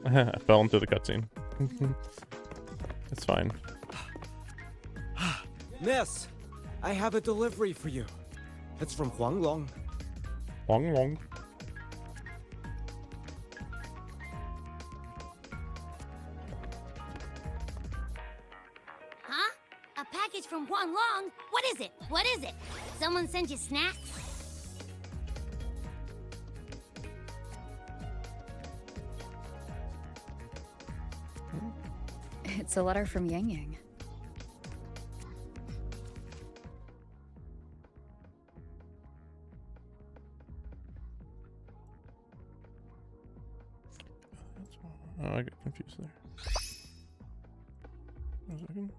I fell into the cutscene. It's fine. Miss, I have a delivery for you. It's from Huanglong. Long, long. Huh? A package from Huanglong? What is it? What is it? Someone sent you snacks? It's a letter from Yang Yang. Oh, I got confused there. One second.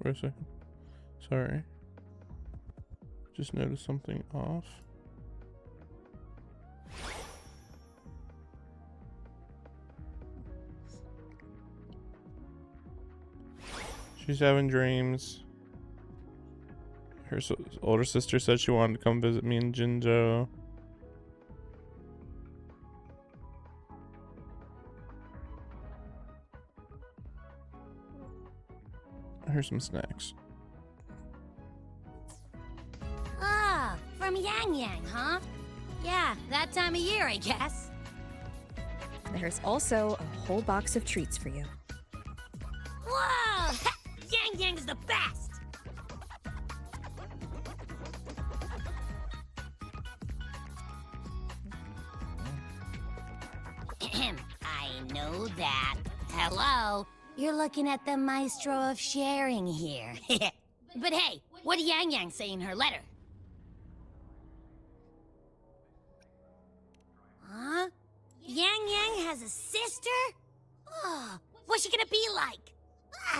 Wait a second. Sorry. Just noticed something off. She's having dreams. Her older sister said she wanted to come visit me in Jinzhou. Here's some snacks. Ah, from Yang Yang, huh? Yeah, that time of year, I guess. There's also a whole box of treats for you. Whoa! Yang Yang's the best! I know that. Hello? You're looking at the maestro of sharing here. But hey, what did Yang Yang say in her letter? Huh? Yang Yang has a sister? Oh, what's she gonna be like?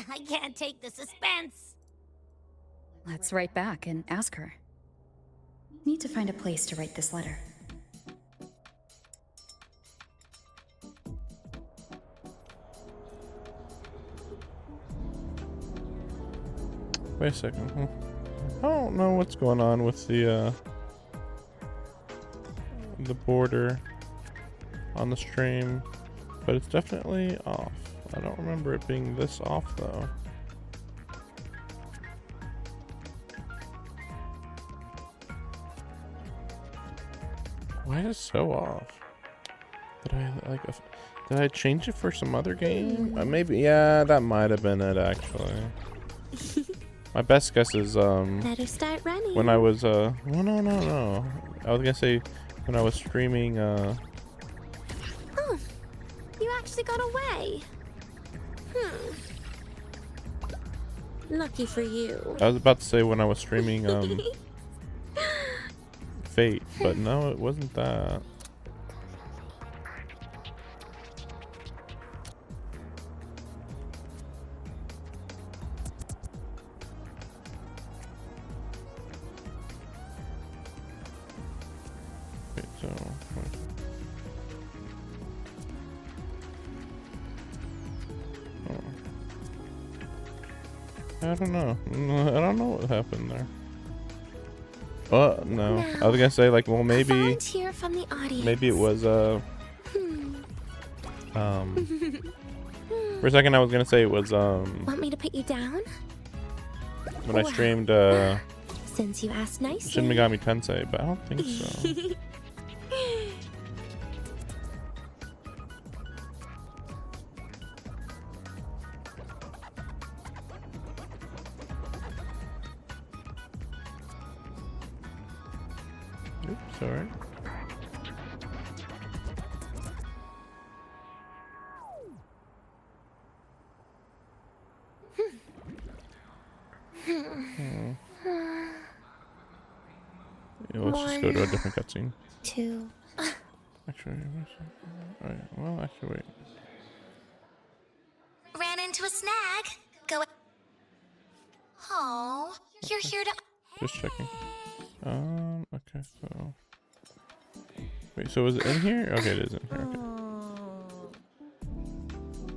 I can't take the suspense. Let's write back and ask her. Need to find a place to write this letter. Wait a second. I don't know what's going on with the border on the stream, but it's definitely off. I don't remember it being this off though. Why is it so off? Did I change it for some other game? Maybe, yeah, that might have been it actually. My best guess is Better start running. when I was well, no. I was gonna say when I was streaming Oh, you actually got away. Lucky for you. I was about to say when I was streaming Fate, but no, it wasn't that. Wait, so I don't know. I don't know what happened there. Oh, no. I was gonna say, like, well, maybe... Volunteer from the audience. Maybe it was, For a second, I was gonna say it was, Want me to put you down? when I streamed, Since you asked nicely. Shin Megami Tensei, but I don't think so. Oops, sorry. Yeah, let's just go to a different cutscene. 2. Actually, alright, well, actually, wait. Ran into a snag. Go. Oh, you're here to. Just checking. Okay, so... Wait, so is it in here? Okay, it is in here, okay.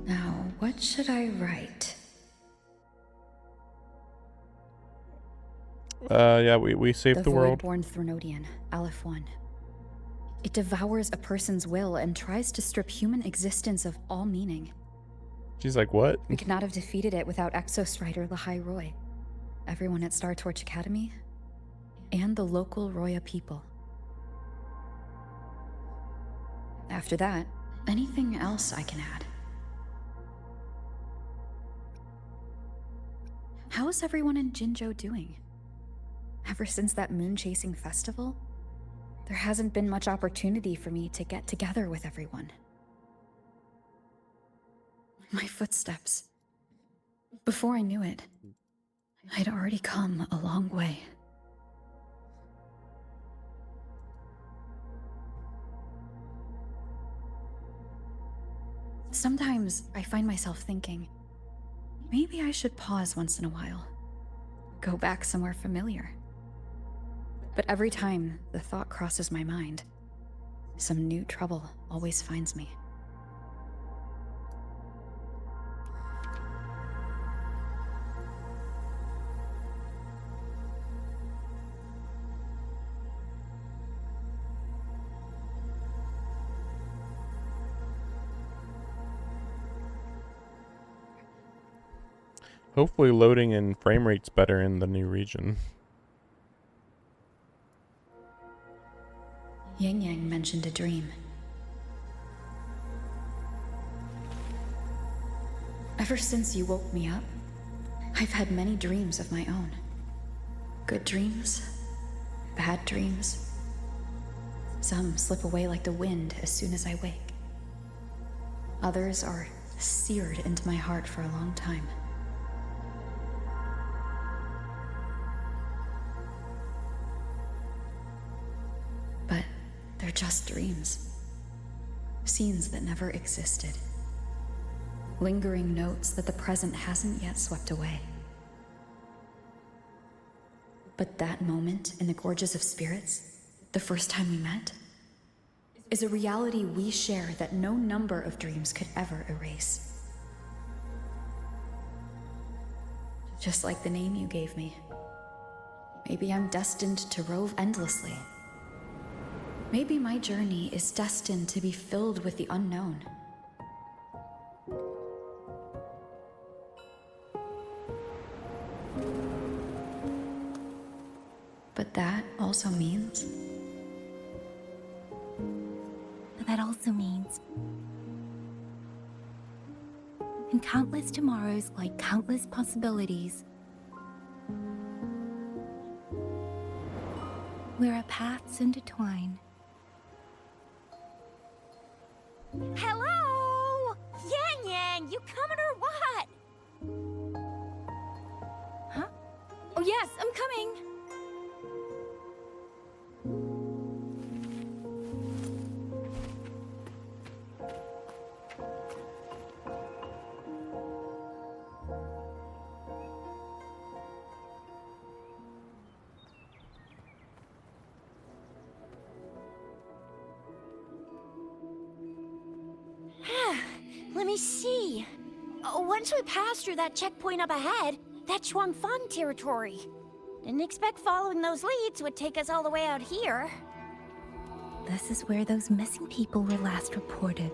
Now, what should I write? Yeah, we saved the world. Void-born Threnodian, Aleph 1. It devours a person's will and tries to strip human existence of all meaning. She's like, what? We could not have defeated it without Exostrider Lahai Roy, everyone at Star Torch Academy, and the local Roya people. After that, anything else I can add? How is everyone in Jinzhou doing? Ever since that moon-chasing festival, there hasn't been much opportunity for me to get together with everyone. My footsteps. Before I knew it, I'd already come a long way. Sometimes I find myself thinking, maybe I should pause once in a while, go back somewhere familiar. But every time the thought crosses my mind, some new trouble always finds me. Hopefully loading and frame rate's better in the new region. Yang Yang mentioned a dream. Ever since you woke me up, I've had many dreams of my own. Good dreams, bad dreams. Some slip away like the wind as soon as I wake. Others are seared into my heart for a long time. But they're just dreams. Scenes that never existed. Lingering notes that the present hasn't yet swept away. But that moment in the Gorges of Spirits, the first time we met, is a reality we share that no number of dreams could ever erase. Just like the name you gave me. Maybe I'm destined to rove endlessly. Maybe my journey is destined to be filled with the unknown. But that also means... And countless tomorrows like countless possibilities. Where our paths intertwine. Hello? Yang Yang, you coming or what? Huh? Oh yes, I'm coming. Let me see. Once we pass through that checkpoint up ahead, that's Shuangfang territory. Didn't expect following those leads would take us all the way out here. This is where those missing people were last reported.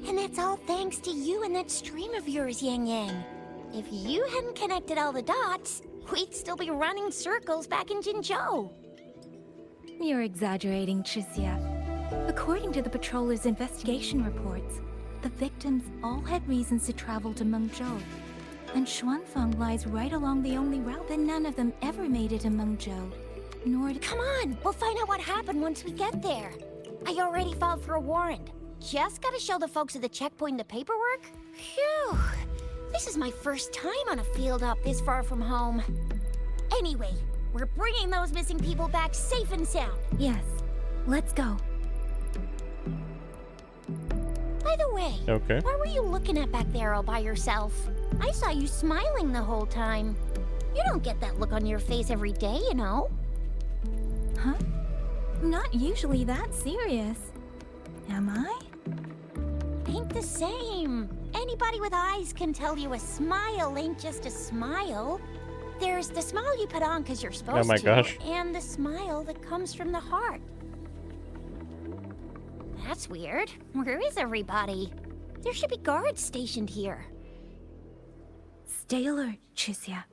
And that's all thanks to you and that stream of yours, Yang Yang. If you hadn't connected all the dots, we'd still be running circles back in Jinzhou. You're exaggerating, Tricia. According to the patroller's investigation reports, the victims all had reasons to travel to Mengzhou. And Shuangfang lies right along the only route that none of them ever made it to Mengzhou. Nor did... Come on, we'll find out what happened once we get there. I already filed for a warrant. Just gotta show the folks at the checkpoint the paperwork. Phew. This is my first time on a field up this far from home. Anyway, we're bringing those missing people back safe and sound. Yes, let's go. By the way, Okay. what were you looking at back there all by yourself? I saw you smiling the whole time. You don't get that look on your face every day, you know. Huh? I'm not usually that serious. Am I? Ain't the same. Anybody with eyes can tell you a smile ain't just a smile. There's the smile you put on because you're supposed Oh my to, gosh. and the smile that comes from the heart. That's weird. Where is everybody? There should be guards stationed here. Stay alert, Chisia.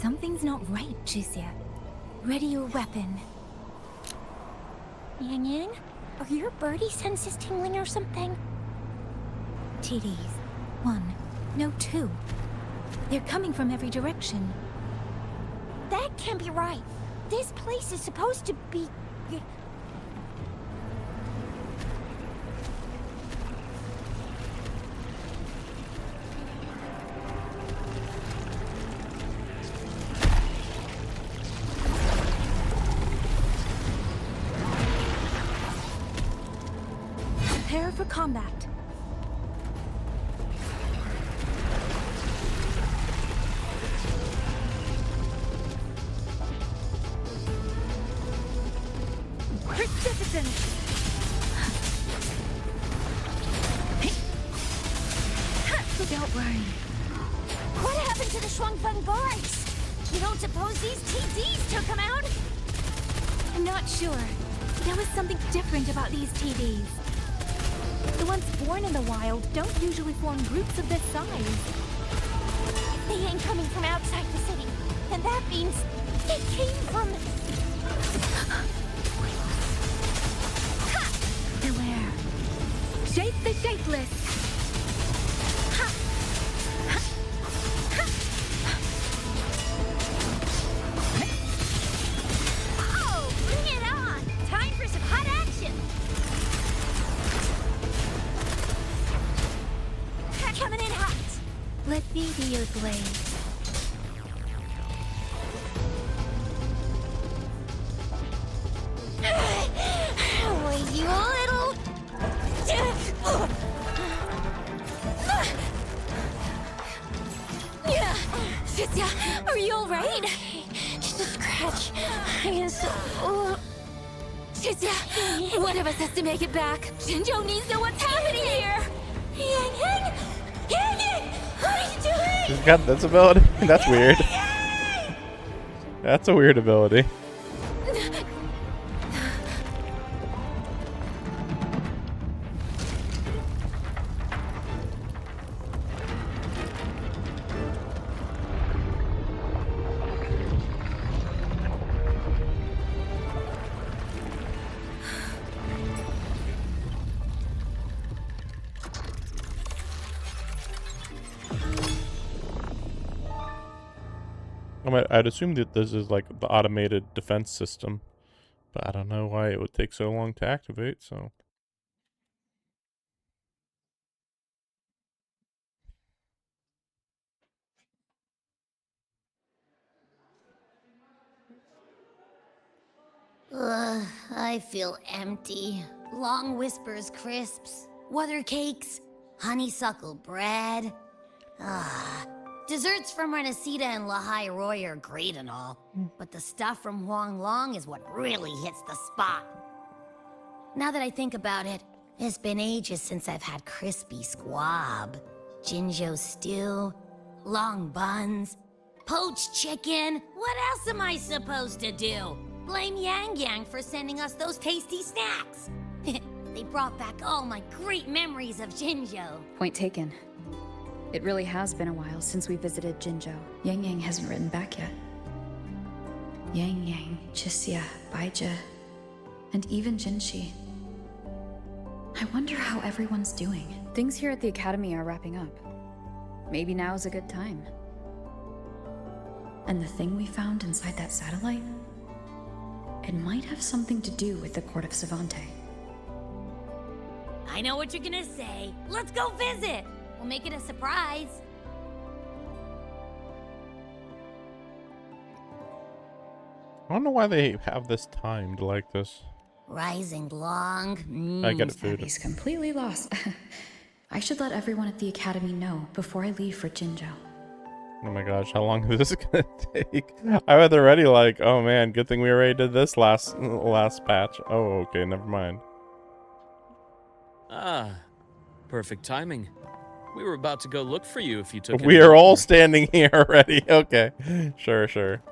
Something's not right, Chisia. Ready your weapon. Yang Yang, are your birdie senses tingling or something? TDs. 1. No, 2. They're coming from every direction. That can't be right. This place is supposed to be... Prepare for combat. Precipitant! Don't worry. What happened to the Shuangfeng boys? You don't suppose these TDs took them out? I'm not sure. There was something different about these TDs. The ones born in the wild don't usually form groups of this size. They ain't coming from outside the city. And that means they came from... Beware. Shape the shapeless! Oh, bring it on! Time for some hot action! Coming in hot! Let me be your blade. Will you little... Chisia, are you alright? Just a scratch. I am so... Chisia, one of us has to make it back. Jinzhou needs to know what's happening here. Yang Yang! Yang Yang! What are you doing? She's got this ability? That's weird. That's a weird ability. I'd assume that this is like the automated defense system, but I don't know why it would take so long to activate, so. Ugh, I feel empty. Long whispers crisps, weather cakes, honeysuckle bread. Desserts from Renacita and Lahai Roy are great and all, but the stuff from Huang Long is what really hits the spot. Now that I think about it, it's been ages since I've had crispy squab, Jinzhou stew, long buns, poached chicken. What else am I supposed to do? Blame Yang Yang for sending us those tasty snacks. They brought back all my great memories of Jinzhou. Point taken. It really has been a while since we visited Jinzhou. Yang Yang hasn't written back yet. Yang Yang, Chisia, Baizhi, and even Jinshi. I wonder how everyone's doing. Things here at the Academy are wrapping up. Maybe now's a good time. And the thing we found inside that satellite? It might have something to do with the court of Savante. I know what you're gonna say. Let's go visit. We'll make it a surprise. I don't know why they have this timed like this. Rising long. I get it, food. He's completely lost. I should let everyone at the academy know before I leave for Jinzhou. Oh my gosh, how long is this gonna take? I was already like, oh man, good thing we already did this last patch. Oh, okay, never mind. Ah, perfect timing. We were about to go look for you if you took it. We are all standing here already. Okay, sure.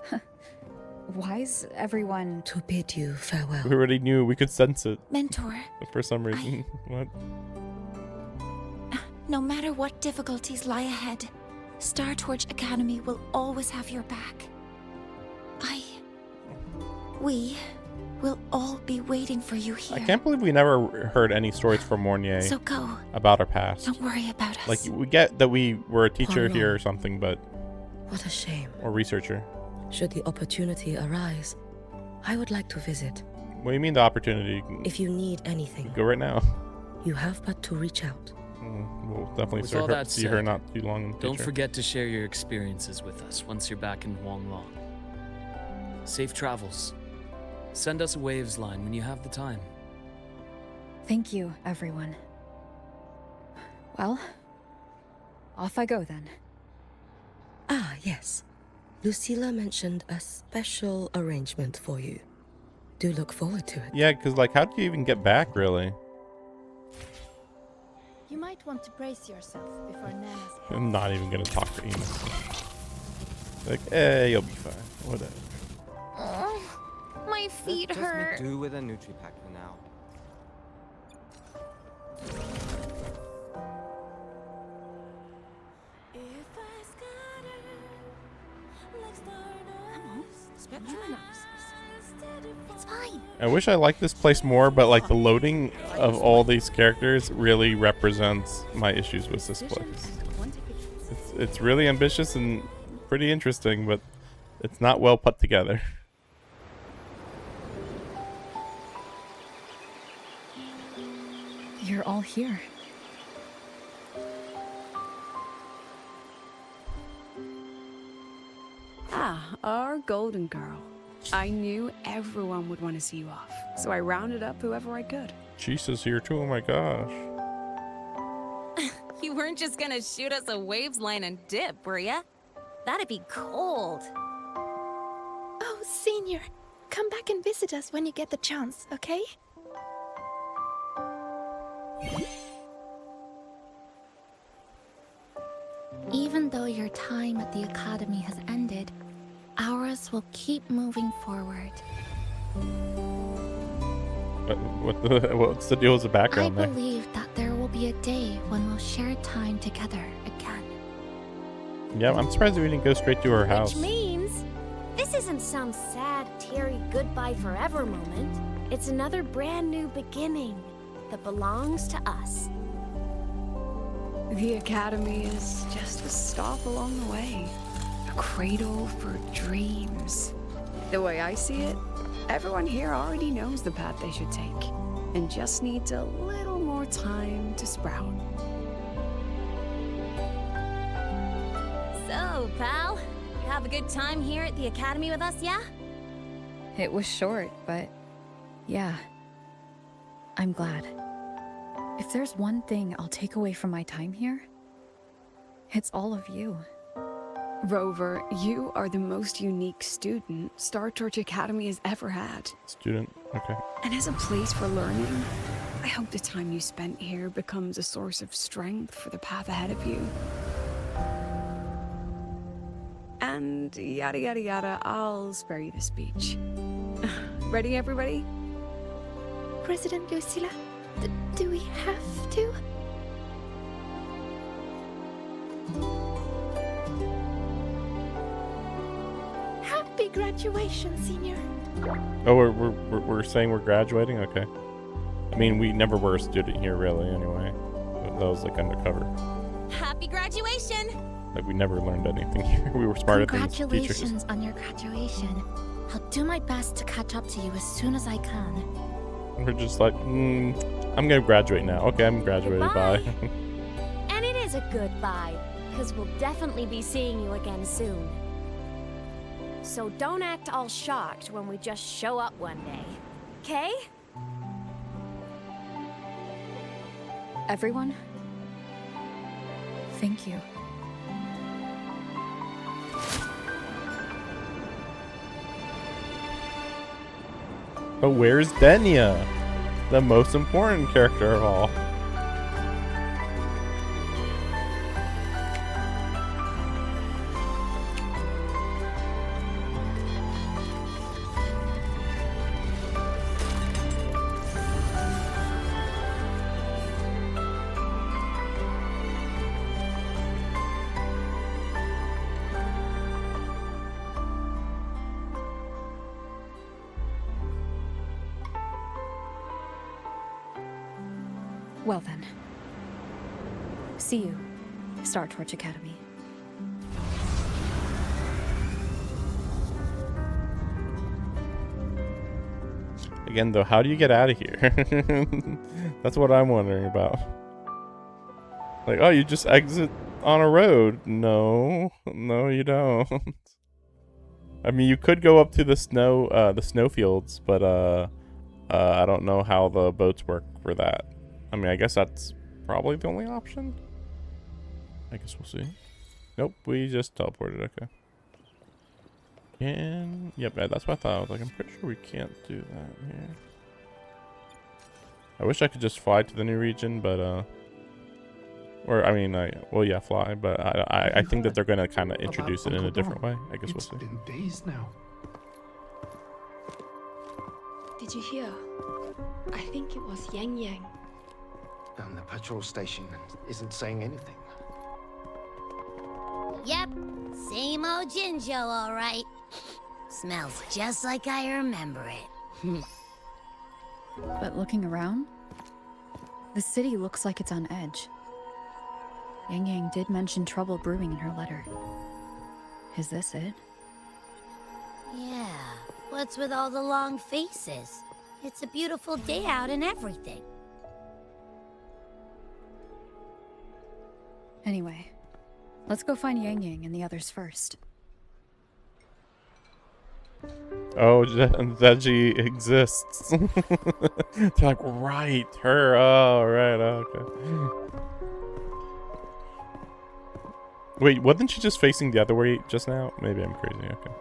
Why's everyone... To bid you farewell. We already knew. We could sense it Mentor, for some reason. What? no matter what difficulties lie ahead, Star Torch Academy will always have your back. We will all be waiting for you here. I can't believe we never heard any stories from Mornier So go. about our past. Don't worry about us. Like, we get that we were a teacher no. here or something, but... What a shame. Or researcher. Should the opportunity arise, I would like to visit. What do you mean the opportunity? If you need anything, Go right now. you have but to reach out. We'll definitely With all that see her said, not too long in the Don't future. forget to share your experiences with us once you're back in Huanglong. Safe travels. Send us a waves line when you have the time. Thank you, everyone. Well, off I go then. Ah, yes. Lucilla mentioned a special arrangement for you. Do look forward to it. Yeah, because, like, how do you even get back, really? You might want to brace yourself before Nana's head. I'm not even going to talk to Ina. Like, you'll be fine. Whatever. Oh, my feet Let's hurt. just make do with a Nutri-Pack for now. Spectrum analysis. It's fine. I wish I liked this place more, but, like, the loading of all these characters really represents my issues with this place. It's really ambitious and pretty interesting, but it's not well put together. You're all here. Ah, our golden girl. I knew everyone would want to see you off, so I rounded up whoever I could. Chisa's here too, oh my gosh. You weren't just gonna shoot us a waves line and dip, were ya? That'd be cold. Oh, Senior, come back and visit us when you get the chance, okay? Even though your time at the Academy has ended, ours will keep moving forward. What's the deal with the background I there? believe that there will be a day when we'll share time together again. Yeah, I'm surprised we didn't go straight to her house. Which means this isn't some sad, teary goodbye forever moment. It's another brand new beginning that belongs to us. The Academy is just a stop along the way. A cradle for dreams. The way I see it, everyone here already knows the path they should take, and just needs a little more time to sprout. So, pal, you have a good time here at the Academy with us, yeah? It was short, but yeah. I'm glad. If there's one thing I'll take away from my time here, it's all of you. Rover, you are the most unique student Star Torch Academy has ever had. Student, okay. And as a place for learning, I hope the time you spent here becomes a source of strength for the path ahead of you. And yada yada yada, I'll spare you the speech. Ready, everybody? President Lucilla, do we have to? Happy graduation, Senior. Oh, we're saying we're graduating? Okay. I mean, we never were a student here, really, anyway. That was, like, undercover. Happy graduation! Like, we never learned anything here. We were smarter than teachers. Congratulations on your graduation. I'll do my best to catch up to you as soon as I can. We're just like, I'm gonna graduate now. Okay, I'm graduated. Bye. And it is a goodbye, because we'll definitely be seeing you again soon. So don't act all shocked when we just show up one day. Okay? Everyone, thank you. But where's Denya? The most important character of all. Well then. See you, Star Torch Academy. Again, though, how do you get out of here? That's what I'm wondering about. Like, oh, you just exit on a road. No, no, you don't. I mean, you could go up to the snowfields, but I don't know how the boats work for that. I mean, I guess that's probably the only option. I guess we'll see. Nope, we just teleported. Okay. And yep, that's what I thought. I was like, I'm pretty sure we can't do that here. I wish I could just fly to the new region, but or I mean, well, yeah, fly. But I think that they're gonna kind of introduce it in a different way. I guess we'll see. It's been days now. Did you hear? I think it was Yang Yang. And the patrol station isn't saying anything. Yep, same old Jinjo, all right. Smells just like I remember it. But looking around, the city looks like it's on edge. Yang Yang did mention trouble brewing in her letter. Is this it? Yeah, what's with all the long faces? It's a beautiful day out and everything. Anyway, let's go find Yang Yang and the others first. Oh, Zeji exists. They're like, right, her. Oh, right, okay. Wait, wasn't she just facing the other way just now? Maybe I'm crazy. Okay.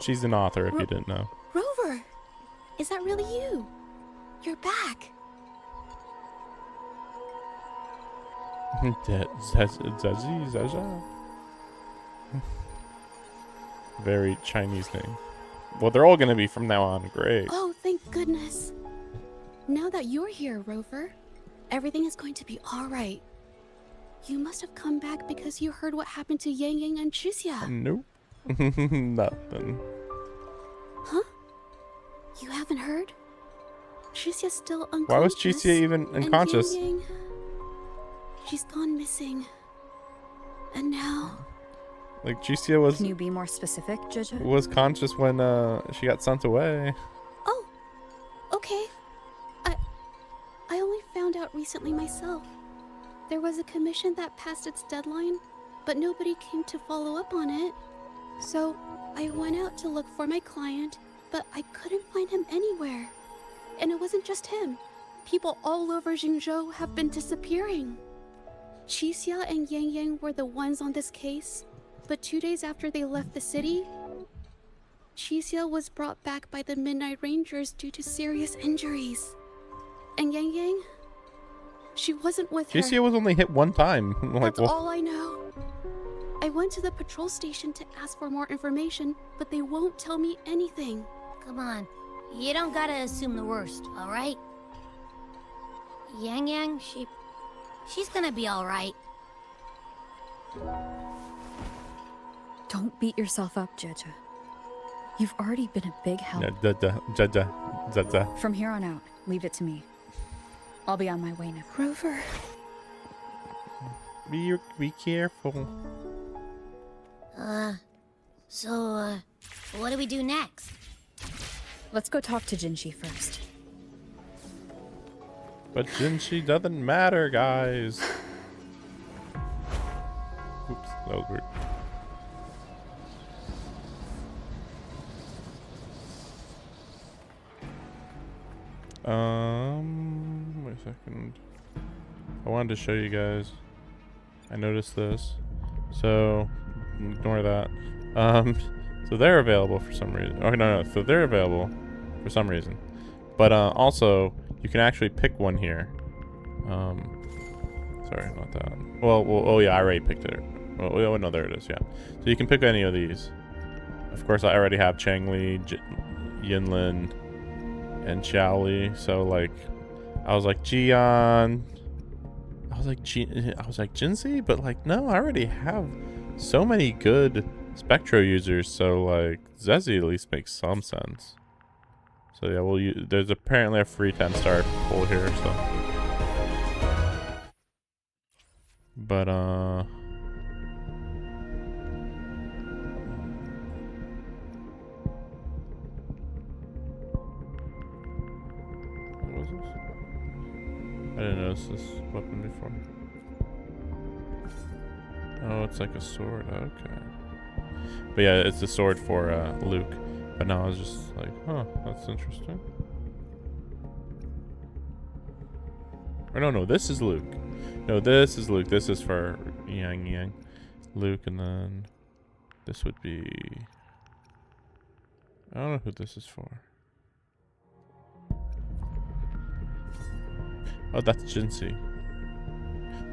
She's an author, if you didn't know. Rover! Is that really you? You're back. Zaza. Very Chinese name. Well, they're all gonna be from now on. Great. Oh, thank goodness. Now that you're here, Rover, everything is going to be all right. You must have come back because you heard what happened to Yang Yang and Chixia. Nope. Nothing. Huh? You haven't heard? Chixia's still unconscious. Why was Chixia even unconscious? And Yang Yang, she's gone missing. And now... Like, Chixia was... Can you be more specific, Jojo? Was conscious when she got sent away. Oh, okay. I only found out recently myself. There was a commission that passed its deadline, but nobody came to follow up on it. So I went out to look for my client, but I couldn't find him anywhere. And it wasn't just him. People all over Jingzhou have been disappearing. Chixia and Yang Yang were the ones on this case, but 2 days after they left the city, Chixia was brought back by the Midnight Rangers due to serious injuries. And Yang Yang, she wasn't with her. Chixia was only hit one time. Like, That's all I know. I went to the patrol station to ask for more information, but they won't tell me anything. Come on, you don't gotta assume the worst, all right? Yang Yang, she's gonna be all right. Don't beat yourself up, Jeja. You've already been a big help. From here on out, leave it to me. I'll be on my way now. Rover. Be careful. So, what do we do next? Let's go talk to Jinshi first. But Jinshi doesn't matter, guys. Oops, that was weird. Wait a second. I wanted to show you guys. I noticed this. So, ignore that. So they're available for some reason. Oh, no. So they're available for some reason. But, also, you can actually pick one here. Sorry, not that. Well, oh yeah, I already picked it. Oh, no, there it is, yeah. So you can pick any of these. Of course, I already have Changli, Yinlin, and Xiaoli. So, like, I was like, Jian. I was like, Jinzi? But, like, no, I already have so many good Spectro users. So, like, Zezi at least makes some sense. So, yeah, there's apparently a free 10-star pool here, so. But, what was this? I didn't notice this weapon before. Oh, it's like a sword. Okay. But yeah, it's a sword for Luke. But now I was just like, huh, that's interesting. Or no, this is Luke. No, this is Luke. This is for Yang. Luke, and then this would be... I don't know who this is for. Oh, that's Jinsi.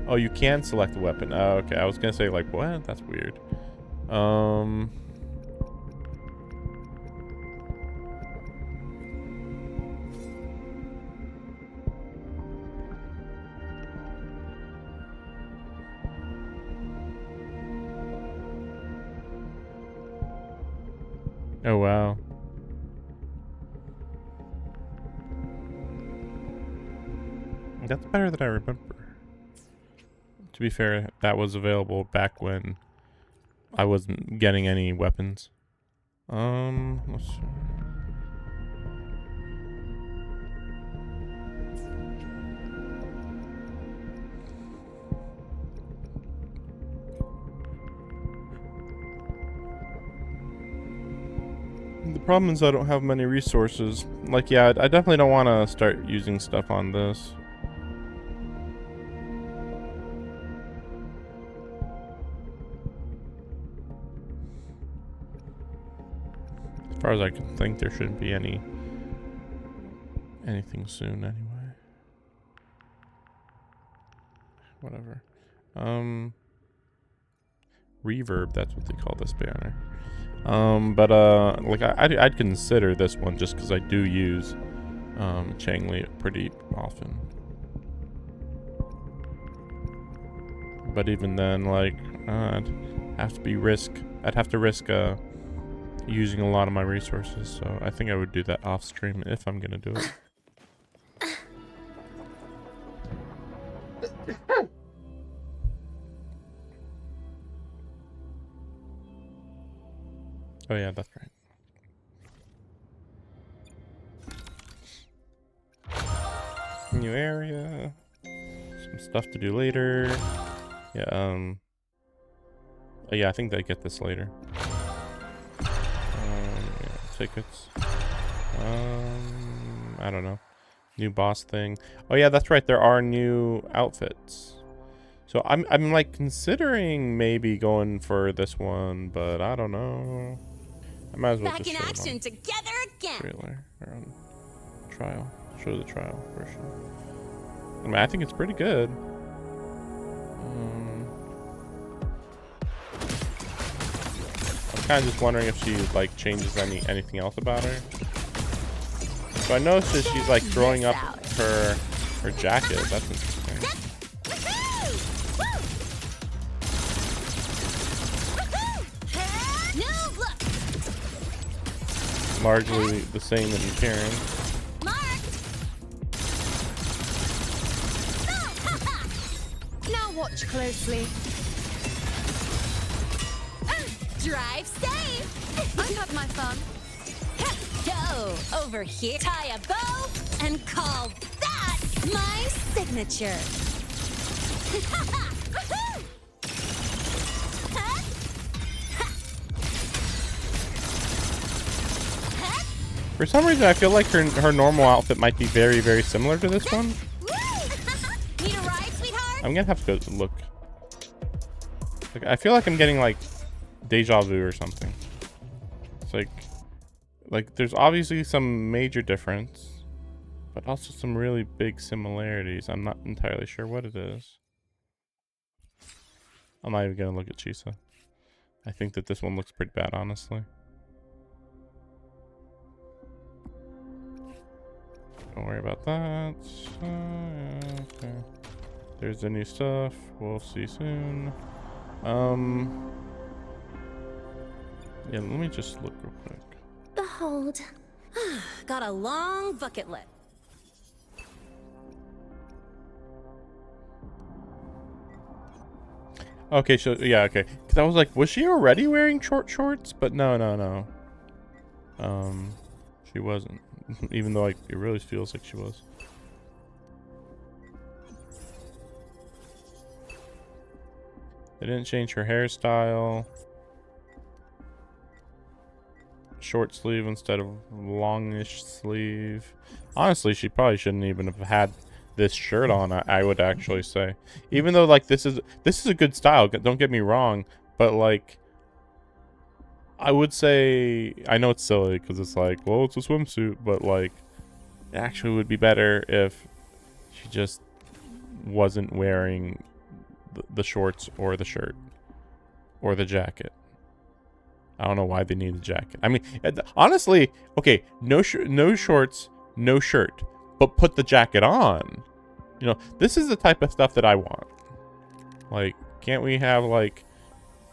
Oh, you can select the weapon. Oh, okay. I was gonna say, like, what? That's weird. Oh, wow. That's better than I remember. To be fair, that was available back when I wasn't getting any weapons. Let's see. The problem is I don't have many resources. Like, yeah, I definitely don't want to start using stuff on this. As far as I can think, there shouldn't be anything soon anyway. Whatever. Reverb, that's what they call this banner. Like I'd consider this one just because I do use Changli pretty often. But even then, like, I'd have to risk using a lot of my resources, so I think I would do that off stream if I'm gonna do it. Oh yeah, that's right. New area. Some stuff to do later. Yeah, oh yeah, I think they get this later. Yeah, tickets. I don't know. New boss thing. Oh yeah, that's right. There are new outfits. So I'm like considering maybe going for this one, but I don't know. I might as well Back just in show action it together again. Trailer or on trial. Show the trial version. I mean, I think it's pretty good. I'm kind of just wondering if she like changes anything else about her. So I noticed that she's like throwing up her jacket. That's interesting. Largely the same in Karen. Now watch closely. Drive safe! I have my fun. Go over here, tie a bow, and call that my signature. For some reason, I feel like her normal outfit might be very, very similar to this one. Need a ride, sweetheart? I'm gonna have to go look. Like, I feel like I'm getting like deja vu or something. It's like there's obviously some major difference, but also some really big similarities. I'm not entirely sure what it is. I'm not even gonna look at Chisa. I think that this one looks pretty bad, honestly. Don't worry about that. Okay. There's the new stuff. We'll see soon. Yeah, let me just look real quick. Behold. Got a long bucket list. Okay, so yeah, okay. Because I was like, was she already wearing short shorts? But no. She wasn't. Even though it really feels like she was. They didn't change her hairstyle. Short sleeve instead of longish sleeve. Honestly, she probably shouldn't even have had this shirt on. I would actually say, even though like this is a good style. Don't get me wrong, but like. I would say, I know it's silly because it's like, well, it's a swimsuit, but like, it actually would be better if she just wasn't wearing the shorts or the shirt or the jacket. I don't know why they need the jacket. I mean, honestly, okay, no shorts, no shirt, but put the jacket on. You know, this is the type of stuff that I want. Like, can't we have like,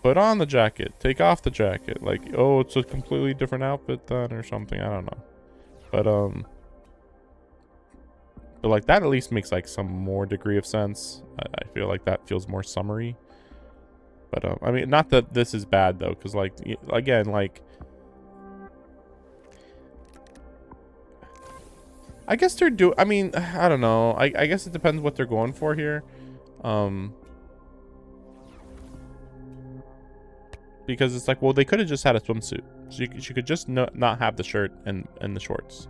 put on the jacket, take off the jacket, like, oh, it's a completely different outfit then or something. I don't know, but like that at least makes like some more degree of sense. I feel like that feels more summery. But I mean, not that this is bad though, because like again, like I guess they're I mean, I don't know. I guess it depends what they're going for here. Because it's like, well, they could have just had a swimsuit. She could just not have the shirt and the shorts.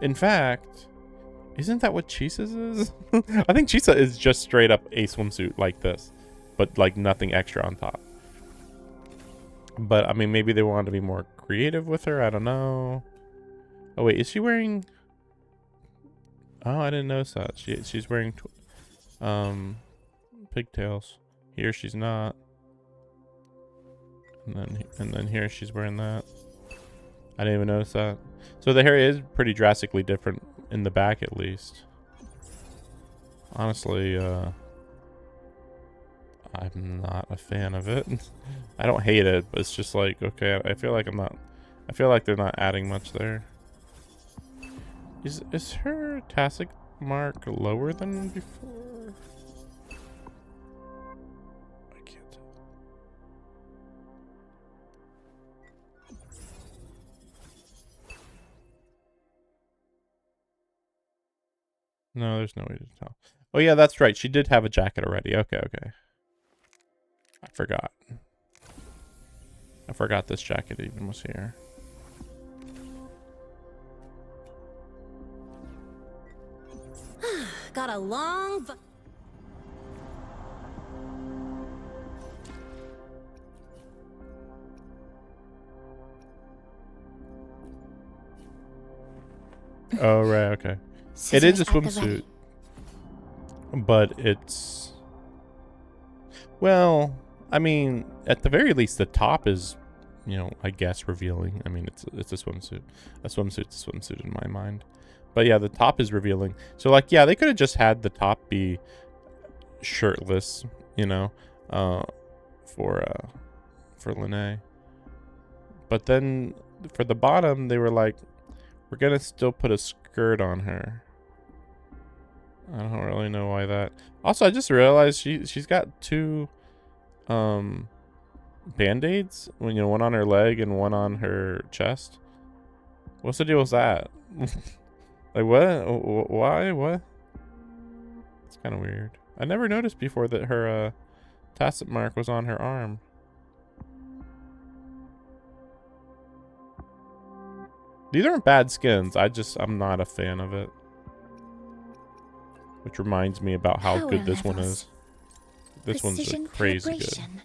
In fact, isn't that what Chisa's is? I think Chisa is just straight up a swimsuit like this, but like nothing extra on top. But I mean, maybe they wanted to be more creative with her. I don't know. Oh wait, is she wearing? Oh, I didn't notice that. She's wearing pigtails. Here she's not. And then here she's wearing that. I didn't even notice that. So the hair is pretty drastically different in the back at least. Honestly, I'm not a fan of it. I don't hate it, but it's just like, okay, I feel like they're not adding much there. Is her Tastic mark lower than before? No, there's no way to tell. Oh yeah, that's right. She did have a jacket already. Okay. I forgot. I forgot this jacket even was here. Got a long Oh right, okay. It is a swimsuit, but it's, well, I mean, at the very least, the top is, you know, I guess revealing. I mean, it's a swimsuit. A swimsuit's a swimsuit in my mind. But yeah, the top is revealing. So like, yeah, they could have just had the top be shirtless, you know, for Lene. But then for the bottom, they were like, we're gonna still put a skirt on her. I don't really know why that. Also, I just realized she's got two band-aids, when, you know, one on her leg and one on her chest. What's the deal with that? Like, what? Why? What? It's kind of weird. I never noticed before that her tacit mark was on her arm. These aren't bad skins. I'm not a fan of it. Which reminds me about how Power good this one levels. is. This one's Precision crazy good. calibration.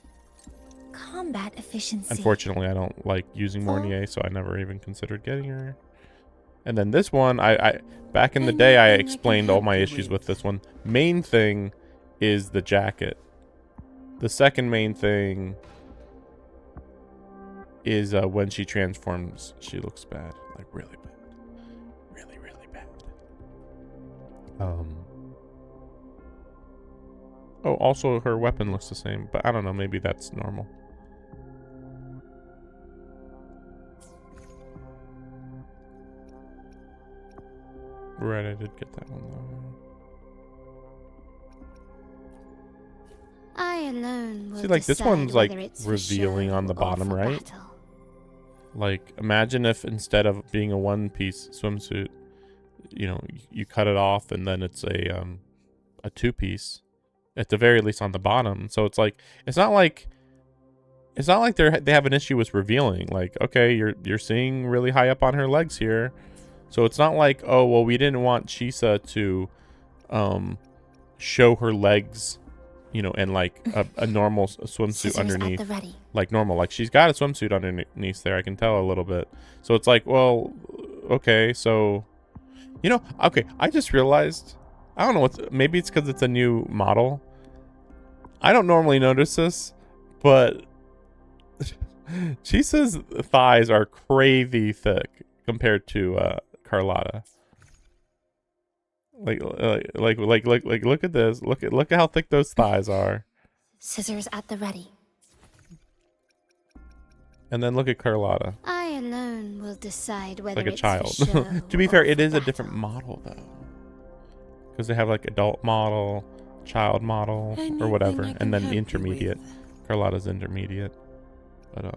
Combat efficiency. Unfortunately, I don't like using Mornier, so I never even considered getting her. And then this one, I back in the day, I explained all my issues with this one. Main thing is the jacket. The second main thing is when she transforms, she looks bad. Like, really bad. Really, really bad. Oh, also her weapon looks the same, but I don't know, maybe that's normal. Right, I did get that one though. I alone will See, like, this decide one's like whether it's for revealing show on the or bottom for right. battle. Like, imagine if instead of being a one-piece swimsuit, you know, you cut it off and then it's a two-piece, at the very least on the bottom. So it's like, it's not like they have an issue with revealing. Like, okay, you're seeing really high up on her legs here, so it's not like, oh well, we didn't want Chisa to show her legs, you know, and like a normal swimsuit Scissors underneath, at the ready. like normal. Like, she's got a swimsuit underneath there. I can tell a little bit. So it's like, well, okay, so, you know, okay. I just realized, I don't know maybe it's because it's a new model. I don't normally notice this, but Chisa's thighs are crazy thick compared to Carlotta. Like, look at this. Look at how thick those thighs are. Scissors at the ready. And then look at Carlotta. I alone will decide whether Like a it's child. for show To be or fair, it for is a battle. different model though, because they have like adult model, child model, or whatever, and then intermediate. Carlotta's intermediate, but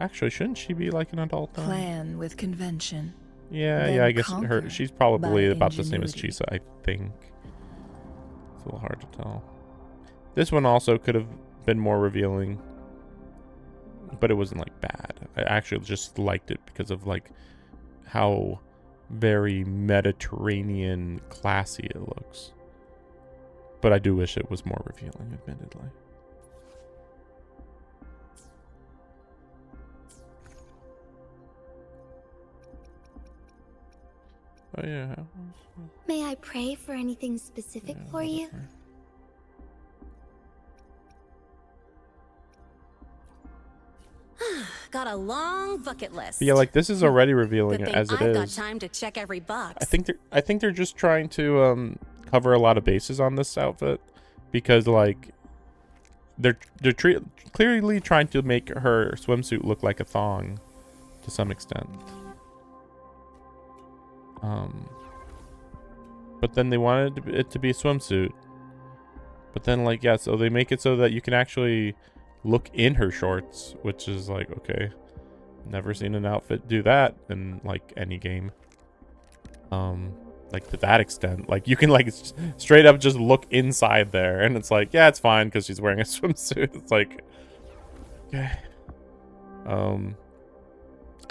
actually, shouldn't she be like an adult though? Plan with convention. Yeah, then yeah. I guess conquer she's probably by about the same as ingenuity. Chisa. I think it's a little hard to tell. This one also could have been more revealing, but it wasn't like bad. I actually just liked it because of like how very Mediterranean classy it looks. But I do wish it was more revealing, admittedly. Oh yeah. May I pray for anything specific for you? Got a long bucket list. But yeah, like this is already revealing Good thing as it I've got is. time to check every box. I think they're just trying to cover a lot of bases on this outfit, because like they're clearly trying to make her swimsuit look like a thong to some extent. But then they wanted it to be a swimsuit. But then, like, yeah, so they make it so that you can actually look in her shorts, which is like, okay, never seen an outfit do that in like any game. Like to that extent, like you can like straight up just look inside there, and it's like, yeah, it's fine because she's wearing a swimsuit. It's like, okay.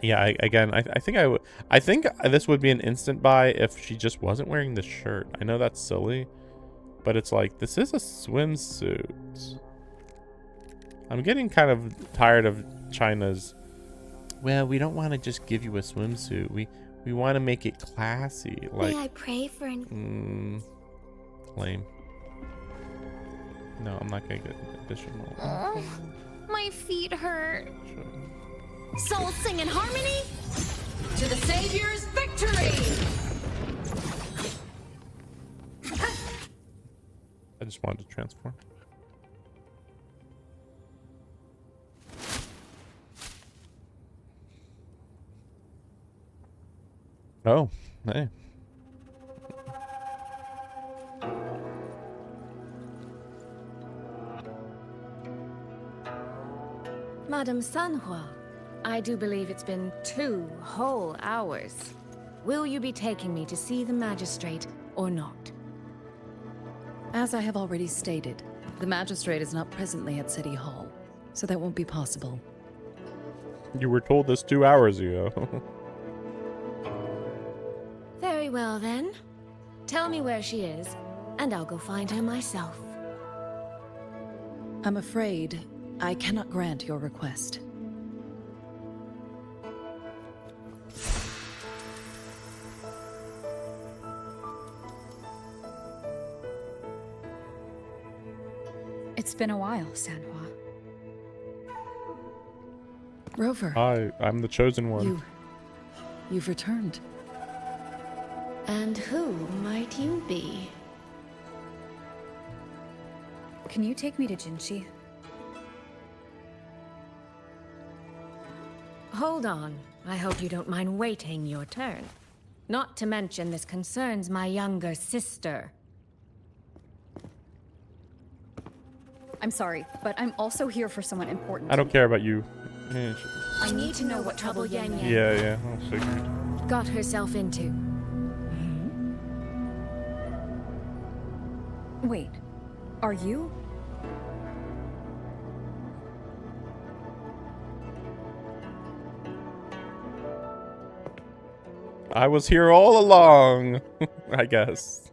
Yeah, I think this would be an instant buy if she just wasn't wearing the shirt. I know that's silly, but it's like, this is a swimsuit. I'm getting kind of tired of China's, well, we don't want to just give you a swimsuit. We want to make it classy. Like, May I pray for an... lame. No, I'm not going to get additional. Oh, my feet hurt. Soul sing in harmony to the Savior's victory. I just wanted to transform. Oh, hey. Madame Sanhua, I do believe it's been 2 whole hours. Will you be taking me to see the magistrate or not? As I have already stated, the magistrate is not presently at City Hall, so that won't be possible. You were told this 2 hours ago. Very well then. Tell me where she is, and I'll go find her myself. I'm afraid I cannot grant your request. It's been a while, Sanhua. Rover. Hi, I'm the chosen one. You've returned. And who might you be? Can you take me to Jinchi? Hold on. I hope you don't mind waiting your turn. Not to mention this concerns my younger sister. I'm sorry, but I'm also here for someone important. I don't care about you. I need to know what trouble Yang Yang Yeah, I figured. got herself into. Wait, are you? I was here all along, I guess.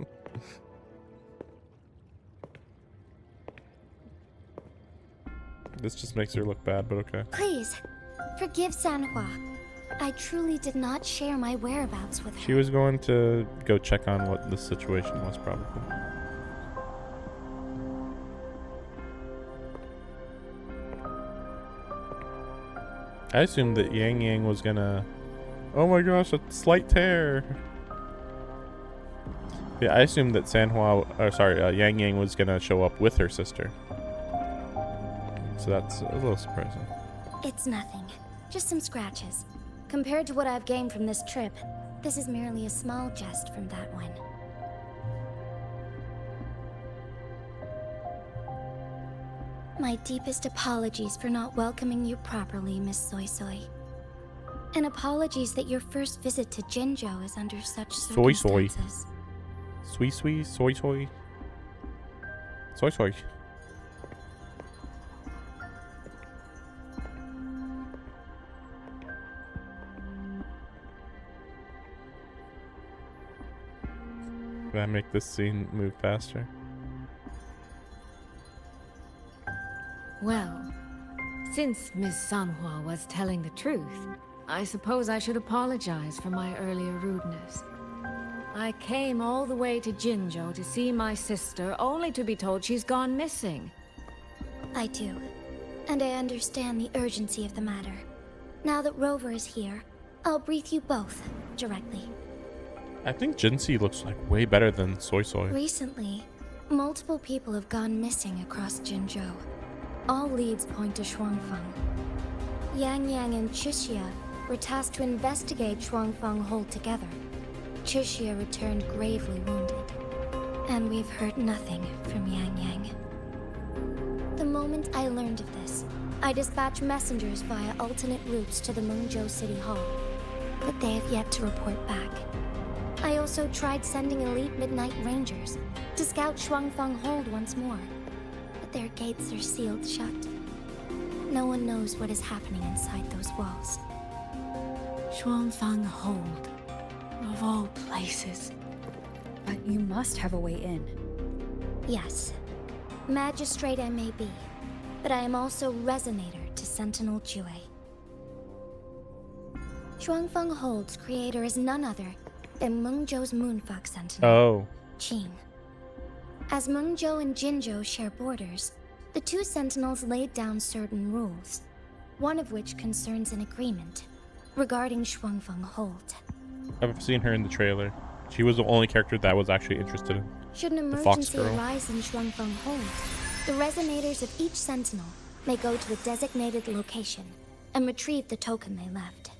This just makes her look bad, but okay. Please, forgive Sanhua. I truly did not share my whereabouts with her. She was going to go check on what the situation was, probably. I assumed that Yang Yang was gonna... Oh my gosh, a slight tear! Yeah, I assumed that Yang Yang was gonna show up with her sister. So that's a little surprising. It's nothing. Just some scratches. Compared to what I've gained from this trip, this is merely a small jest from that one. My deepest apologies for not welcoming you properly, Miss Soy Soy. And apologies that your first visit to Jinzhou is under such Soy Soy. circumstances. Sweet sweet, soy soy. Soy soy. Can I make this scene move faster? Well, since Miss Sanhua was telling the truth, I suppose I should apologize for my earlier rudeness. I came all the way to Jinzhou to see my sister, only to be told she's gone missing. I do. And I understand the urgency of the matter. Now that Rover is here, I'll brief you both directly. I think Jinxie looks like way better than Soy Soy. Recently, multiple people have gone missing across Jinzhou. All leads point to Shuangfeng. Yang Yang and Chixia were tasked to investigate Shuangfeng hold together. Chixia returned gravely wounded, and we've heard nothing from Yang Yang. The moment I learned of this, I dispatched messengers via alternate routes to the Mengzhou City Hall, but they have yet to report back. I also tried sending elite Midnight Rangers to scout Shuangfeng hold once more, but their gates are sealed shut. No one knows what is happening inside those walls. Shuangfeng hold. Of all places. But you must have a way in. Yes. Magistrate I may be, but I am also Resonator to Sentinel Jue. Shuangfeng Hold's creator is none other than Mengzhou's Moonfuck Sentinel, Oh. Qing. As Mengzhou and Jinzhou share borders, the two Sentinels laid down certain rules, one of which concerns an agreement regarding Shuangfeng Hold. I've seen her in the trailer. She was the only character that I was actually interested in. Should an The Fox emergency Girl. arise in Shuangfeng Hold, the Resonators of each Sentinel may go to a designated location and retrieve the token they left.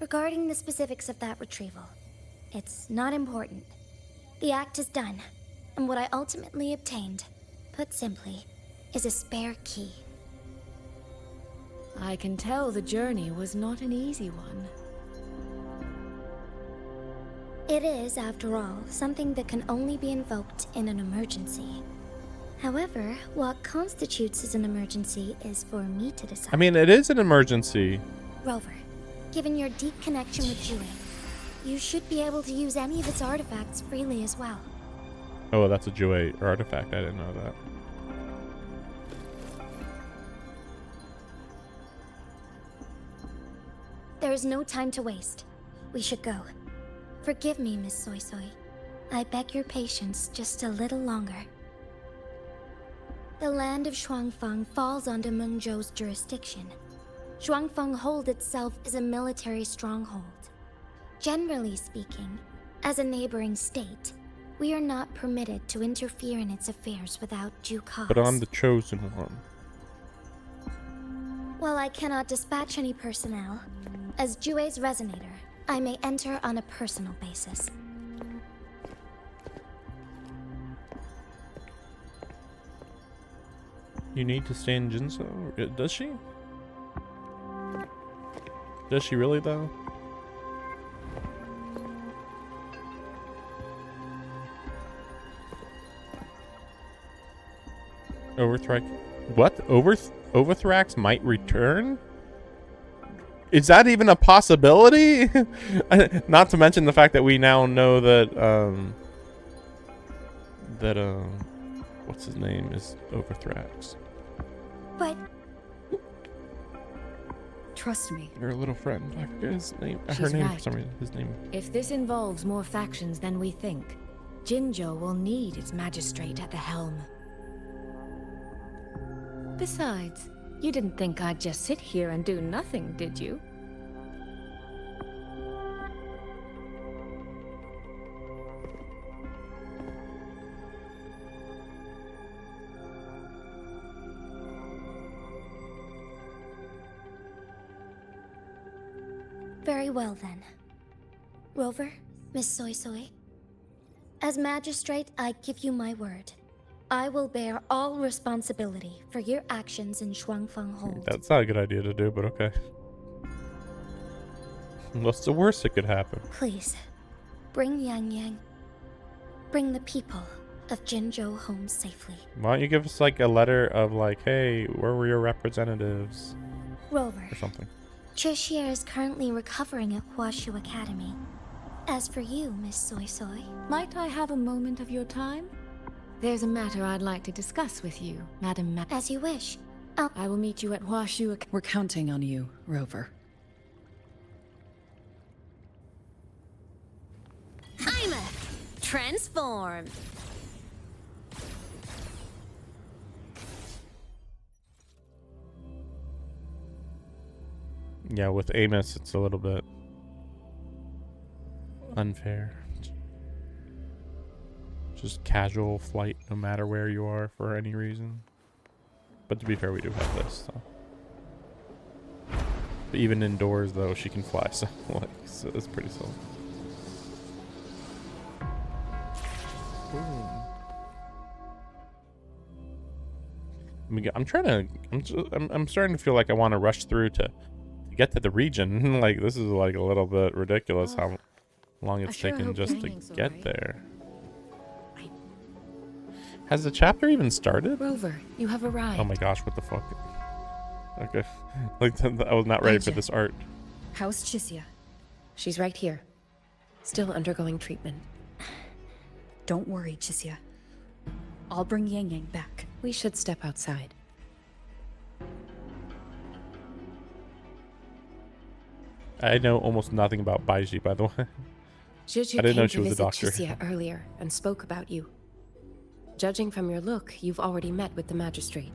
Regarding the specifics of that retrieval, it's not important. The act is done, and what I ultimately obtained, put simply, is a spare key. I can tell the journey was not an easy one. It is, after all, something that can only be invoked in an emergency. However, what constitutes as an emergency is for me to decide. I mean, it is an emergency. Rover, given your deep connection with Jue, you should be able to use any of its artifacts freely as well. Oh, that's a Jue artifact. I didn't know that. There is no time to waste. We should go. Forgive me, Miss Soy Soy. I beg your patience just a little longer. The land of Shuangfeng falls under Mengzhou's jurisdiction. Shuangfeng Hold itself is a military stronghold. Generally speaking, as a neighboring state, we are not permitted to interfere in its affairs without due cause. But I'm the chosen one. While I cannot dispatch any personnel, as Jue's resonator, I may enter on a personal basis. You need to stay in Jinzhou? Does she? Does she really, though? Overthrax. What? Overthrax might return? Is that even a possibility? Not to mention the fact that we now know that, what's his name is Overthrax. But... Trust me. Her little friend. I forget his name. Her She's name right. for some reason. His name. If this involves more factions than we think, Jinzhou will need its magistrate at the helm. Besides, you didn't think I'd just sit here and do nothing, did you? Very well then. Rover, Miss Soy Soy. As magistrate, I give you my word. I will bear all responsibility for your actions in Shuangfeng Hold. That's not a good idea to do, but okay. What's the worst that could happen? Please, bring Yang Yang. Bring the people of Jinzhou home safely. Why don't you give us like a letter of like, hey, where were your representatives? Rover. Or something. Chixia is currently recovering at Huashu Academy. As for you, Miss Soy Soy... Might I have a moment of your time? There's a matter I'd like to discuss with you, Madam As you wish. I will meet you at Huashu. We're counting on you, Rover. I'm a transform. Yeah, with Amos, it's a little bit unfair. Just casual flight, no matter where you are, for any reason. But to be fair, we do have this, so. But even indoors, though, she can fly, so, like, so it's pretty solid. I mean, I'm starting to feel like I want to rush through to get to the region. Like, this is like a little bit ridiculous how long it's taken just to get there. Has the chapter even started? Rover, you have arrived. Oh my gosh, what the fuck? Okay. Like, I was not ready for this art. How's Chixia? She's right here. Still undergoing treatment. Don't worry, Chixia. I'll bring Yang Yang back. We should step outside. I know almost nothing about Baiji, by the way. Juju I didn't know came she to was a visit doctor. Chixia earlier and spoke about you. Judging from your look, you've already met with the magistrate.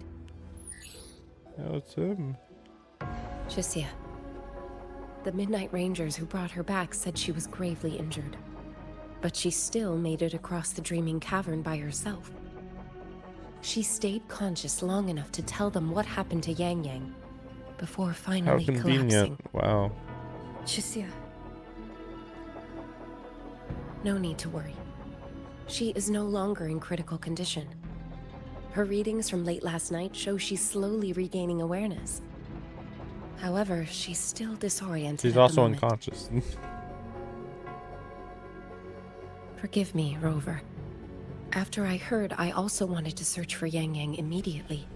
Oh, it's him. Chixia. The Midnight Rangers who brought her back said she was gravely injured. But she still made it across the Dreaming Cavern by herself. She stayed conscious long enough to tell them what happened to Yang Yang before How finally convenient. collapsing. Wow. Chixia. No need to worry. She is no longer in critical condition. Her readings from late last night show she's slowly regaining awareness. However, she's still disoriented. She's at the also moment. unconscious. Forgive me, Rover. After I heard, I also wanted to search for Yang Yang immediately.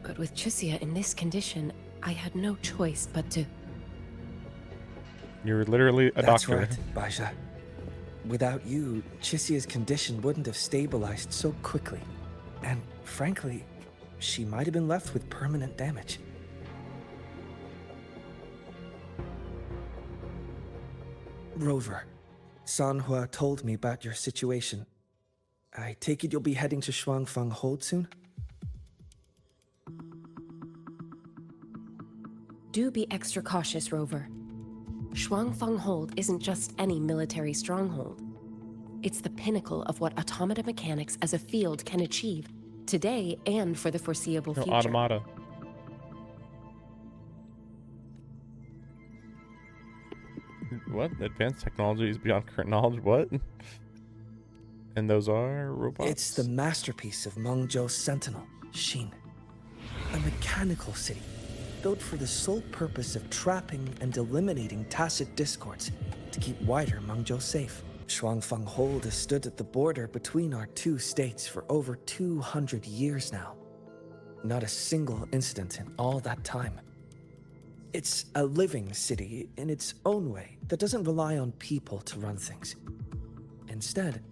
But with Chisia in this condition, I had no choice but to... You're literally a That's doctor. right, Baisha. Without you, Chisia's condition wouldn't have stabilized so quickly. And frankly, she might have been left with permanent damage. Rover, Sanhua told me about your situation. I take it you'll be heading to Shuangfang Hold soon? Do be extra cautious, Rover. Shuangfang Hold isn't just any military stronghold. It's the pinnacle of what automata mechanics as a field can achieve, today and for the foreseeable No, future. automata. What? Advanced technologies beyond current knowledge? What? And those are robots? It's the masterpiece of Mengzhou's sentinel, Xin. A mechanical city, built for the sole purpose of trapping and eliminating tacit discords to keep wider Mengzhou safe. Shuangfang Hold has stood at the border between our two states for over 200 years now. Not a single incident in all that time. It's a living city in its own way that doesn't rely on people to run things. Instead,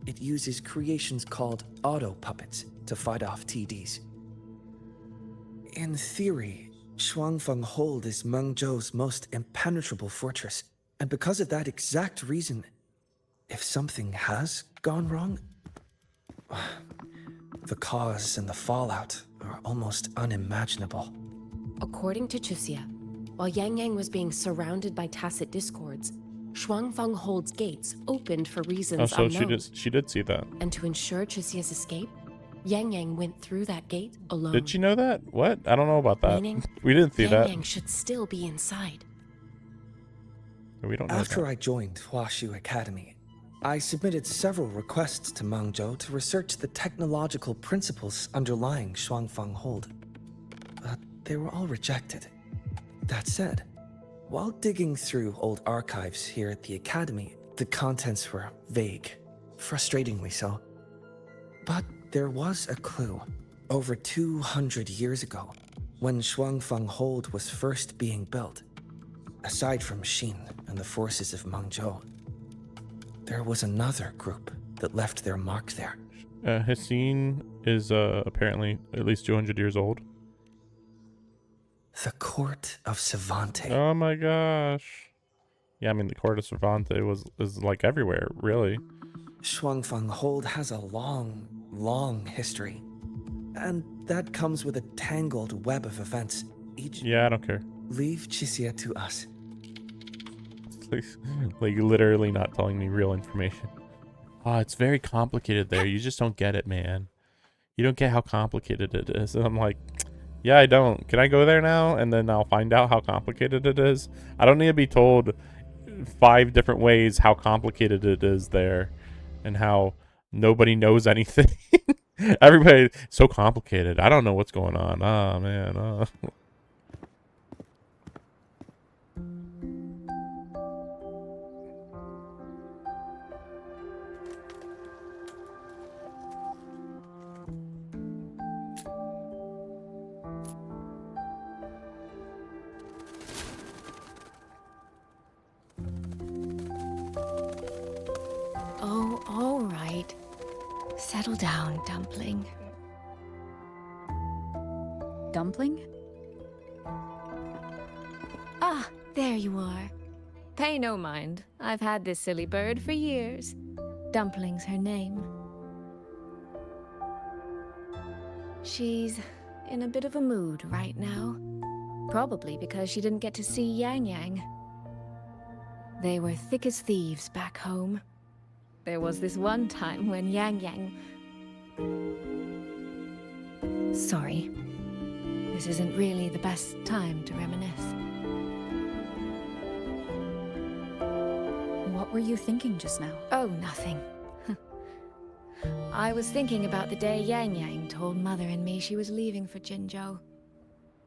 it uses creations called auto-puppets to fight off TDs. In theory, Shuangfang Hold is Mengzhou's most impenetrable fortress, and because of that exact reason, if something has gone wrong, the cause and the fallout are almost unimaginable. According to Chisia, while Yang Yang was being surrounded by tacit discords, Shuangfang Hold's gates opened for reasons Oh, so unknown. she did see that. And to ensure Chisia's escape, Yang Yang went through that gate alone. Did she know that? What? I don't know about that. Meaning, We didn't see Yang that. Yang should still be inside. We don't know After that. I joined Huashu Academy, I submitted several requests to Mengzhou to research the technological principles underlying Shuangfang Hold. But they were all rejected. That said, while digging through old archives here at the Academy, the contents were vague, frustratingly so. But there was a clue. Over 200 years ago, when Shuangfang Hold was first being built, aside from Xin and the forces of Mengzhou, there was another group that left their mark there. Hassine is apparently at least 200 years old. The Court of Savante. Oh my gosh. Yeah, I mean the Court of Savante is like everywhere, really. Shuangfang Hold has a long, long history. And that comes with a tangled web of events. Yeah, I don't care. Leave Chisia to us. Like literally not telling me real information. Oh, it's very complicated there. You just don't get it, man. You don't get how complicated it is. And I'm like, yeah, I don't. Can I go there now? And then I'll find out how complicated it is. I don't need to be told 5 different ways how complicated it is there and how nobody knows anything. Everybody, so complicated. I don't know what's going on. Oh, man. Oh. Oh, all right. Settle down, Dumpling. Dumpling? Ah, there you are. Pay no mind. I've had this silly bird for years. Dumpling's her name. She's in a bit of a mood right now. Probably because she didn't get to see Yang Yang. They were thick as thieves back home. There was this one time when Yang Yang... Sorry. This isn't really the best time to reminisce. What were you thinking just now? Oh, nothing. I was thinking about the day Yang Yang told Mother and me she was leaving for Jinzhou.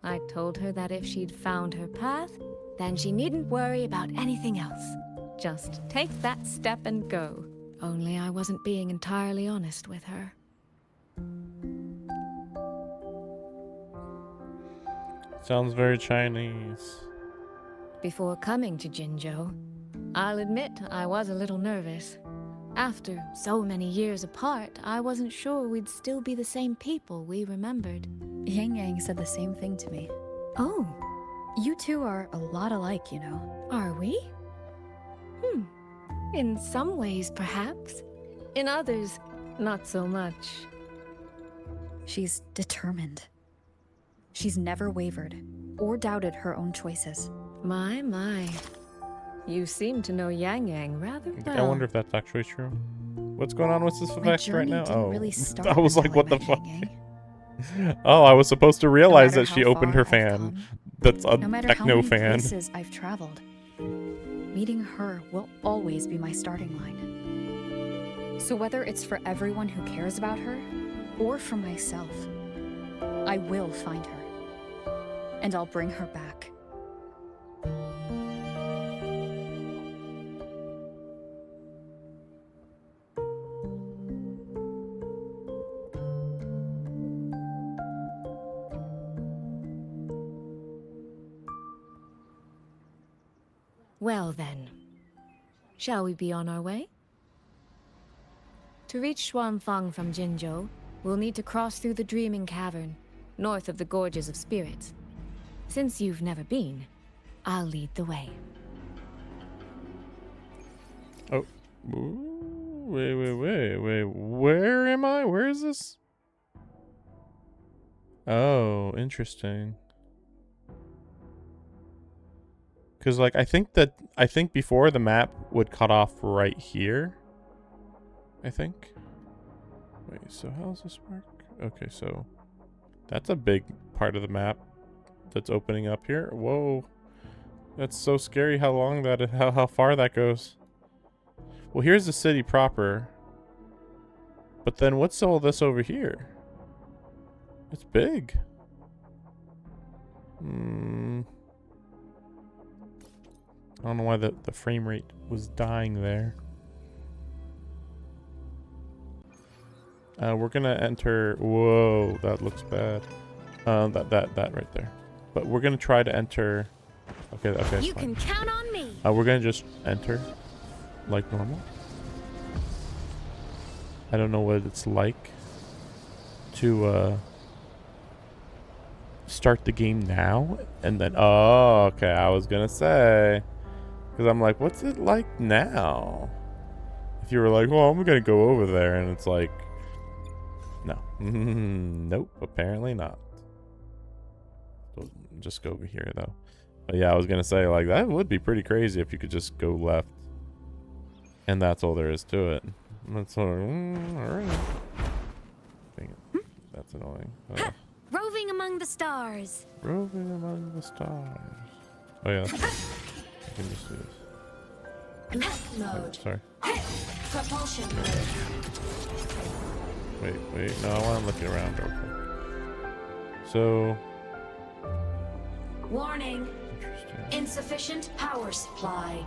I told her that if she'd found her path, then she needn't worry about anything else. Just take that step and go. Only I wasn't being entirely honest with her. Sounds very Chinese. Before coming to Jinzhou, I'll admit I was a little nervous. After so many years apart, I wasn't sure we'd still be the same people we remembered. Yang Yang said the same thing to me. Oh, You two are a lot alike, you know. are we? In some ways, perhaps. In others, not so much. She's determined. She's never wavered or doubted her own choices. My. You seem to know Yang Yang rather well. I wonder if that's actually true. What's going on with this My effect right journey now? didn't Oh, really start I was like, until I what the met fuck? Yang Oh, I was supposed to realize matter that she how opened far her I've fan. come, That's a No matter how techno many fan. places I've traveled, meeting her will always be my starting line. So whether it's for everyone who cares about her, or for myself, I will find her. And I'll bring her back. Well then, shall we be on our way? To reach Xuanfang from Jinzhou, we'll need to cross through the Dreaming Cavern, north of the Gorges of Spirits. Since you've never been, I'll lead the way. Oh. Ooh, wait. Where am I? Where is this? Oh, interesting. Because, like, I think before the map would cut off right here. I think. Wait, so how does this work? Okay, so that's a big part of the map that's opening up here. Whoa. That's so scary how long that, how far that goes. Well, here's the city proper. But then what's all this over here? It's big. I don't know why the frame rate was dying there. We're gonna enter. Whoa, that looks bad. That right there. But we're gonna try to enter. Okay. You can count on me. We're gonna just enter like normal. I don't know what it's like to start the game now and then. Oh, okay. I was gonna say, because I'm like, what's it like now? If you were like, well, I'm gonna go over there, and it's like, no, nope, apparently not. So just go over here though. But yeah, I was gonna say, like, that would be pretty crazy if you could just go left, and that's all there is to it. That's all. All right. Dang it, that's annoying. Roving among the stars. Roving among the stars. Oh yeah, I can just do this. Mech mode. Sorry. Propulsion mode. Wait. No, I want to look around real quick. So. Warning. Insufficient power supply.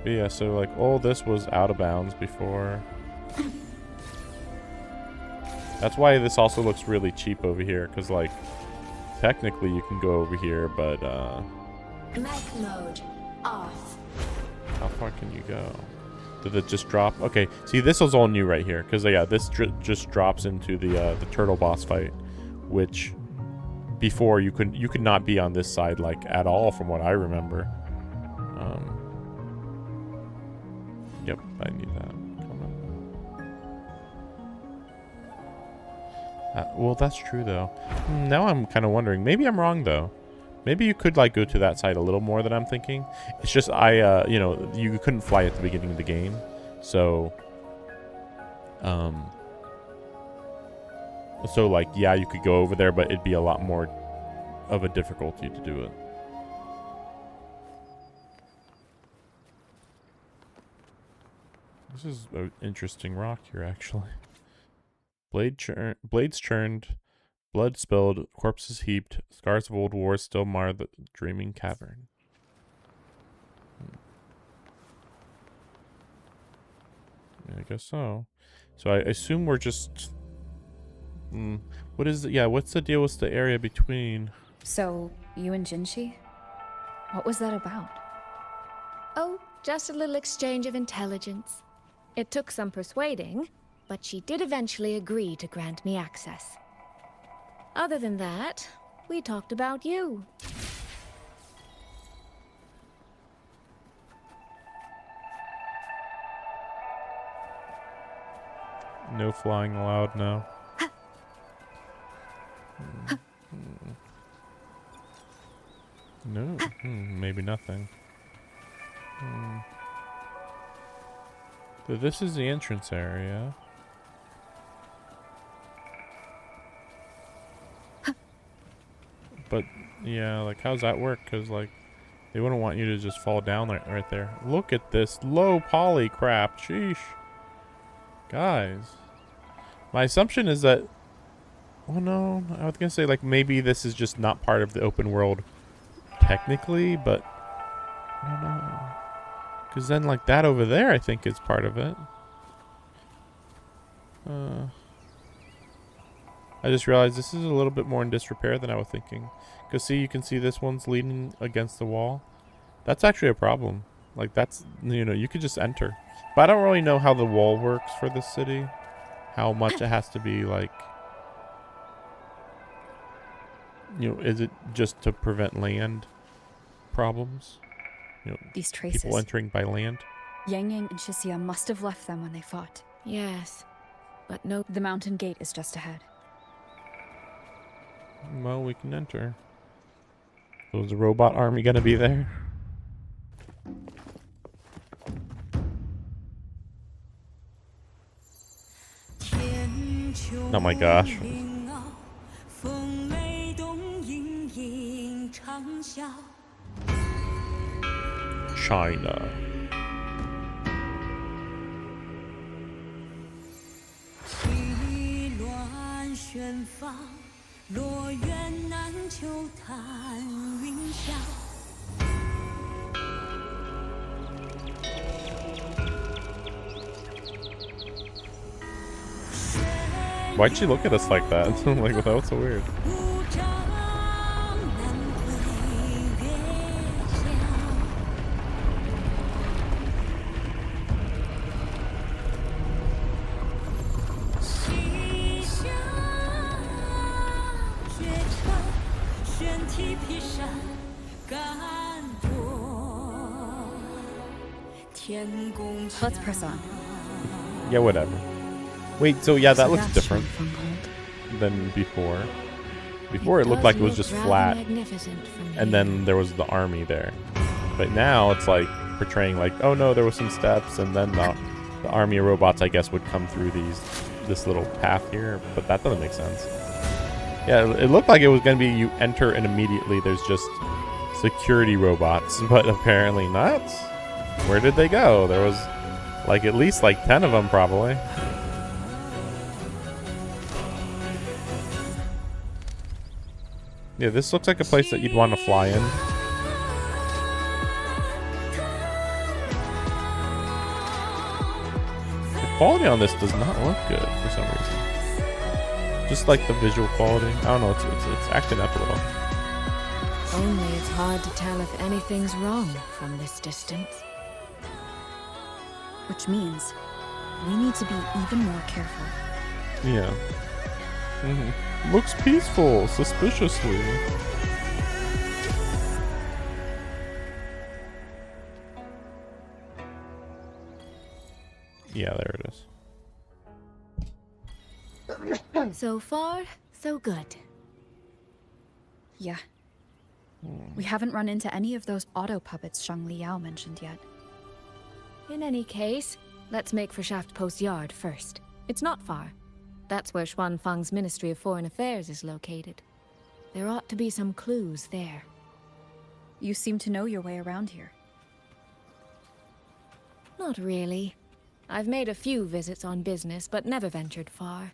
But yeah, so like all this was out of bounds before. That's why this also looks really cheap over here, because like technically you can go over here, but Mech mode off. how far can you go? Did it just drop? Okay, see, this was all new right here, because yeah, this just drops into the turtle boss fight, which before you could not be on this side like at all, from what I remember. Yep, I need that. Come on. Well, that's true though. Now I'm kind of wondering. Maybe I'm wrong though. Maybe you could like go to that side a little more than I'm thinking. It's just you know, you couldn't fly at the beginning of the game, so like yeah, you could go over there, but it'd be a lot more of a difficulty to do it. This is an interesting rock here, actually. Blades churned, blood spilled, corpses heaped, scars of old wars still mar the dreaming cavern. Yeah, I guess so. So I assume we're just... what is it? Yeah, what's the deal with the area between? So, you and Jinshi? What was that about? Oh, just a little exchange of intelligence. It took some persuading, but she did eventually agree to grant me access. Other than that, we talked about you. No flying allowed now. No, maybe nothing. So this is the entrance area. But yeah, like how's that work? Because like they wouldn't want you to just fall down right there. Look at this low poly crap. Sheesh. Guys. My assumption is that... Oh no, I was gonna say like maybe this is just not part of the open world technically, but I don't know. Because then like that over there I think is part of it. I just realized this is a little bit more in disrepair than I was thinking. Because see, you can see this one's leaning against the wall. That's actually a problem. Like that's, you know, you could just enter. But I don't really know how the wall works for this city. How much it has to be like, you know, is it just to prevent land problems? You know, these traces. People entering by land. Yang Yang and Shisia must have left them when they fought. Yes, but no. The mountain gate is just ahead. Well, we can enter. So is the robot army gonna be there? Oh my gosh. China. Why'd she look at us like that? Like, that was so weird. Let's press on. Yeah, whatever. Wait, so yeah, that looks different than before. Before it looked like it was just flat, and then there was the army there. But now it's like portraying like, oh no, there was some steps, and then the army of robots, I guess, would come through this little path here. But that doesn't make sense. Yeah, it looked like it was gonna be you enter and immediately there's just security robots, but apparently not. Where did they go? There was like at least like 10 of them probably. Yeah, this looks like a place that you'd want to fly in. The quality on this does not look good for some reason. Just like the visual quality. I don't know, it's acting up a little. Only it's hard to tell if anything's wrong from this distance. Which means we need to be even more careful. Yeah. Looks peaceful, suspiciously. Yeah, there it is. So far, so good. Yeah. We haven't run into any of those auto puppets Shang Liao mentioned yet. In any case, let's make for Shaft Post Yard first. It's not far. That's where Xuanfang's Ministry of Foreign Affairs is located. There ought to be some clues there. You seem to know your way around here. Not really. I've made a few visits on business, but never ventured far.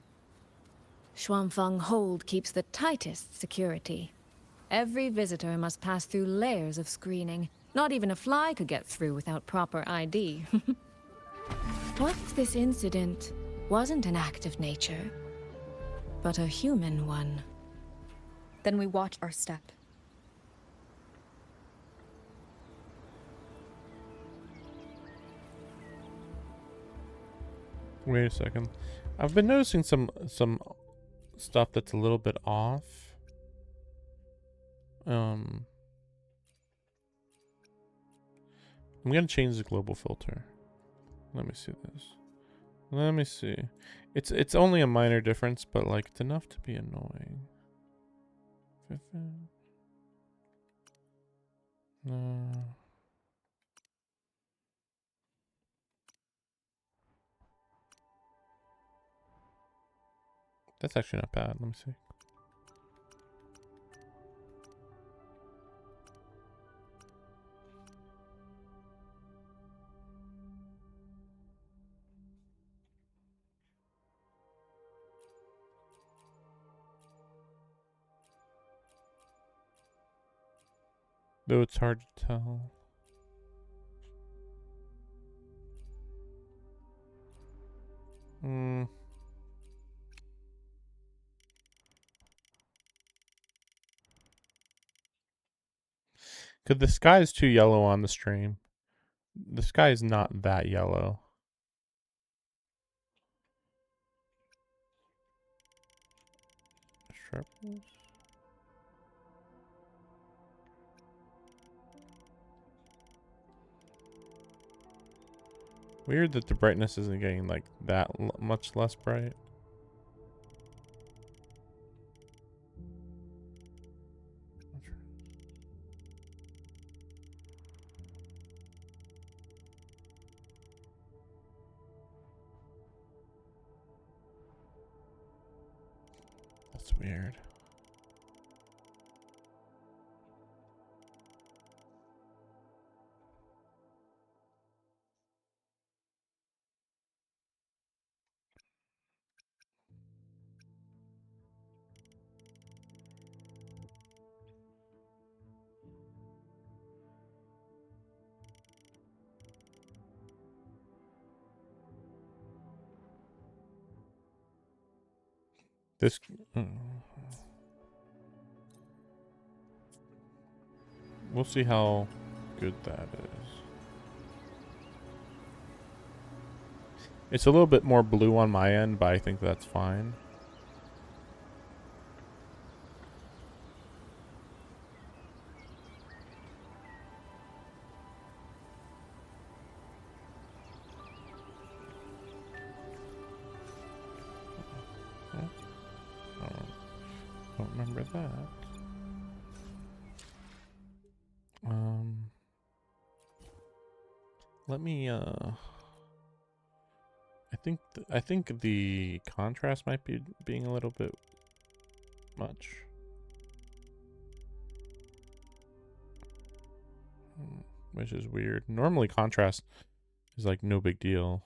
Xuanfeng Hold keeps the tightest security. Every visitor must pass through layers of screening. Not even a fly could get through without proper ID. What if this incident wasn't an act of nature, but a human one? Then we watch our step. Wait a second. I've been noticing some stuff that's a little bit off. I'm gonna change the global filter. Let me see this. Let me see. It's only a minor difference, but like it's enough to be annoying. No. That's actually not bad. Let me see. Though it's hard to tell. Cause the sky is too yellow on the stream. The sky is not that yellow. Sharpness. Weird that the brightness isn't getting like that much less bright. That's weird. This we'll see how good that is. It's a little bit more blue on my end, but I think that's fine. Don't remember that. Let me I think the contrast might be being a little bit much. Which is weird. Normally contrast is like no big deal.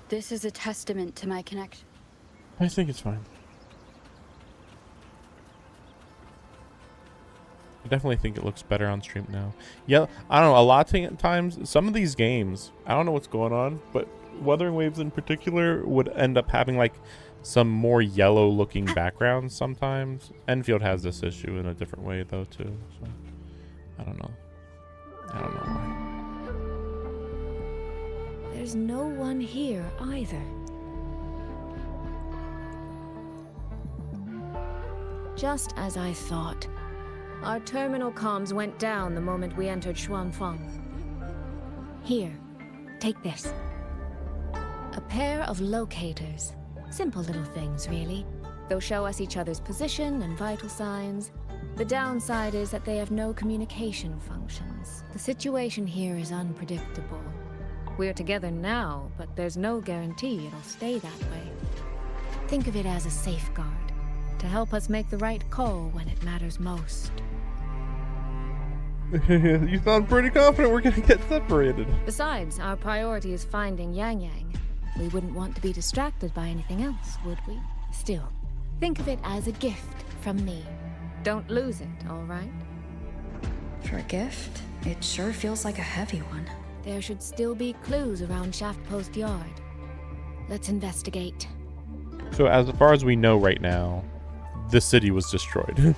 This is a testament to my connection. I think it's fine. I definitely think it looks better on stream now. Yeah, I don't know. A lot of times, some of these games, I don't know what's going on, but Wuthering Waves in particular would end up having like some more yellow looking backgrounds sometimes. Enfield has this issue in a different way though too. So I don't know. I don't know why. There's no one here either. Just as I thought. Our terminal comms went down the moment we entered Xuanfeng. Here, take this. A pair of locators. Simple little things, really. They'll show us each other's position and vital signs. The downside is that they have no communication functions. The situation here is unpredictable. We're together now, but there's no guarantee it'll stay that way. Think of it as a safeguard, to help us make the right call when it matters most. You sound pretty confident we're gonna get separated. Besides, our priority is finding Yang Yang. We wouldn't want to be distracted by anything else, would we? Still, think of it as a gift from me. Don't lose it, all right? For a gift, it sure feels like a heavy one. There should still be clues around Shaft Post Yard. Let's investigate. So as far as we know right now, the city was destroyed.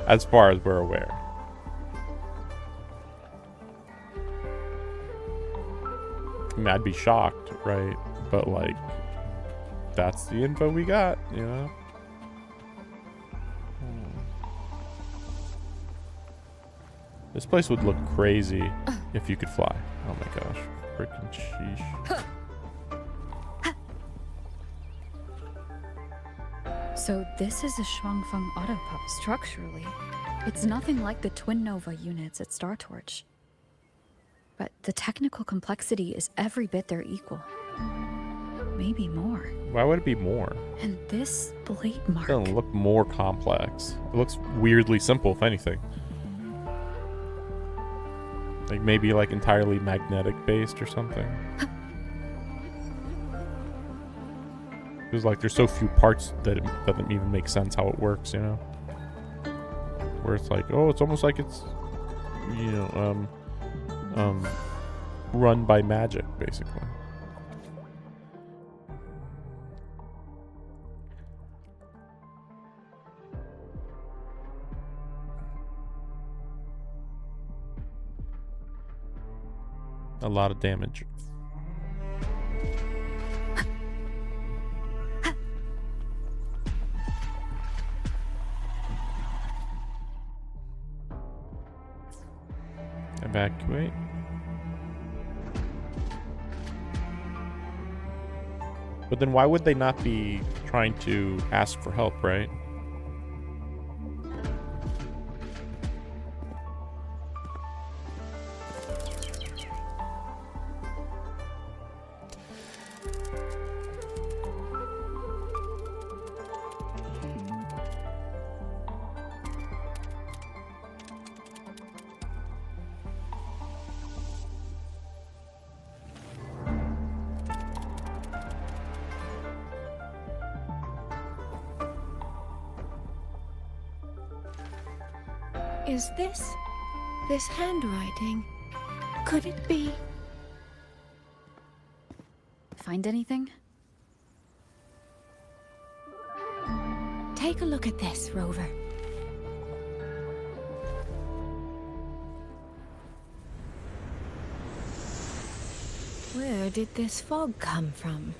As far as we're aware. I mean, I'd be shocked, right? But like, that's the info we got, you know? This place would look crazy if you could fly. Oh my gosh. Freaking sheesh. So this is a Shuangfeng Autopup structurally. It's nothing like the Twin Nova units at Star Torch. But the technical complexity is every bit their equal. Maybe more. Why would it be more? And this blade mark. It doesn't look more complex. It looks weirdly simple, if anything. Like maybe like entirely magnetic based or something. Because like there's so few parts that it doesn't even make sense how it works, you know? Where it's like, oh, it's almost like it's, you know, run by magic, basically. A lot of damage. Evacuate. But then why would they not be trying to ask for help, right? Is this handwriting? Could it be? Find anything? Take a look at this, Rover. Where did this fog come from?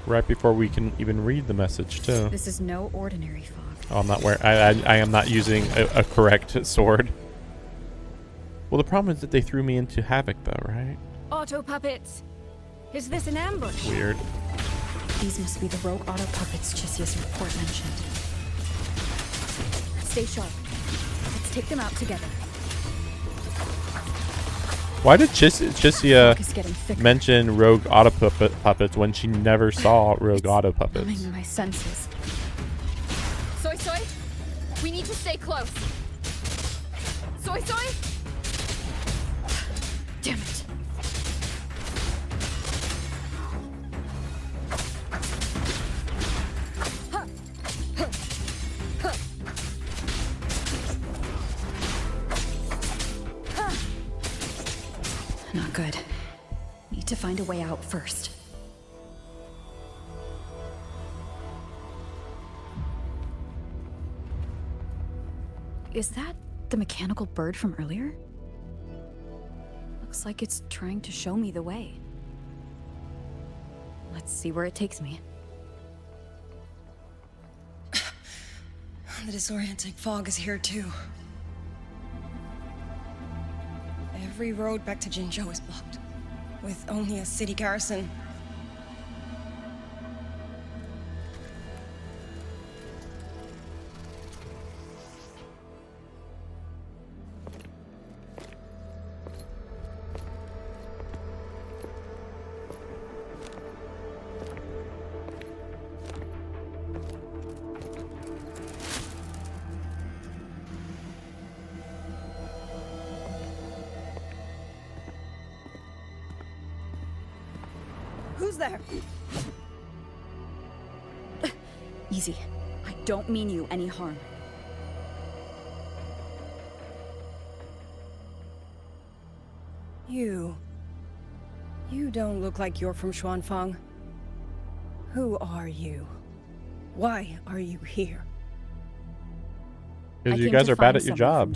Right before we can even read the message, too. This is no ordinary fog. Oh, I'm not wearing. I am not using a correct sword. Well, the problem is that they threw me into havoc, though, right? Auto puppets! Is this an ambush? Weird. These must be the rogue auto puppets Chisia's report mentioned. Stay sharp. Let's take them out together. Why did Chisia mention rogue auto puppets when she never saw rogue auto puppets? Numbing my senses. Soy Soy, we need to stay close. Soy Soy? Damn it. Not good. Need to find a way out first. Is that the mechanical bird from earlier? Looks like it's trying to show me the way. Let's see where it takes me. The disorienting fog is here too. Every road back to Jinzhou is blocked, with only a city garrison. Who's there? Easy. I don't mean you any harm. You don't look like you're from Xuanfang. Who are you? Why are you here? Because you guys are bad at your job.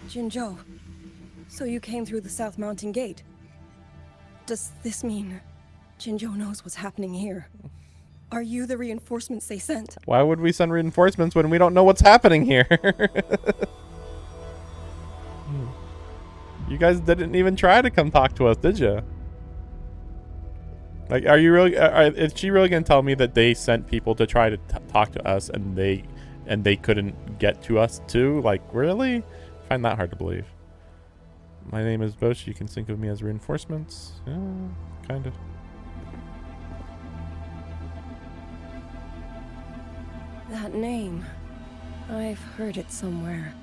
Jinzhou. So you came through the South Mountain Gate. Does this mean Jinzhou knows what's happening here? Are you the reinforcements they sent? Why would we send reinforcements when we don't know what's happening here? You guys didn't even try to come talk to us, did you? Like, are you really? Is she really gonna tell me that they sent people to try to talk to us and they couldn't get to us too? Like, really? I find that hard to believe. My name is Bosch. You can think of me as reinforcements. Yeah, kind of. That name. I've heard it somewhere.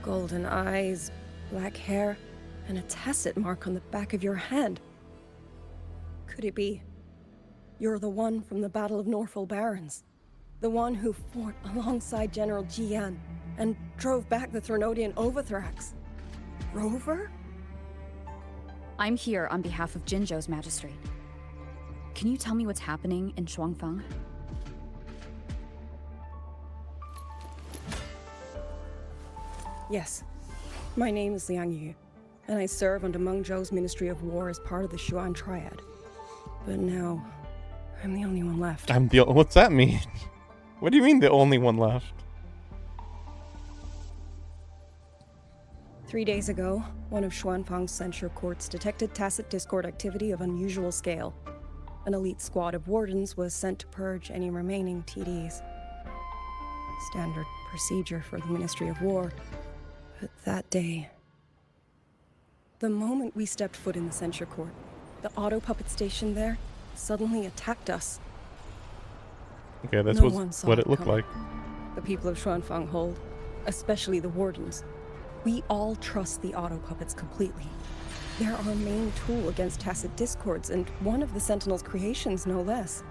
Golden eyes, black hair, and a tacit mark on the back of your hand. Could it be you're the one from the Battle of Norfolk Barrens? The one who fought alongside General Jian and drove back the Threnodian Overthrax? Rover? I'm here on behalf of Jinzhou's magistrate. Can you tell me what's happening in Xuanfang? Yes. My name is Liang Yu, and I serve under Meng Zhou's Ministry of War as part of the Xuan Triad. But now, I'm the only one left. What's that mean? What do you mean the only one left? 3 days ago, one of Xuanfang's censure courts detected tacit discord activity of unusual scale. An elite squad of wardens was sent to purge any remaining TDs. Standard procedure for the Ministry of War. But that day, the moment we stepped foot in the censure court, the auto puppet station there suddenly attacked us. Okay, that's No one saw what it looked coming. like. The people of Xuanfang hold, especially the wardens. We all trust the auto puppets completely. They're our main tool against tacit discords, and one of the Sentinel's creations, no less.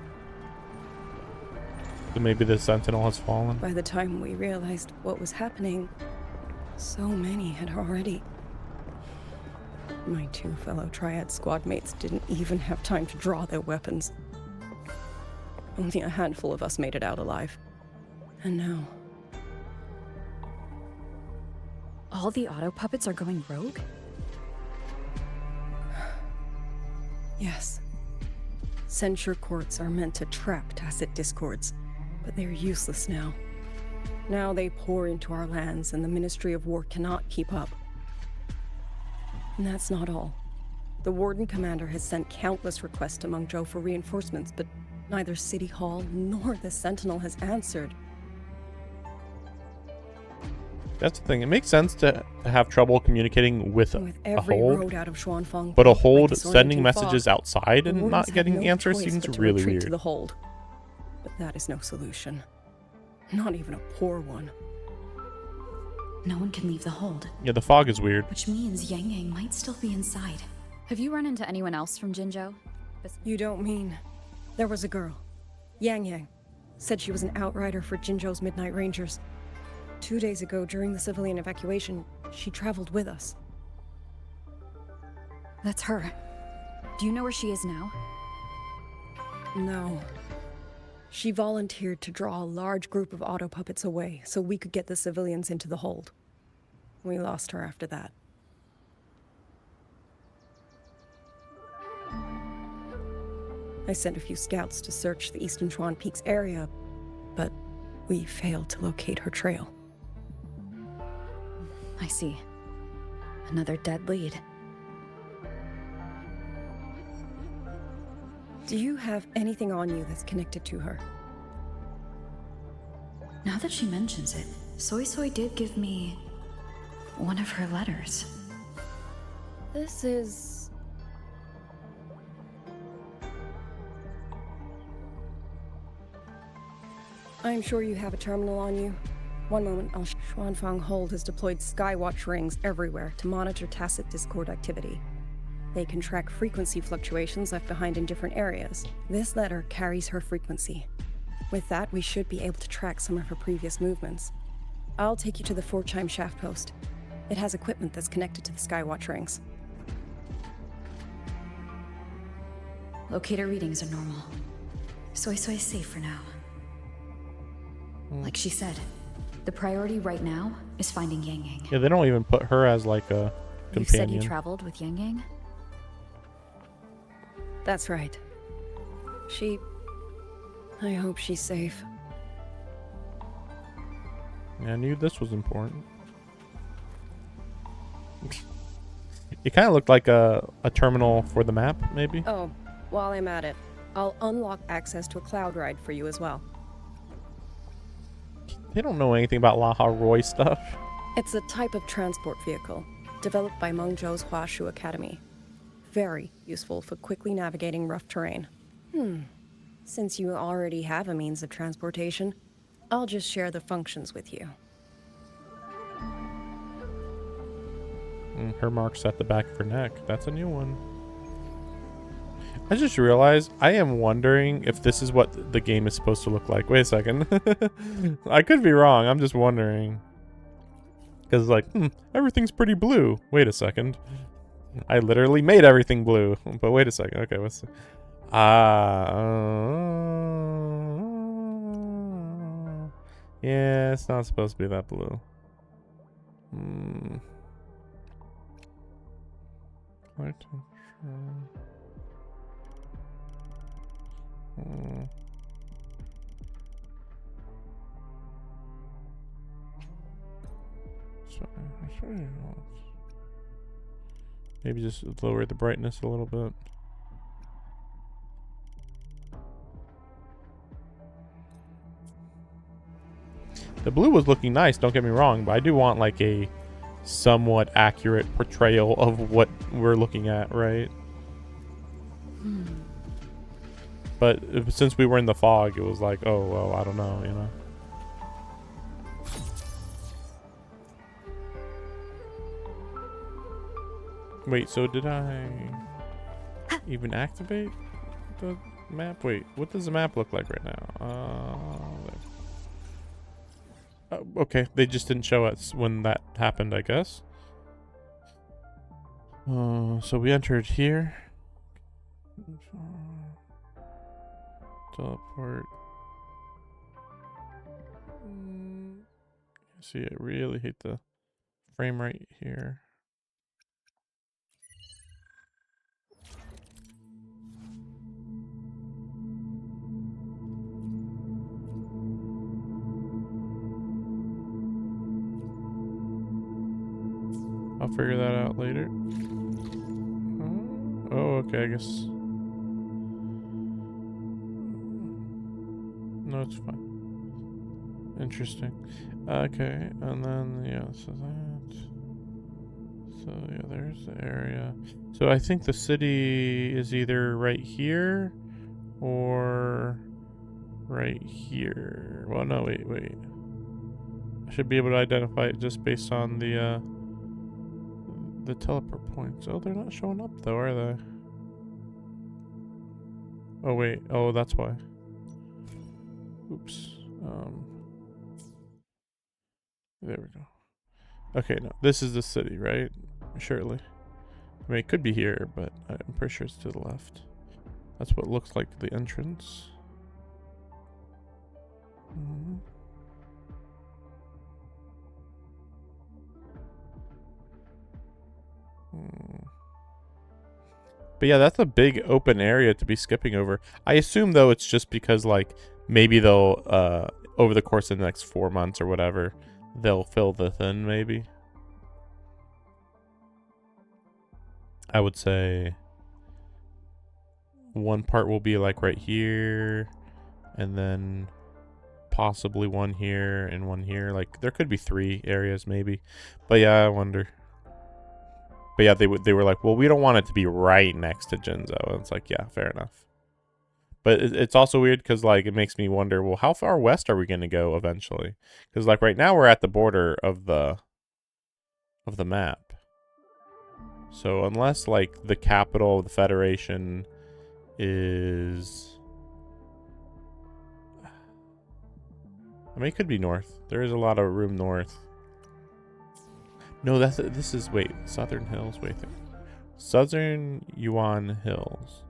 So maybe the Sentinel has fallen. By the time we realized what was happening, so many had already. My 2 fellow Triad squad mates didn't even have time to draw their weapons. Only a handful of us made it out alive. And now... All the auto puppets are going rogue? Yes. Censure courts are meant to trap tacit discords, but they're useless now. Now they pour into our lands, and the Ministry of War cannot keep up. And that's not all. The Warden Commander has sent countless requests to Meng Zhou for reinforcements, but neither City Hall nor the Sentinel has answered. That's the thing. It makes sense to have trouble communicating with a Every hold, road out of Xuanfang, but a like hold disorienting sending fog, messages outside the and wardens not have getting no answers choice seems but to really retreat weird. to the hold. But that is no solution. Not even a poor one. No one can leave the hold. Yeah, the fog is weird. Which means Yang Yang might still be inside. Have you run into anyone else from Jinzhou? You don't mean... There was a girl. Yang Yang. Said she was an outrider for Jinzhou's Midnight Rangers. 2 days ago, during the civilian evacuation, she traveled with us. That's her. Do you know where she is now? No. She volunteered to draw a large group of auto puppets away so we could get the civilians into the hold. We lost her after that. I sent a few scouts to search the Eastern Chuan Peaks area, but we failed to locate her trail. I see. Another dead lead. Do you have anything on you that's connected to her? Now that she mentions it, Soy Soy did give me one of her letters. This is... I'm sure you have a terminal on you. One moment, Xuanfang Hold has deployed Skywatch rings everywhere to monitor tacit discord activity. They can track frequency fluctuations left behind in different areas. This letter carries her frequency. With that, we should be able to track some of her previous movements. I'll take you to the 4-chime shaft post. It has equipment that's connected to the Skywatch rings. Locator readings are normal. Soy is safe for now. Like she said, the priority right now is finding Yang Yang. Yeah, they don't even put her as like a companion. You said you traveled with Yang Yang? That's right. I hope she's safe. Yeah, I knew this was important. It kind of looked like a terminal for the map, maybe? Oh, while I'm at it, I'll unlock access to a cloud ride for you as well. They don't know anything about Laha Roy stuff. It's a type of transport vehicle, developed by Mengzhou's Huashu Academy. Very useful for quickly navigating rough terrain. Since you already have a means of transportation, I'll just share the functions with you. Her mark's at the back of her neck. That's a new one. I just realized I am wondering if this is what the game is supposed to look like. Wait a second. I could be wrong. I'm just wondering. Because like, everything's pretty blue. Wait a second. I literally made everything blue. But wait a second. Okay, what's the... yeah, it's not supposed to be that blue. Maybe just lower the brightness a little bit. The blue was looking nice, don't get me wrong, but I do want like a somewhat accurate portrayal of what we're looking at, right? But since we were in the fog, it was like, oh, well, I don't know, you know? Wait, so did I even activate the map? Wait, what does the map look like right now? Okay, they just didn't show us when that happened, I guess. So we entered here. Teleport. See, I really hate the frame rate here. I'll figure that out later. Oh, okay, I guess. No, it's fine. Interesting. Okay, and then, yeah, so that. So, yeah, there's the area. So I think the city is either right here or right here. Well, no, wait. I should be able to identify it just based on the teleport points. Oh, they're not showing up though, are they? Oh wait. Oh, that's why. Oops. There we go. Okay, no. This is the city, right? Surely. I mean, it could be here, but I'm pretty sure it's to the left. That's what looks like the entrance. But yeah, that's a big open area to be skipping over. I assume though it's just because like maybe they'll over the course of the next 4 months or whatever, they'll fill this in maybe. I would say one part will be like right here, and then possibly one here and one here. Like there could be 3 areas maybe. But yeah, I wonder. But yeah, they were like, well, we don't want it to be right next to Jinzhou. And it's like, yeah, fair enough. But it's also weird because like it makes me wonder, well, how far west are we going to go eventually? Because like right now we're at the border of the map. So unless like the capital of the Federation is, I mean, it could be north. There is a lot of room north. No, this is, wait, Southern Hills. Wait, Southern Yuan Hills.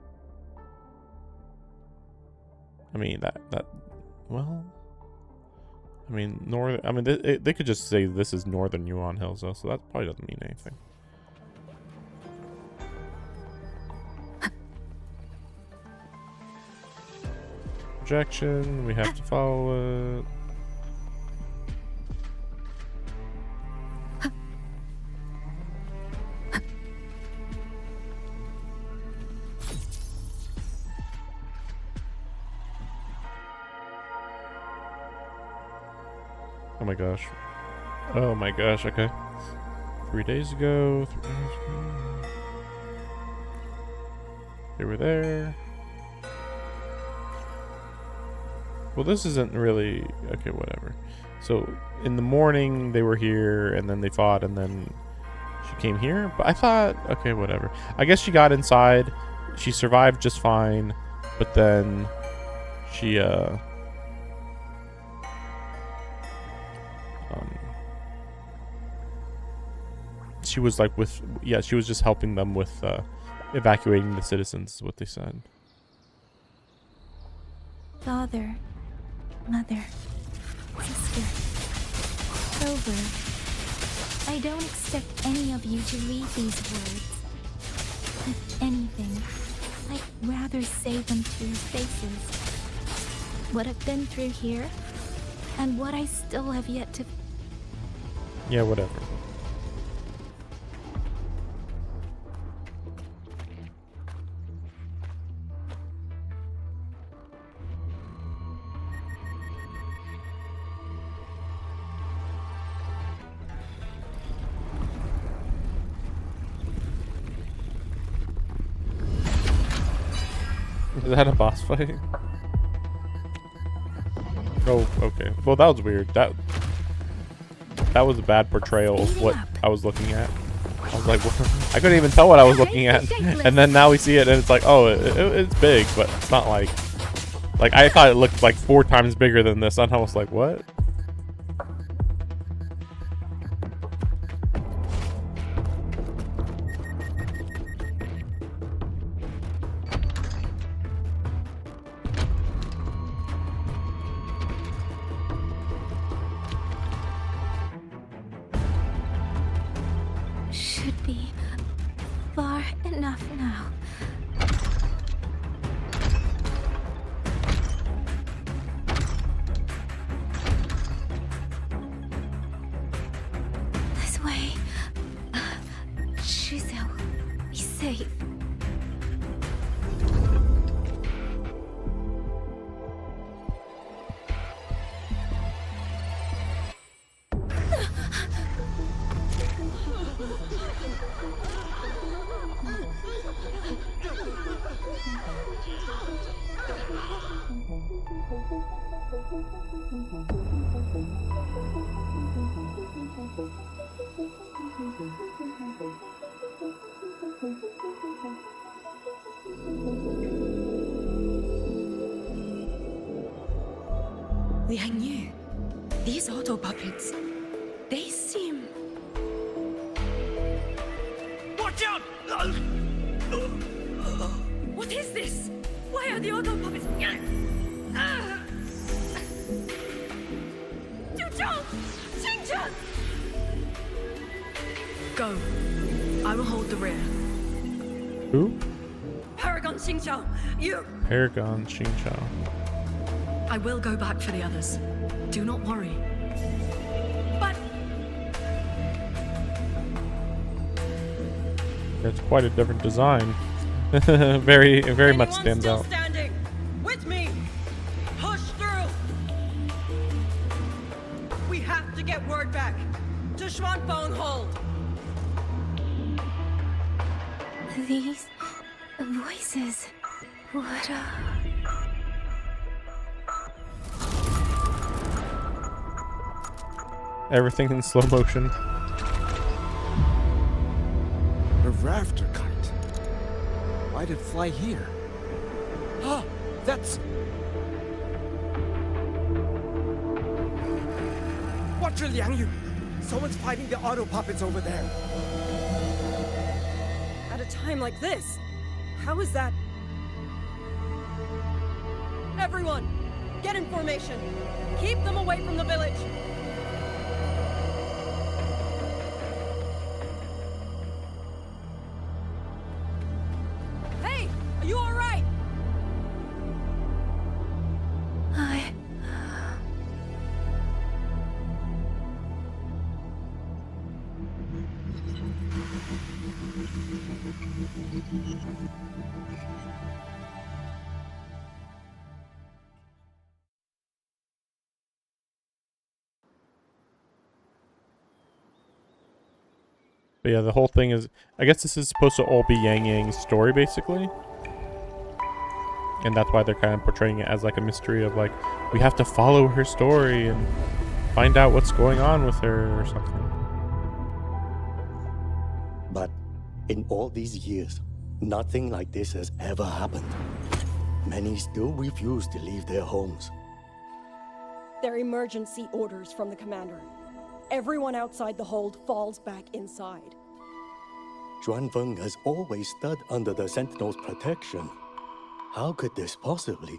I mean well, I mean northern. I mean they could just say this is Northern Yuan Hills though, so that probably doesn't mean anything. Projection. We have to follow it. Oh my gosh. Oh my gosh, okay. 3 days ago. They were there. Well, this isn't really... Okay, whatever. So, in the morning, they were here, and then they fought, and then she came here? But I thought... Okay, whatever. I guess she got inside. She survived just fine, but then she, she was like with, yeah, she was just helping them with evacuating the citizens, is what they said. Father, mother, sister, Clover, I don't expect any of you to read these words. If anything, I'd rather say them to your faces. What I've been through here, and what I still have yet to... Yeah, whatever. Is that a boss fight? Oh, okay. Well, that was weird. That was a bad portrayal of what I was looking at. I was like, I couldn't even tell what I was looking at. And then now we see it, and it's like, oh, it's big, but it's not like I thought it looked like 4 times bigger than this. And I was like, what? Should be far enough now. This way. Shizel, be safe. Liang Yu, these auto puppets, they seem... Watch out! What is this? Why are the auto puppets... Go. I will hold the rear. Who? Paragon Xingqiao, you... Paragon Xingqiao. I will go back for the others. Do not worry. But... It's quite a different design. very much stands out. Standing with me. Push through. We have to get word back to Xuanfeng Hold. These voices. What Everything in slow motion. A rat. aftercurrent. Why'd it fly here? Ah, that's... Watch your Liang Yu! Someone's fighting the auto puppets over there. At a time like this, how is that? Everyone, get in formation. Keep them away from the village. Hey, are you all right? But yeah, the whole thing is, I guess this is supposed to all be Yang Yang's story, basically. And that's why they're kind of portraying it as like a mystery of like, we have to follow her story and find out what's going on with her or something. But in all these years, nothing like this has ever happened. Many still refuse to leave their homes. They're emergency orders from the commander. Everyone outside the hold falls back inside. Xuanfeng has always stood under the Sentinel's protection. How could this possibly?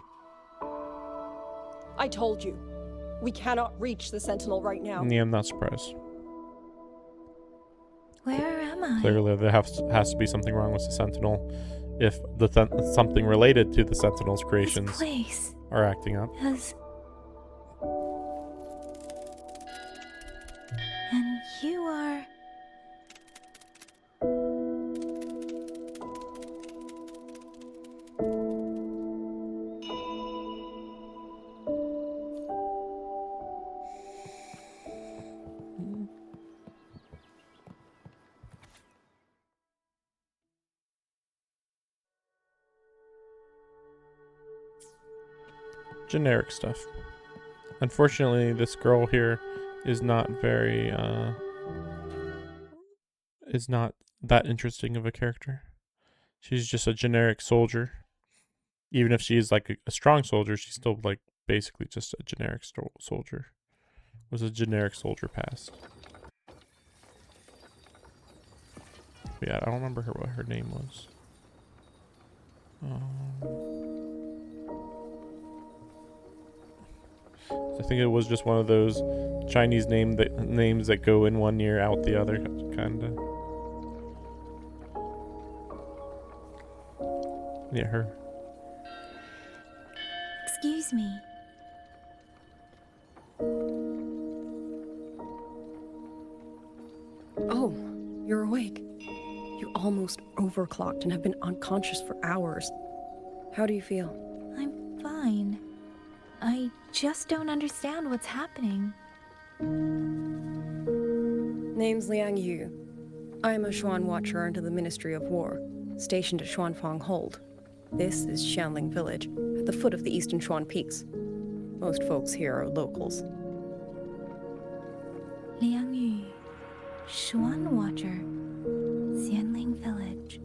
I told you, we cannot reach the Sentinel right now. Yeah, I'm not surprised. Where am I? Clearly, there has to be something wrong with the Sentinel if something related to the Sentinel's creations Place are acting up. And you are... Generic stuff. Unfortunately, this girl here is not very, is not that interesting of a character. She's just a generic soldier. Even if she's like a strong soldier, she's still like basically just a generic soldier. Was a generic soldier past. But yeah, I don't remember what her name was. I think it was just one of those Chinese names that go in one ear, out the other, kind of. Yeah, her. Excuse me. Oh, you're awake. You almost overclocked and have been unconscious for hours. How do you feel? I'm fine. I just don't understand what's happening. Name's Liang Yu. I'm a Xuan Watcher under the Ministry of War, stationed at Xuanfang Hold. This is Xianling Village, at the foot of the Eastern Xuan Peaks. Most folks here are locals. Liang Yu, Xuan Watcher, Xianling Village.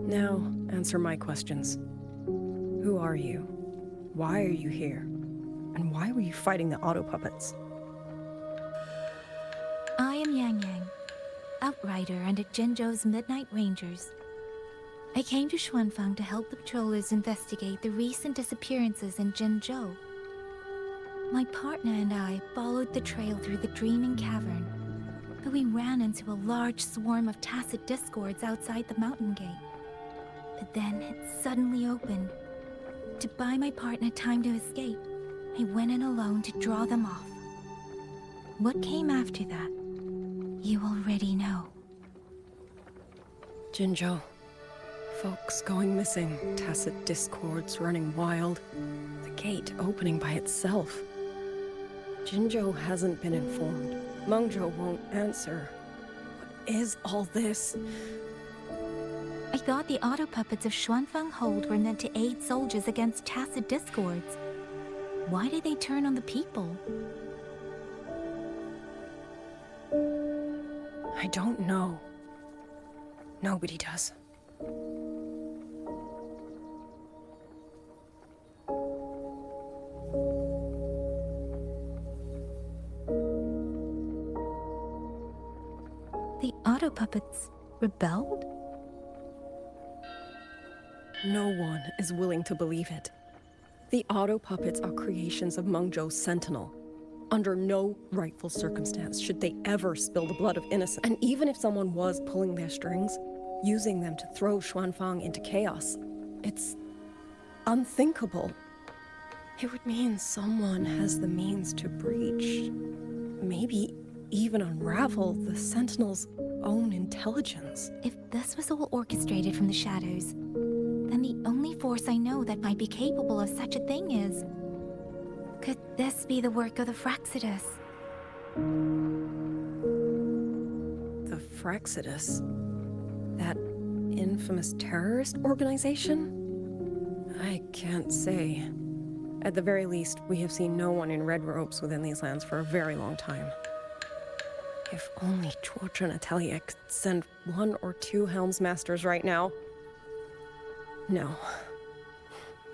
Now, answer my questions. Who are you? Why are you here? And why were you fighting the auto puppets? I am Yang Yang, Outrider under Jinzhou's Midnight Rangers. I came to Xuanfang to help the patrollers investigate the recent disappearances in Jinzhou. My partner and I followed the trail through the Dreaming Cavern, but we ran into a large swarm of tacit discords outside the mountain gate. But then it suddenly opened. To buy my partner time to escape, I went in alone to draw them off. What came after that, you already know. Jinzhou. Folks going missing, tacit discords running wild, the gate opening by itself. Jinzhou hasn't been informed. Mengzhou won't answer. What is all this? I thought the auto puppets of Xuanfang Hold were meant to aid soldiers against tacit discords. Why did they turn on the people? I don't know. Nobody does. The auto puppets rebelled? No one is willing to believe it. The auto puppets are creations of Mengzhou's Sentinel. Under no rightful circumstance should they ever spill the blood of innocents. And even if someone was pulling their strings, using them to throw Xuanfang into chaos, it's unthinkable. It would mean someone has the means to breach, maybe even unravel the Sentinel's own intelligence. If this was all orchestrated from the shadows, then the only force I know that might be capable of such a thing is... Could this be the work of the Fraxidus? The Fraxidus? That infamous terrorist organization? I can't say. At the very least, we have seen no one in red robes within these lands for a very long time. If only George and Atelier could send 1 or 2 Helmsmasters right now. No.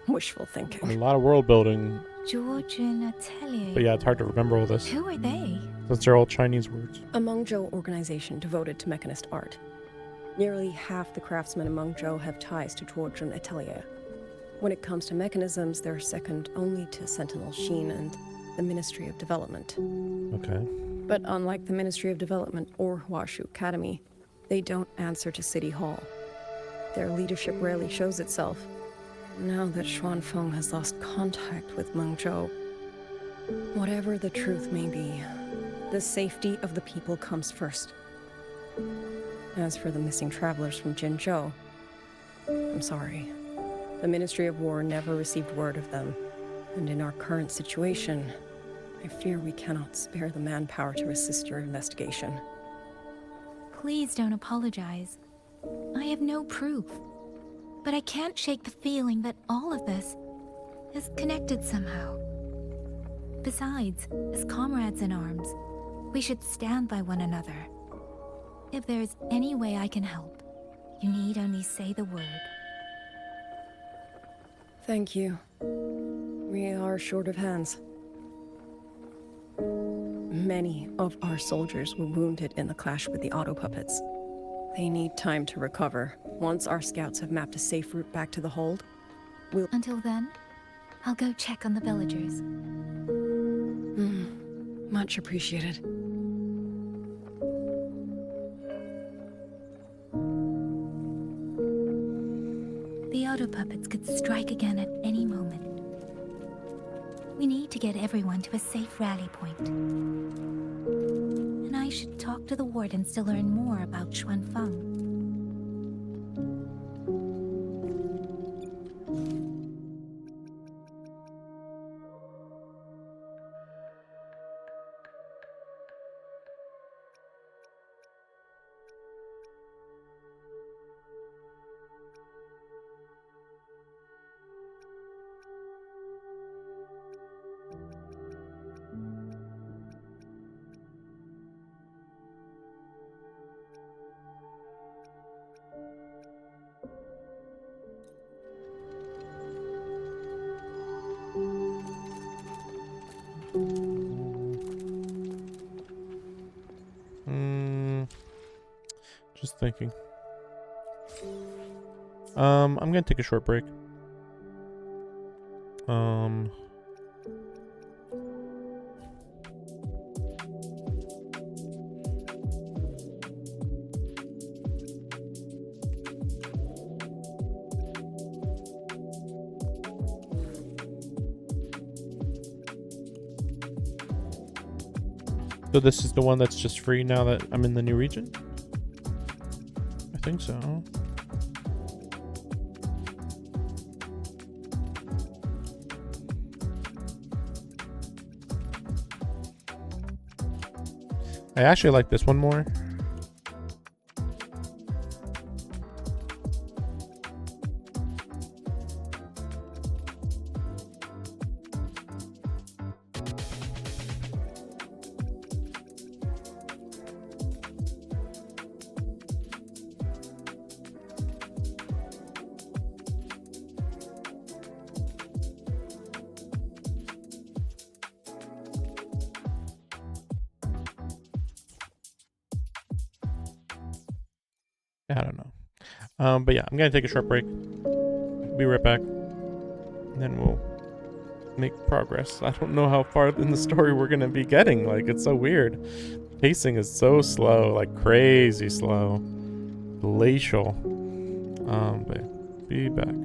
Wishful thinking. A lot of world building. George and Atelier. But yeah, it's hard to remember all this. Who are they? Since they're all Chinese words. A Mengzhou organization devoted to mechanist art. Nearly half the craftsmen in Mengzhou have ties to George and Atelier. When it comes to mechanisms, they're second only to Sentinel Xin and the Ministry of Development. Okay. But unlike the Ministry of Development or Huashu Academy, they don't answer to City Hall. Their leadership rarely shows itself. Now that Xuanfeng has lost contact with Mengzhou, whatever the truth may be, the safety of the people comes first. As for the missing travelers from Jinzhou, I'm sorry. The Ministry of War never received word of them, and in our current situation, I fear we cannot spare the manpower to assist your investigation. Please don't apologize. I have no proof. But I can't shake the feeling that all of this is connected somehow. Besides, as comrades in arms, we should stand by one another. If there's any way I can help, you need only say the word. Thank you. We are short of hands. Many of our soldiers were wounded in the clash with the auto puppets. They need time to recover. Once our scouts have mapped a safe route back to the hold, we'll... Until then, I'll go check on the villagers. Much appreciated. The auto puppets could strike again at any moment. We need to get everyone to a safe rally point. And I should talk to the wardens to learn more about Xuanfeng. Just thinking. I'm gonna take a short break. So this is the one that's just free now that I'm in the new region? I think so. I actually like this one more. I don't know. But yeah, I'm gonna take a short break. Be right back. And then we'll make progress. I don't know how far in the story we're gonna be getting. Like, it's so weird. Pacing is so slow, like crazy slow. Glacial. But be back.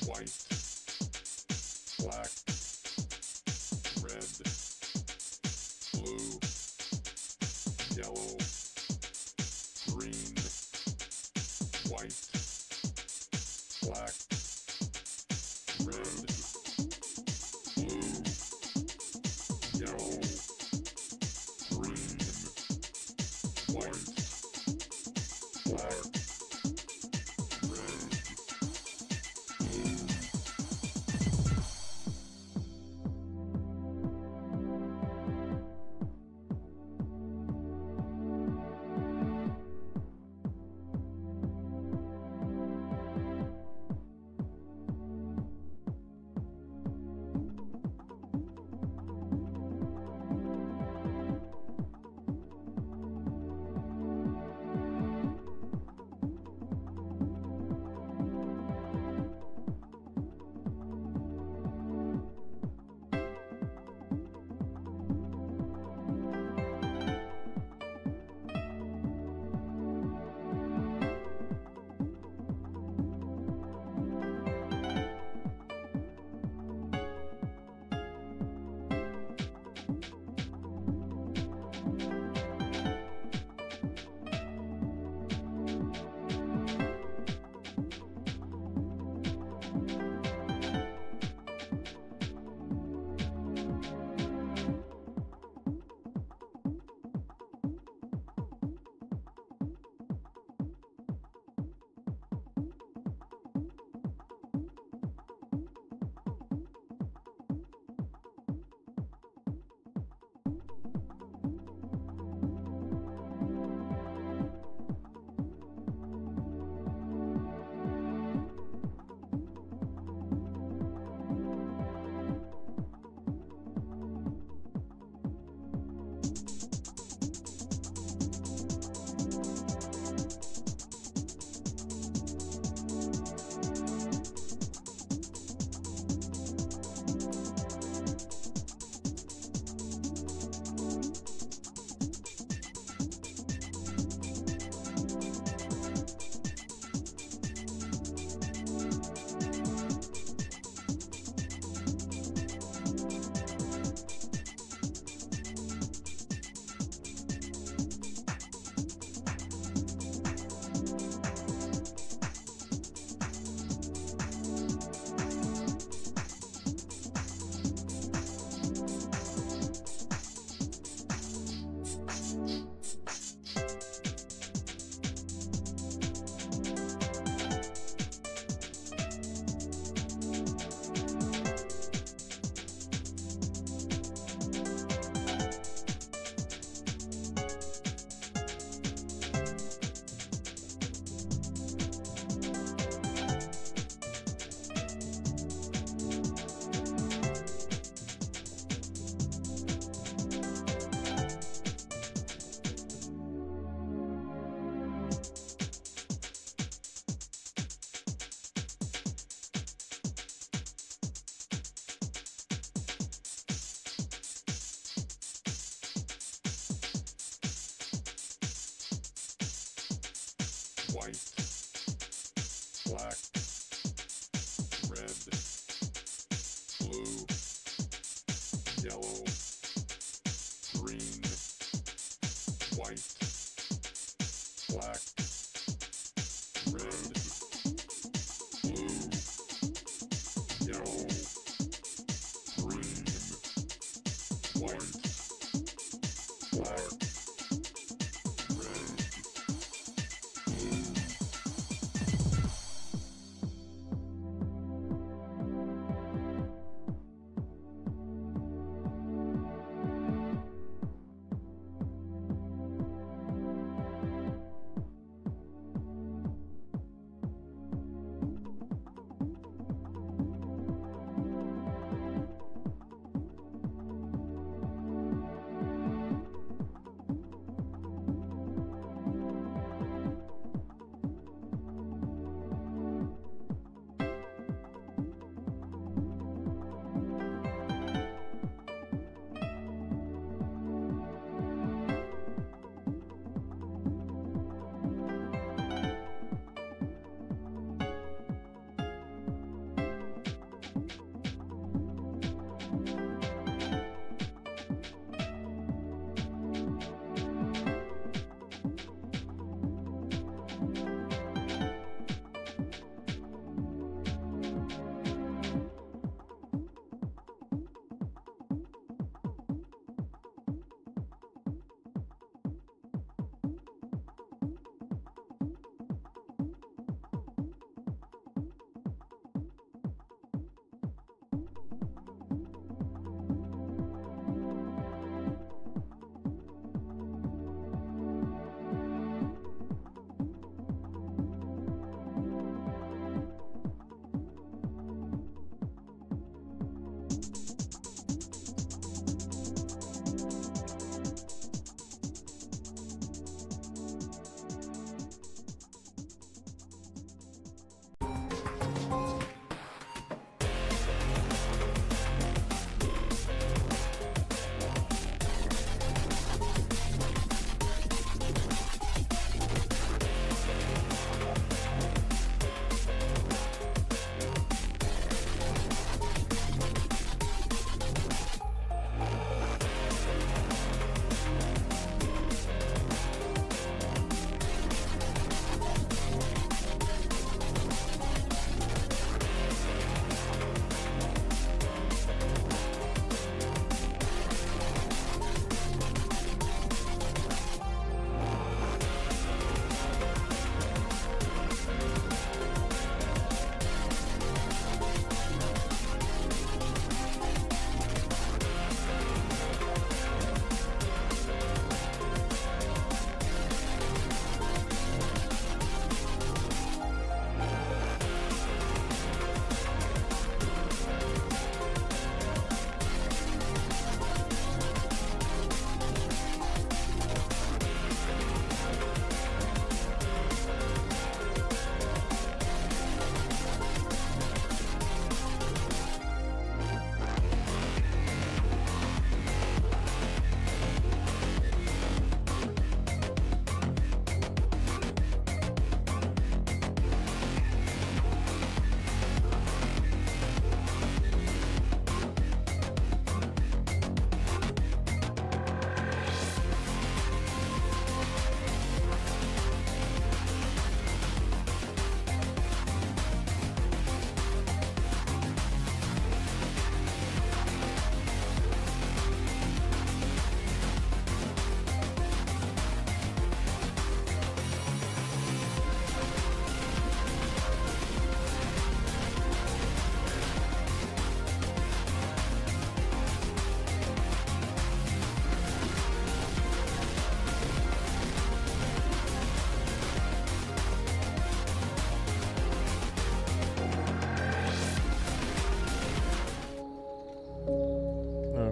White, black, red, blue, yellow, green, white, black, red, blue, yellow, green, white, black, red. white, black, red, blue, yellow, green, white, black, red, blue, yellow, green, white, black,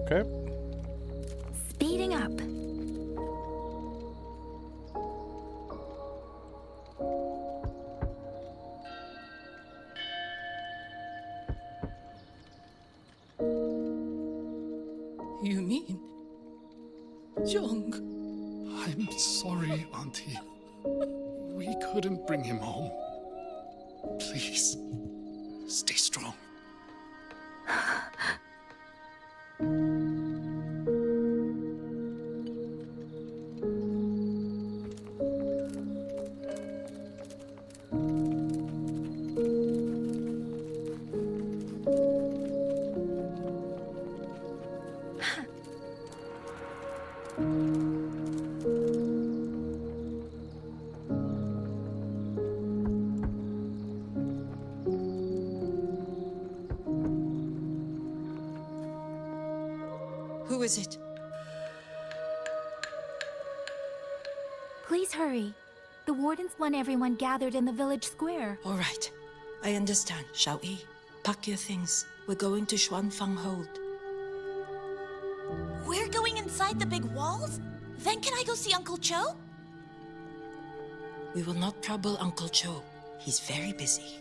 Okay. Speeding up. You mean... Jung? I'm sorry, Auntie. We couldn't bring him home. Please, stay strong. Who is it? Please hurry. The wardens want everyone gathered in the village square. All right. I understand. Shall we? Pack your things. We're going to Xuanfang Hold. We're going inside the big walls? Then can I go see Uncle Cho? We will not trouble Uncle Cho. He's very busy.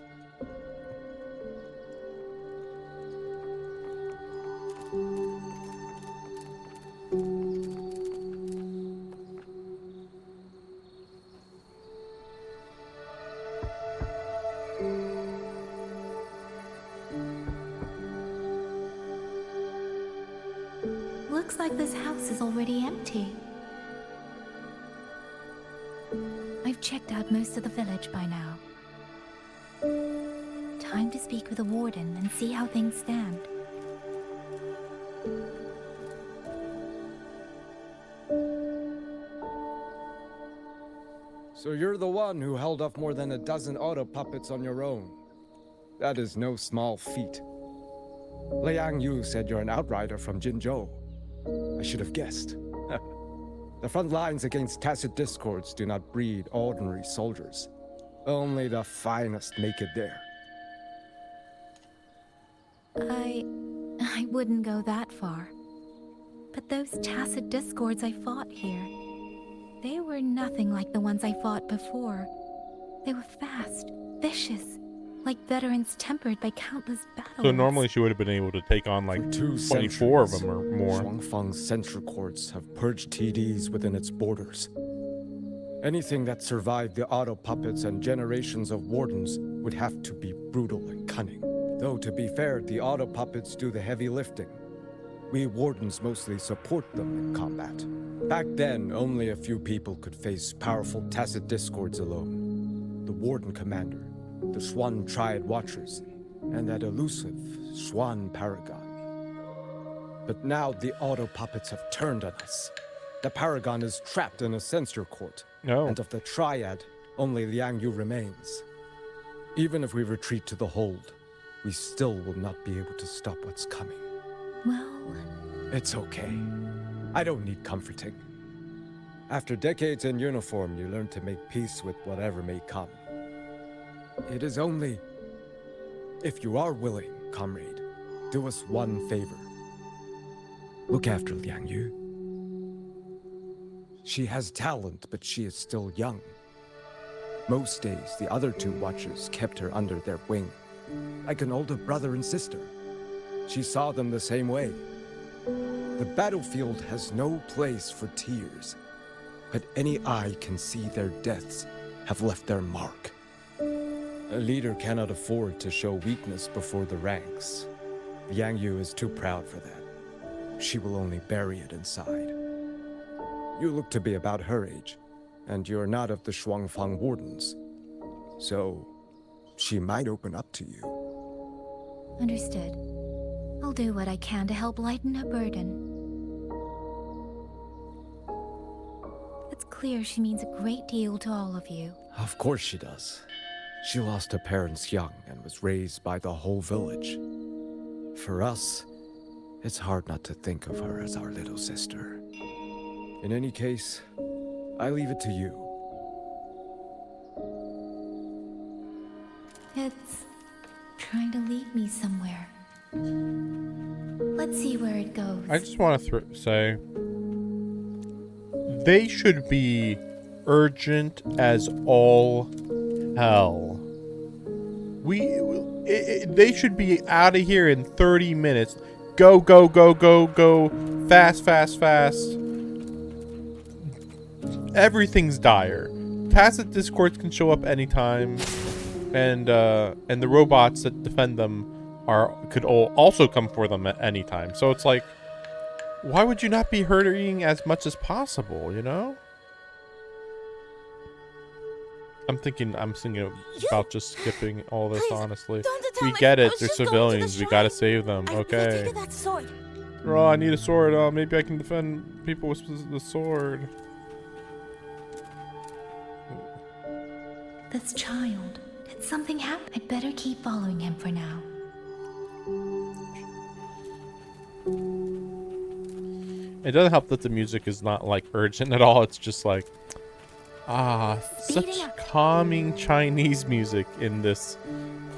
Looks like this house is already empty. I've checked out most of the village by now. Time to speak with the warden and see how things stand. So you're the one who held off more than a dozen auto puppets on your own. That is no small feat. Liang Yu said you're an outrider from Jinzhou. I should have guessed. The front lines against tacit discords do not breed ordinary soldiers. Only the finest make it there. I wouldn't go that far. But those tacit discords I fought here, they were nothing like the ones I fought before. They were fast, vicious, like veterans tempered by countless battles. So normally she would have been able to take on like 24 of them or more. Xuanfang's sentry courts have purged TDs within its borders. Anything that survived the auto puppets and generations of wardens would have to be brutal and cunning. Though to be fair, the auto puppets do the heavy lifting. We wardens mostly support them in combat. Back then, only a few people could face powerful tacit discords alone. The warden commander, the Swan Triad Watchers, and that elusive Swan Paragon. But now the auto puppets have turned on us. The Paragon is trapped in a censor court, and of the Triad, only Liang Yu remains. Even if we retreat to the hold, we still will not be able to stop what's coming. Well... It's okay. I don't need comforting. After decades in uniform, you learn to make peace with whatever may come. It is only... If you are willing, comrade, do us one favor. Look after Liang Yu. She has talent, but she is still young. Most days, the other two watchers kept her under their wing, like an older brother and sister. She saw them the same way. The battlefield has no place for tears, but any eye can see their deaths have left their mark. A leader cannot afford to show weakness before the ranks. Liang Yu is too proud for that. She will only bury it inside. You look to be about her age, and you're not of the Xuanfang Wardens. So, she might open up to you. Understood. I'll do what I can to help lighten her burden. It's clear she means a great deal to all of you. Of course she does. She lost her parents young and was raised by the whole village. For us, it's hard not to think of her as our little sister. In any case, I leave it to you. It's trying to lead me somewhere. Let's see where it goes. I just want to say, they should be urgent as all hell. They should be out of here in 30 minutes. Go, go, go, go, go. Fast, fast, fast. Everything's dire. tacit discords can show up anytime, and the robots that defend them could also come for them at any time. So it's like, why would you not be hurrying as much as possible, you know? I'm thinking about just skipping all this, honestly. We get it, they're civilians, we gotta save them, okay. Oh, I need a sword. Oh, maybe I can defend people with the sword. This child, did something happen? I'd better keep following him for now. It doesn't help that the music is not like urgent at all. It's just like, such calming Chinese music in this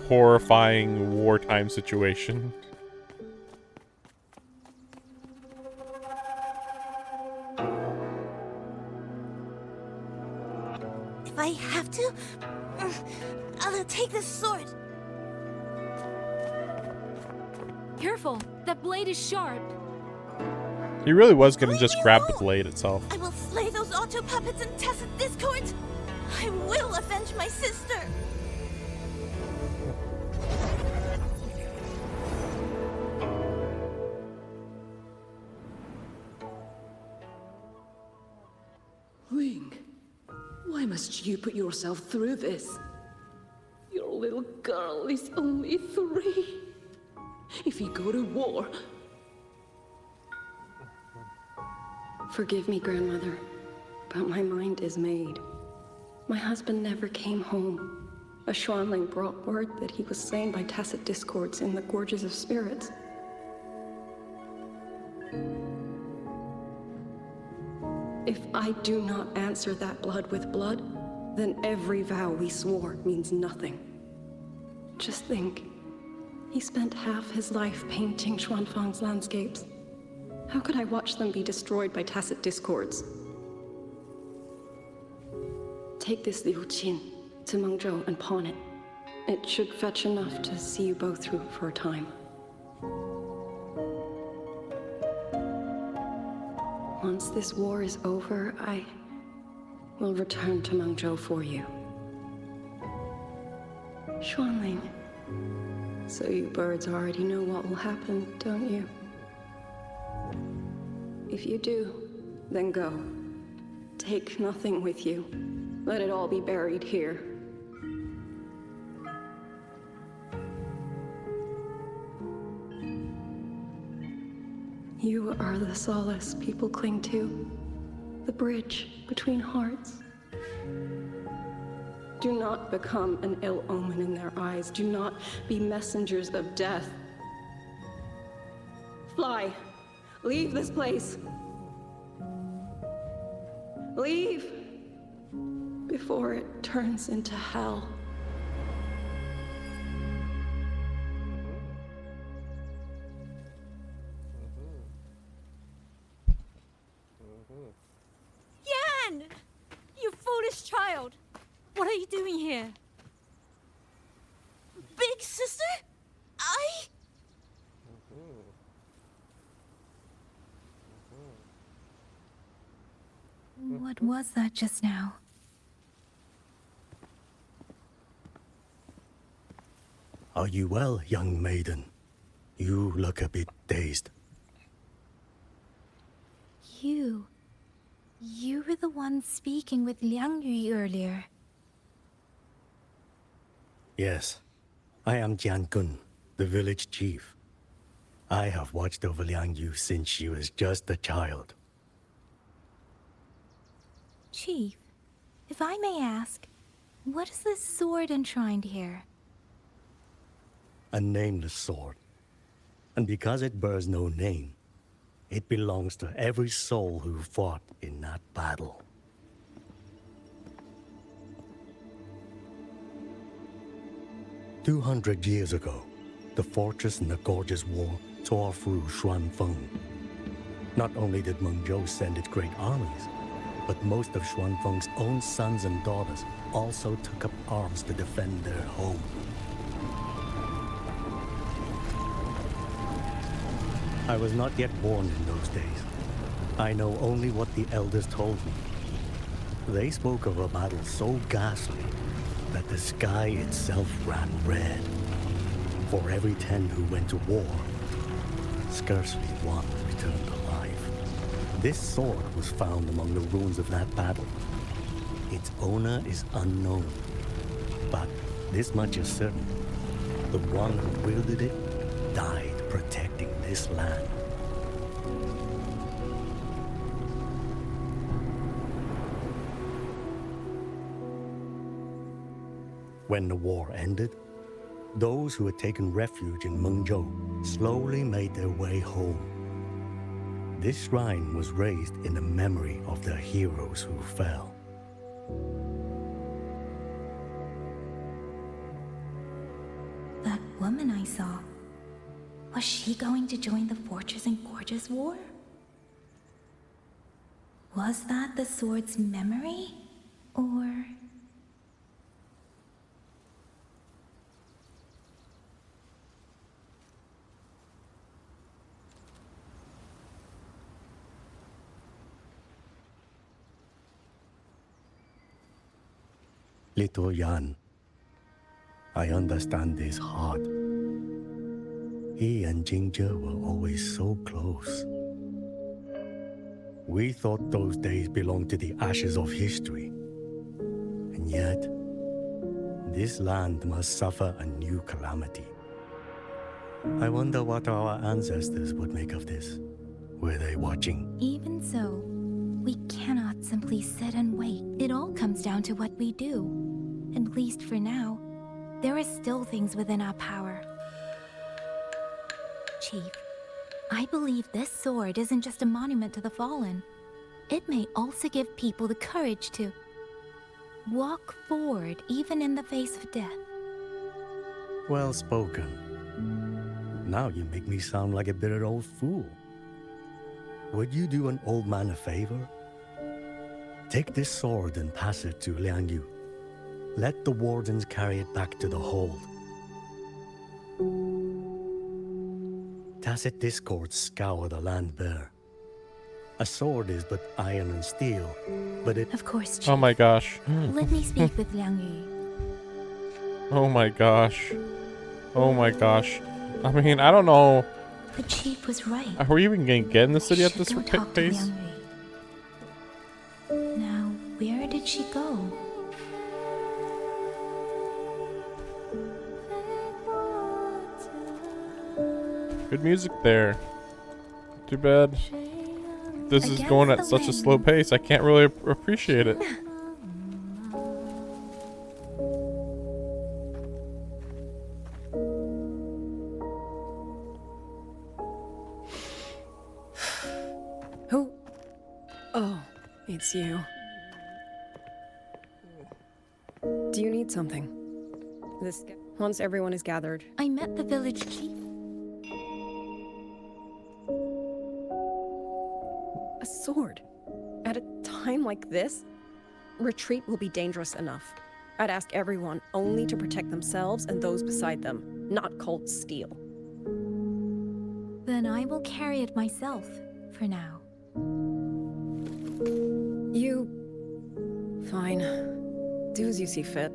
horrifying wartime situation. If I have to, I'll take this sword. Careful, that blade is sharp. He really was gonna just grab the blade itself. I will slay those auto puppets and tacit discords. I will avenge my sister. Ling, why must you put yourself through this? Your little girl is only 3. If you go to war... Forgive me, Grandmother, but my mind is made. My husband never came home. A Xuanling brought word that he was slain by tacit discords in the Gorges of Spirits. If I do not answer that blood with blood, then every vow we swore means nothing. Just think, he spent half his life painting Xuanfang's landscapes. How could I watch them be destroyed by tacit discords? Take this Liu Qin to Mengzhou and pawn it. It should fetch enough to see you both through for a time. Once this war is over, I will return to Mengzhou for you. Xuanling, so you birds already know what will happen, don't you? If you do, then go. Take nothing with you. Let it all be buried here. You are the solace people cling to, the bridge between hearts. Do not become an ill omen in their eyes. Do not be messengers of death. Fly. Leave this place. Leave before it turns into hell. Yan! You foolish child! What are you doing here? Big sister? What was that just now? Are you well, young maiden? You look a bit dazed. You were the one speaking with Liang Yu earlier. Yes, I am Jian Gun, the village chief. I have watched over Liang Yu since she was just a child. Chief, if I may ask, what is this sword enshrined here? A nameless sword. And because it bears no name, it belongs to every soul who fought in that battle. "200 years ago, the fortress in the Gorges War tore through Xuanfeng. Not only did Mengzhou send its great armies, but most of Xuanfeng's own sons and daughters also took up arms to defend their home. I was not yet born in those days. I know only what the elders told me. They spoke of a battle so ghastly that the sky itself ran red. For every 10 who went to war, scarcely one returned alive. This sword was found among the ruins of that battle. Its owner is unknown, but this much is certain. The one who wielded it died protecting this land. When the war ended, those who had taken refuge in Mengzhou slowly made their way home. This shrine was raised in the memory of the heroes who fell. That woman I saw, was she going to join the Fortress and Gorges War? Was that the sword's memory? Or... Little Yan, I understand his heart. He and Jingzhe were always so close. We thought those days belonged to the ashes of history. And yet, this land must suffer a new calamity. I wonder what our ancestors would make of this. Were they watching? Even so, we cannot simply sit and wait. It all comes down to what we do. At least for now, there are still things within our power. Chief, I believe this sword isn't just a monument to the fallen. It may also give people the courage to walk forward even in the face of death. Well spoken. Now you make me sound like a bitter old fool. Would you do an old man a favor? Take this sword and pass it to Liang Yu. Let the wardens carry it back to the hold. Tacit discords scour the land bare. A sword is but iron and steel, but it... Of course, Chief. Oh my gosh. Let me speak with Liang Yu. Oh my gosh. Oh my gosh. I mean, I don't know. The Chief was right. Are we even gonna get in the city at this Go talk to pace? Liang Yu. Now, where did she go? Good music there. Too bad this is going at such a slow pace. I can't really appreciate it. Who? Oh, it's you. Do you need something? Once everyone is gathered. I met the village chief. A sword? At a time like this? Retreat will be dangerous enough. I'd ask everyone only to protect themselves and those beside them, not cold steel. Then I will carry it myself, for now. You... Fine. Do as you see fit.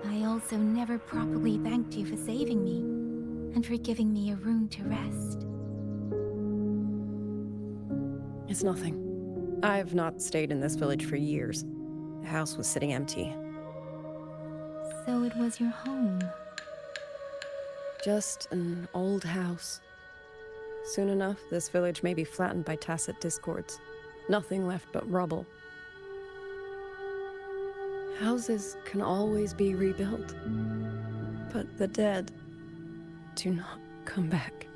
I also never properly thanked you for saving me, and for giving me a room to rest. It's nothing. I've not stayed in this village for years. The house was sitting empty. So it was your home. Just an old house. Soon enough, this village may be flattened by tacit discords. Nothing left but rubble. Houses can always be rebuilt. But the dead do not come back.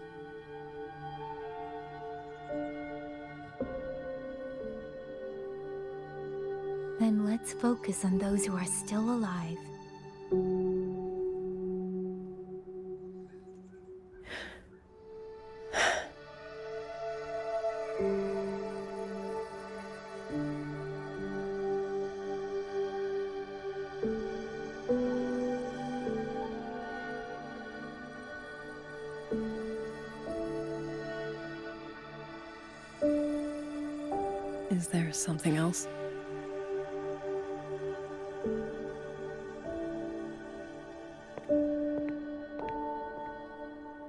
Then let's focus on those who are still alive. Is there something else?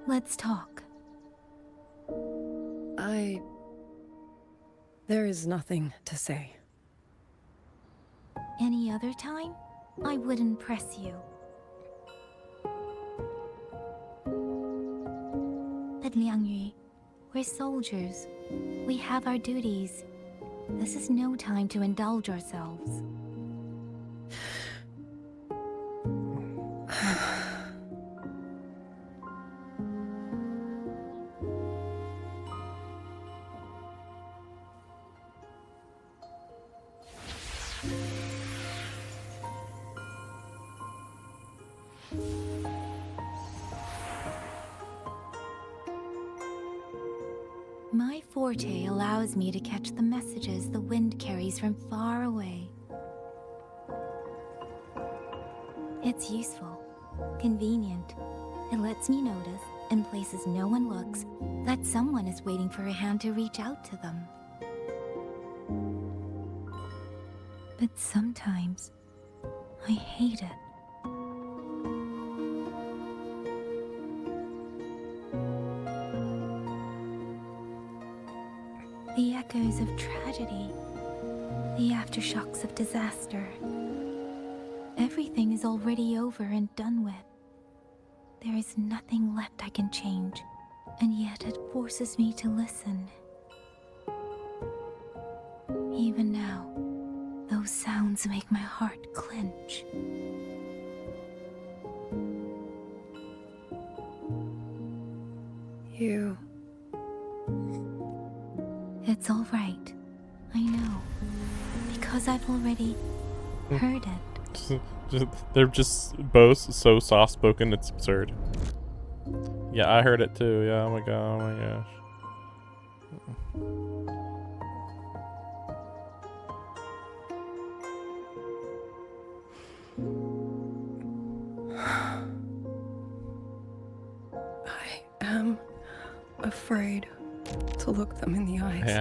Let's talk. There is nothing to say. Any other time, I wouldn't press you. But Liangyu, we're soldiers. We have our duties. This is no time to indulge ourselves. My forte allows me to catch the messages the wind carries from far away. It's useful, convenient. It lets me notice, in places no one looks, that someone is waiting for a hand to reach out to them. But sometimes, I hate it. The echoes of tragedy, the aftershocks of disaster. Everything is already over and done with. There is nothing left I can change, and yet it forces me to listen. Even now, those sounds make my heart clench. You... It's all right. I know. Because I've already heard it. They're just both so soft-spoken, it's absurd. Yeah, I heard it too. Yeah, oh my god, oh my gosh. I am afraid to look them in the eyes.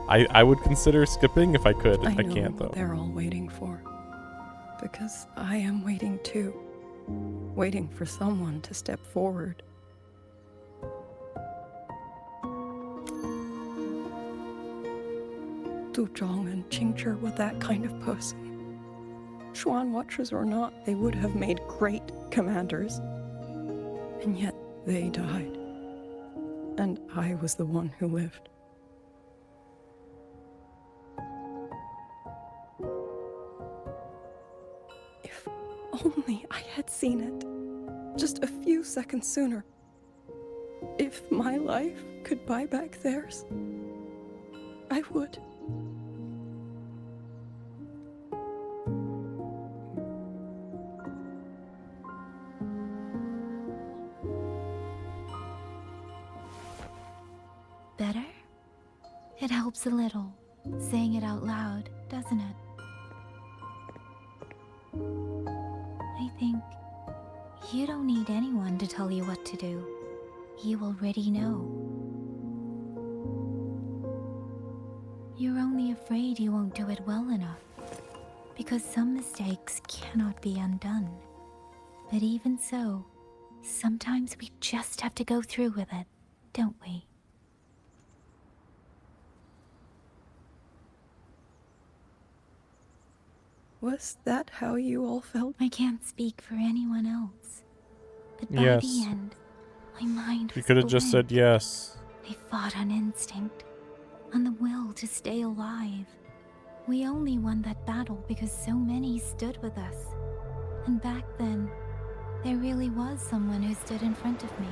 I would consider skipping if I could. I know can't though. What they're all waiting for. Because I am waiting too. Waiting for someone to step forward. Du Zhong and Qingzhi were that kind of person. Xuan Watchers or not, they would have made great commanders. And yet they died. And I was the one who lived. If only I had seen it, just a few seconds sooner. If my life could buy back theirs, I would. Better? It helps a little, saying it out loud, doesn't it? I think you don't need anyone to tell you what to do. You already know. You're only afraid you won't do it well enough, because some mistakes cannot be undone. But even so, sometimes we just have to go through with it, don't we? Was that how you all felt? I can't speak for anyone else. But by the end, my mind was You could have just said yes. I fought on instinct, on the will to stay alive. We only won that battle because so many stood with us. And back then, there really was someone who stood in front of me.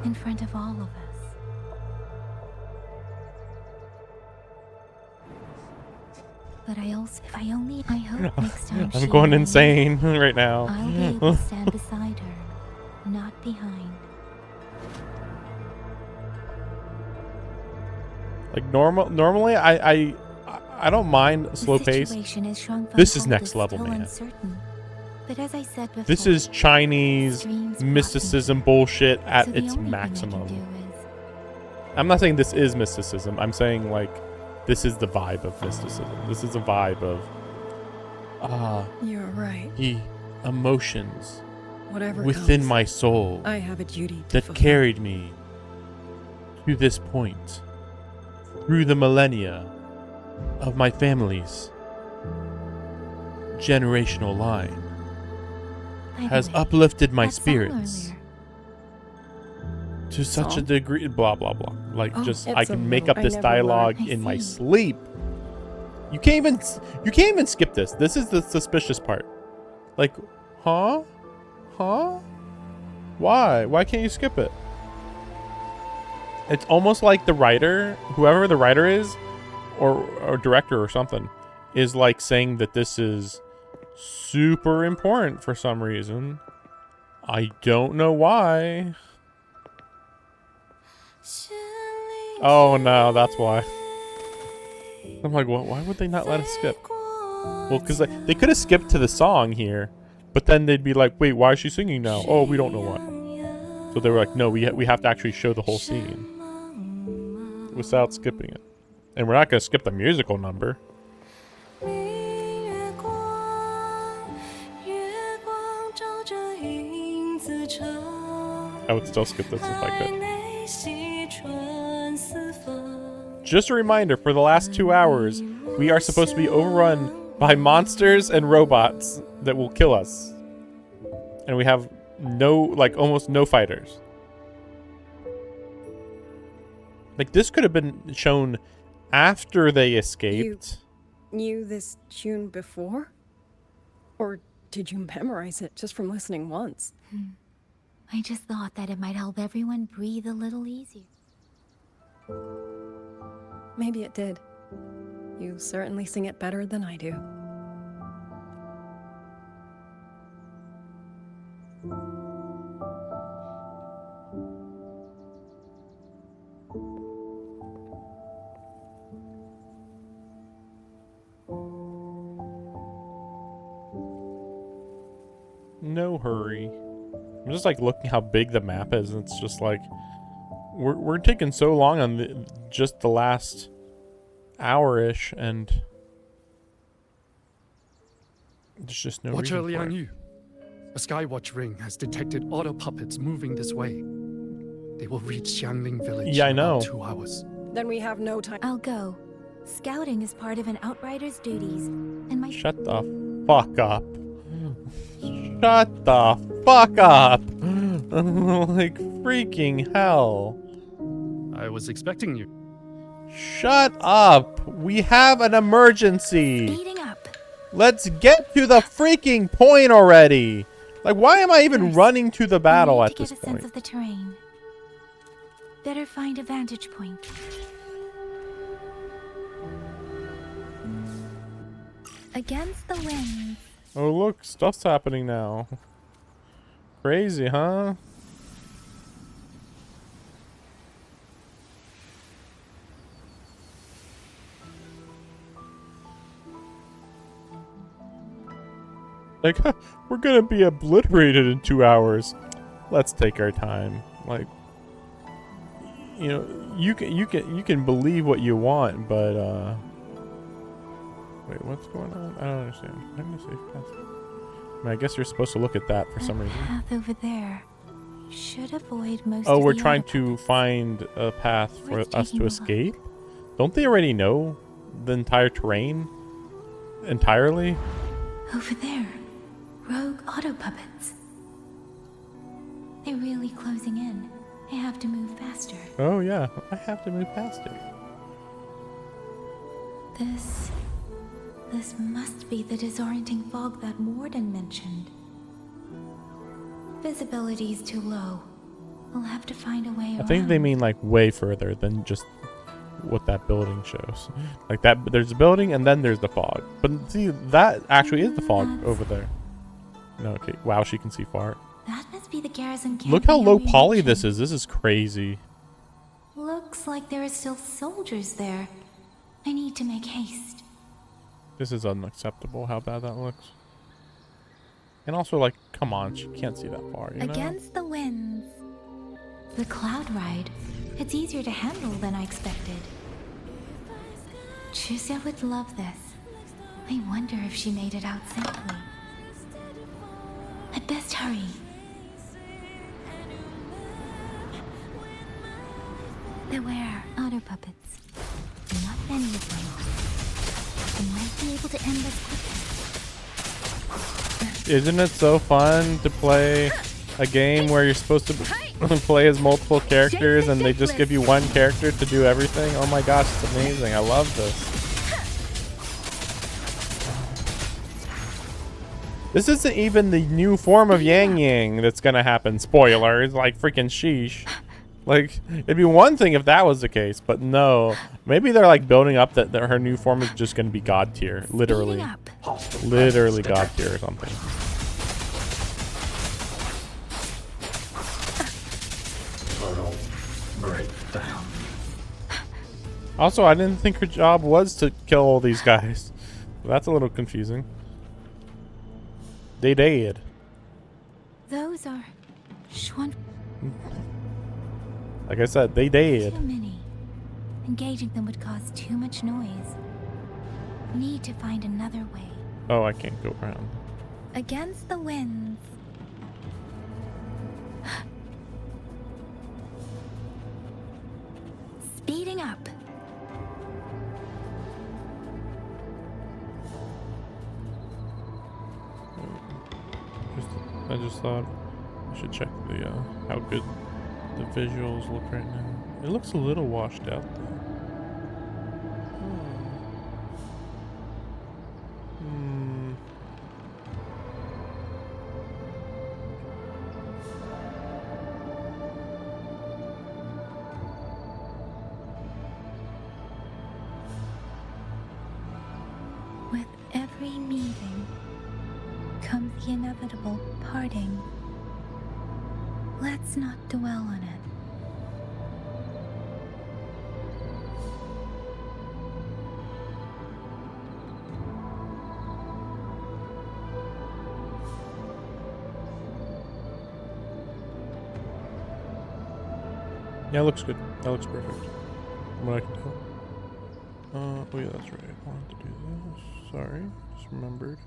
In front of all of us. But I also, if I hope next time I'm going insane right now. I'll be able to stand beside her, not behind. Like normally I don't mind slow pace. This is next level, man. Uncertain. But as I said before, This is Chinese mysticism bullshit at its maximum. I'm not saying this is mysticism. I'm saying like this is the vibe of mysticism. This is a vibe of You're right. the emotions Whatever within comes, my soul I have a duty to that fulfill. carried me to this point through the millennia of my family's generational line has uplifted my spirits to such a degree. Blah blah blah. Like, just I can make up this dialogue in my sleep. You can't even skip this. This is the suspicious part. Like, huh? Why can't you skip it? It's almost like the writer, whoever the writer is, or director or something, is like saying that this is super important for some reason. I don't know why. Oh no, that's why. I'm like, well, why would they not let us skip? Well, because they could have skipped to the song here, but then they'd be like, wait, why is she singing now? Oh, we don't know why. So they were like, no, we have to actually show the whole scene without skipping it. And we're not going to skip the musical number. I would still skip this if I could. Just a reminder, for the last 2 hours, we are supposed to be overrun by monsters and robots that will kill us. And we have almost no fighters. Like, this could have been shown after they escaped. You knew this tune before? Or did you memorize it just from listening once? I just thought that it might help everyone breathe a little easier. Maybe it did. You certainly sing it better than I do. No hurry. I'm just like looking how big the map is, and it's just like we're taking so long on just the last hour-ish, and there's just no Watcher reason for Liang it. Yu, a Skywatch ring has detected auto puppets moving this way. They will reach Xiangling village Yeah, I in know. about 2 hours. Then we have no time. I'll go. Scouting is part of an outrider's duties, and my— Shut the fuck up. Shut the fuck up. Like, freaking hell. I was expecting you. Shut up. We have an emergency. Speeding up. Let's get to the freaking point already. Like, why am I even running to the battle I at need to this get a point? sense of the terrain. Better find a vantage point. Against the wind. Oh, look, stuff's happening now. Crazy, huh? Like, we're gonna be obliterated in 2 hours. Let's take our time. Like, you know, you can believe what you want, but wait, what's going on? I don't understand. I'm gonna save password. I mean, I guess you're supposed to look at that for some reason. Path over there. You should avoid most Oh, of we're the trying other to find a path for Worth us taking to a escape? Don't they already know the entire terrain? Entirely? Over there. Rogue auto puppets. They're really closing in. I have to move faster. Oh yeah, I have to move past it. This must be the disorienting fog that Morden mentioned. Visibility's too low. We'll have to find a way around. I think they mean like way further than just what that building shows. Like that, there's a building and then there's the fog. But see, that actually is the fog over there. No, okay. Wow, she can see far. That must be the garrison camp. Look how low Naomi poly mentioned. this is. This is crazy. Looks like there are still soldiers there. I need to make haste. This is unacceptable how bad that looks. And also, like, come on, she can't see that far, you know? Against the winds. The cloud ride. It's easier to handle than I expected. Chusya would love this. I wonder if she made it out safely. I'd best hurry. Beware, otter puppets. Not many of them. I might be able to end this quickly. Isn't it so fun to play a game where you're supposed to play as multiple characters and they just give you one character to do everything? Oh my gosh, it's amazing. I love this. This isn't even the new form of Yang Yang that's gonna happen. Spoilers, like freaking sheesh. Like, it'd be one thing if that was the case, but no. Maybe they're like building up that her new form is just gonna be god tier. Literally. Literally god tier or something. Also, I didn't think her job was to kill all these guys. That's a little confusing. They did. Those are Schwan. Like I said, they did. Too many. Engaging them would cause too much noise. Need to find another way. Oh, I can't go around. Against the winds. Speeding up. I just thought I should check the how good the visuals look right now. It looks a little washed out though. With every meeting comes the inevitable parting. Let's not dwell on it. Yeah, it looks good. That looks perfect. From what I can tell. Oh yeah, that's right. I wanted to do this. Sorry, just remembered.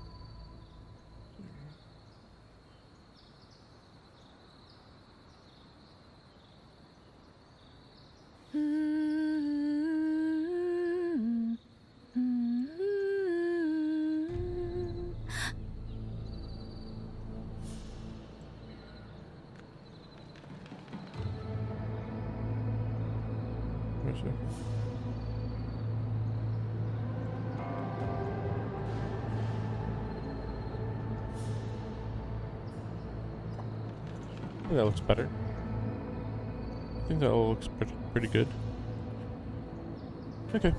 That looks better. I think that all looks pretty good. Okay.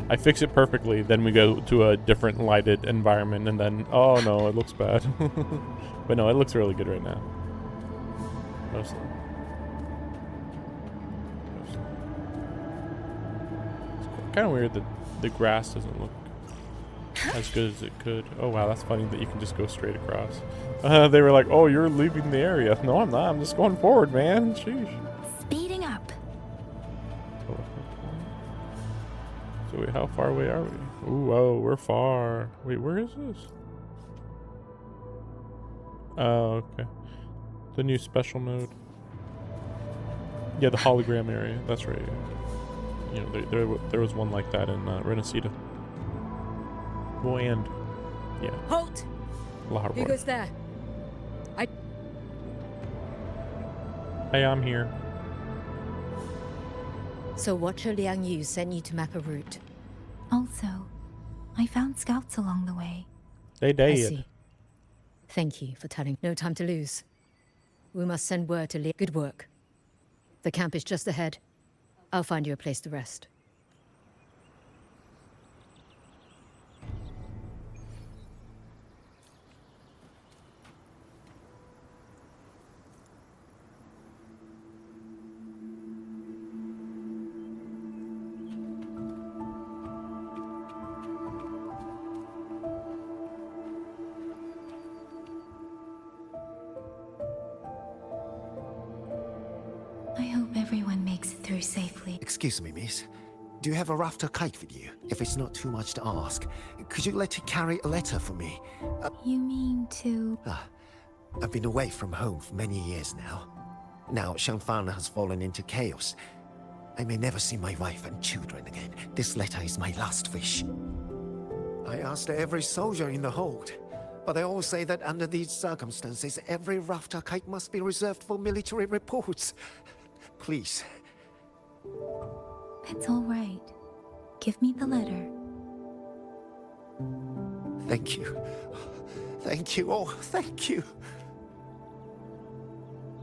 I fix it perfectly, then we go to a different lighted environment, and then, oh no, it looks bad. But no, it looks really good right now. Mostly. It's kind of weird that the grass doesn't look as good as it could. Oh wow, that's funny that you can just go straight across. They were like, oh, you're leaving the area. No, I'm not. I'm just going forward, man. Sheesh. Speeding up. So wait, how far away are we? Ooh, oh, we're far. Wait, where is this? Oh, okay. The new special mode. Yeah, the hologram area. That's right. You know, there was one like that in Renacida. Well, and yeah. Halt! Who goes there? Hey, I'm here. So Watcher Liang Yu sent you to map a route. Also, I found scouts along the way. They I did. see. Thank you for telling. No time to lose. We must send word to Liang. Good work. The camp is just ahead. I'll find you a place to rest. I hope everyone makes it through safely. Excuse me, miss. Do you have a rafter kite with you? If it's not too much to ask, could you let it carry a letter for me? You mean to... I've been away from home for many years now. Now Shangfang has fallen into chaos. I may never see my wife and children again. This letter is my last wish. I asked every soldier in the hold, but they all say that under these circumstances, every rafter kite must be reserved for military reports. Please. It's all right. Give me the letter. Thank you. Thank you. Oh, thank you.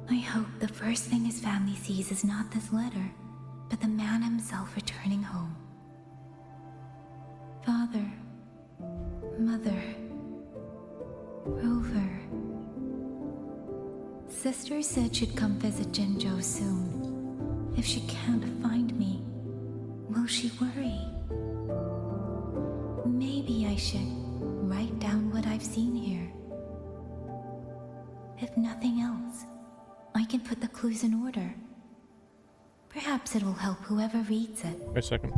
I hope the first thing his family sees is not this letter, but the man himself returning home. Father, Mother, Rover. Sister said she'd come visit Jinzhou soon. If she can't find me, will she worry? Maybe I should write down what I've seen here. If nothing else, I can put the clues in order. Perhaps it will help whoever reads it. Wait a second.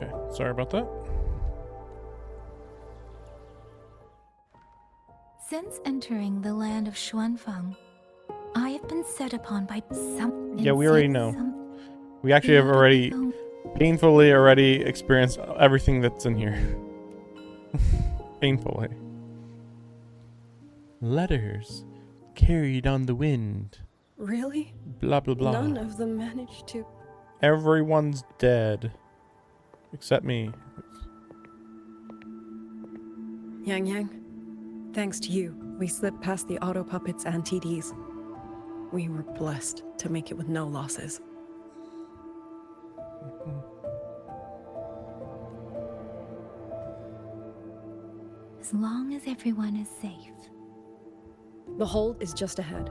Okay, sorry about that. Since entering the land of Xuanfang, I have been set upon by some... Yeah, we already know. We actually have already painfully experienced everything that's in here. Painfully. Letters carried on the wind. Really? Blah blah blah. None of them managed to... Everyone's dead. Except me. Yang Yang, thanks to you, we slipped past the auto puppets and TDs. We were blessed to make it with no losses. As long as everyone is safe. The hold is just ahead.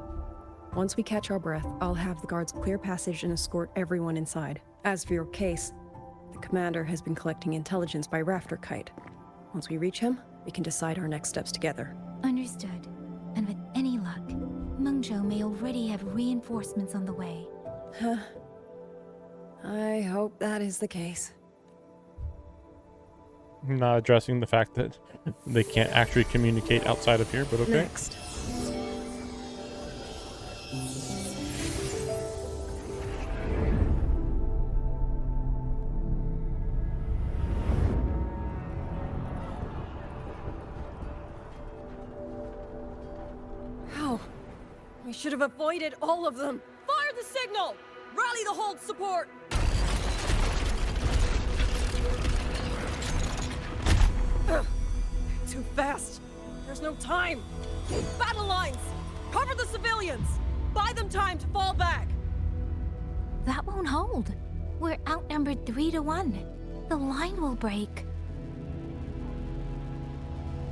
Once we catch our breath, I'll have the guards clear passage and escort everyone inside. As for your case, the commander has been collecting intelligence by rafter kite. Once we reach him, we can decide our next steps together. Understood. And with any luck, Mengzhou may already have reinforcements on the way. Huh. I hope that is the case. Not addressing the fact that they can't actually communicate outside of here, but okay. Next. How? We should have avoided all of them. Fire the signal! Rally the hold support! Ugh. Too fast. There's no time. Battle lines! Cover the civilians! Buy them time to fall back! That won't hold. We're outnumbered 3 to 1. The line will break.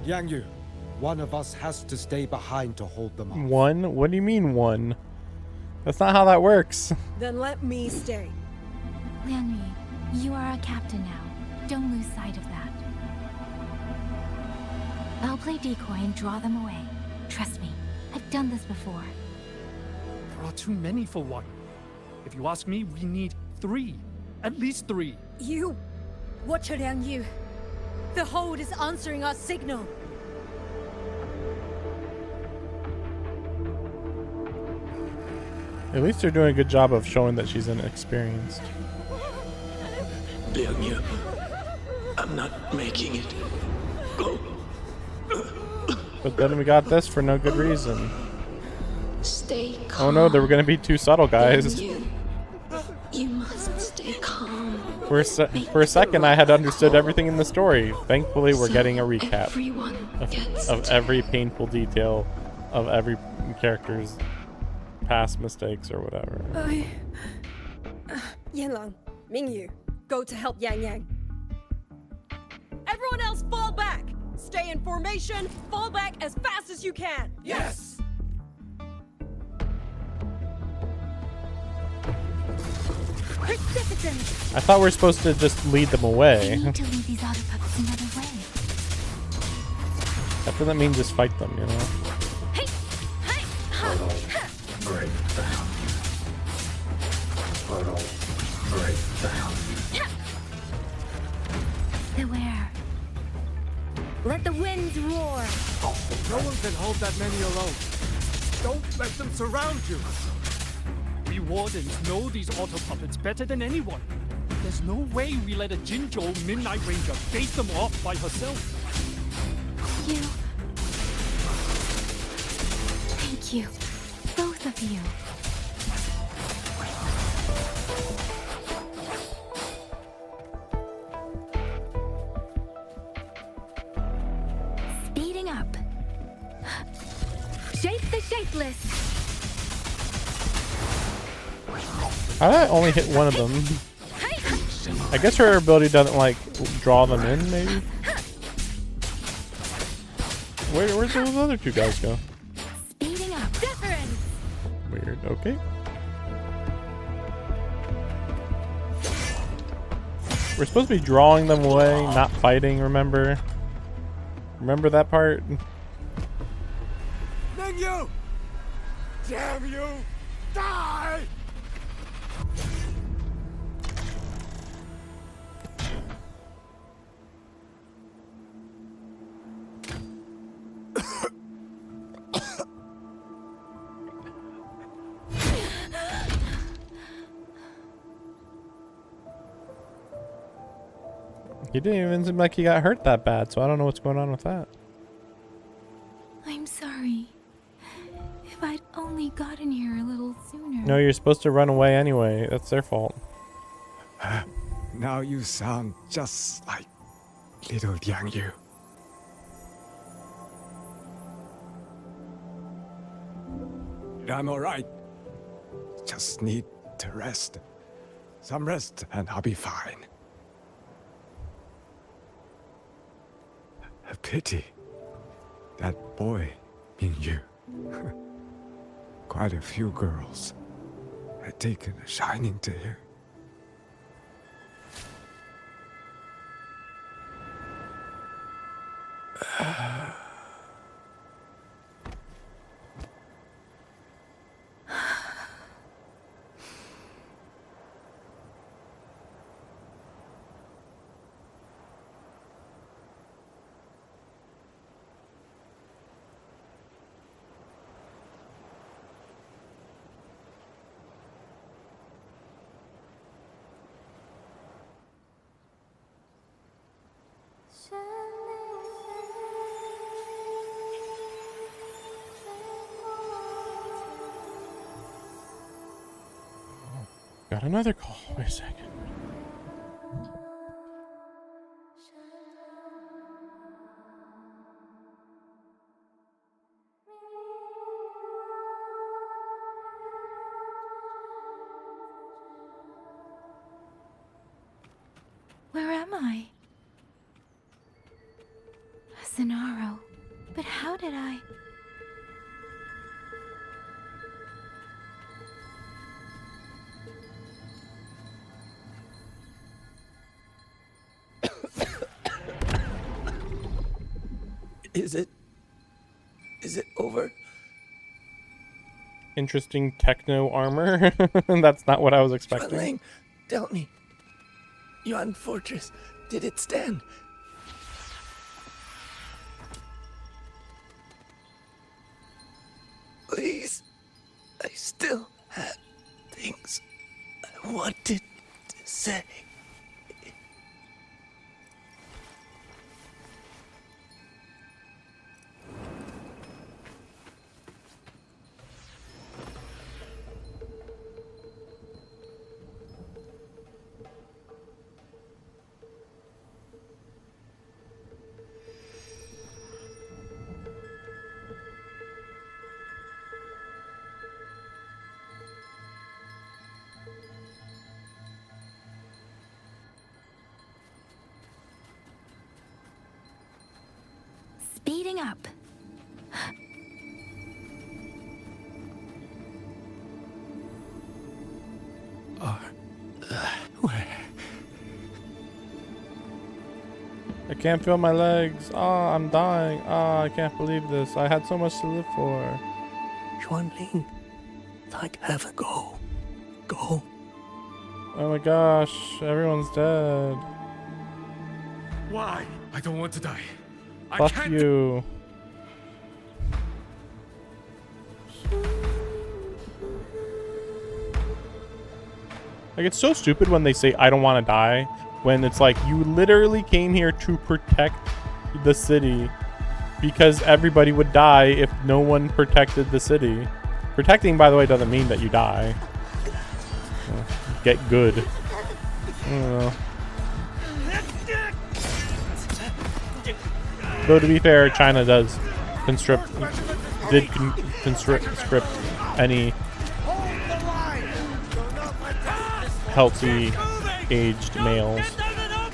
Yang Yu, one of us has to stay behind to hold them off. One? What do you mean one? That's not how that works. Then let me stay. Liang Yu, you are a captain now. Don't lose sight of that. I'll play decoy and draw them away. Trust me, I've done this before. There are too many for one. If you ask me, we need 3. At least 3. You! Watch her, Liang Yu. The hold is answering our signal. At least they're doing a good job of showing that she's inexperienced. Liang Yu, I'm not making it. Go. But then we got this for no good reason. Stay calm. Oh no, they were gonna be too subtle, guys. You must stay calm. For a second, I had understood everything in the story. Thankfully, we're getting a recap of every painful detail of every character's past mistakes or whatever. Yanlang, Mingyu, go to help Yang Yang. Everyone else fall back! Stay in formation, fall back as fast as you can! Yes! I thought we were supposed to just lead them away. We need to lead these auto puppets another way. That doesn't mean just fight them, you know? Hey! Hey! Break down. Puddle. Break down. Beware. Let the winds roar. No one can hold that many alone. Don't let them surround you. We Wardens know these auto puppets better than anyone. There's no way we let a Jinzhou Midnight Ranger face them off by herself. You. Thank you. Both of you. Speeding up. Shape the shapeless. I only hit one of them. I guess her ability doesn't like draw them in, maybe. Where'd those other two guys go? Speeding up. Deference. Weird. Okay. We're supposed to be drawing them away, not fighting. Remember? Remember that part? Mingyu! Damn you! Die! He didn't even seem like he got hurt that bad, so I don't know what's going on with that. I'm sorry. If I'd only gotten here a little sooner. No, you're supposed to run away anyway. That's their fault. Now you sound just like little Yang Yu. I'm alright. Just need to rest. Some rest and I'll be fine. A pity. That boy, Mingyu. Quite a few girls had taken a shining to him. Got another call. Wait a second. Where am I? Zenaro. But how did I... Is it over? Interesting techno armor. That's not what I was expecting. Lang, tell me. Yuan Fortress, did it stand? Please. I still have things I wanted to say. speeding up. Where? I can't feel my legs. Ah, I'm dying. Ah, I can't believe this. I had so much to live for. Xuanling, like, have a go. Go. Oh my gosh, everyone's dead. Why? I don't want to die. Fuck you. Like, it's so stupid when they say, I don't want to die, when it's like, you literally came here to protect the city because everybody would die if no one protected the city. Protecting, by the way, doesn't mean that you die. Get good. I don't know. Though, to be fair, China does conscript any healthy aged males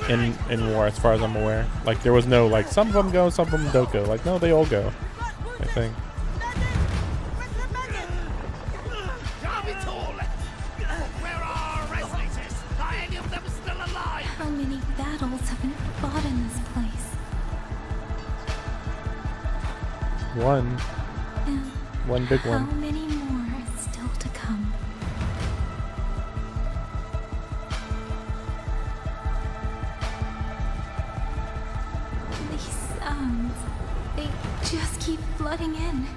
in war, as far as I'm aware. Like, there was no, like, some of them go, some of them don't go. Like, no, they all go, I think. How many battles have been fought in this place? One big one. How many more are still to come? These sounds, they just keep flooding in.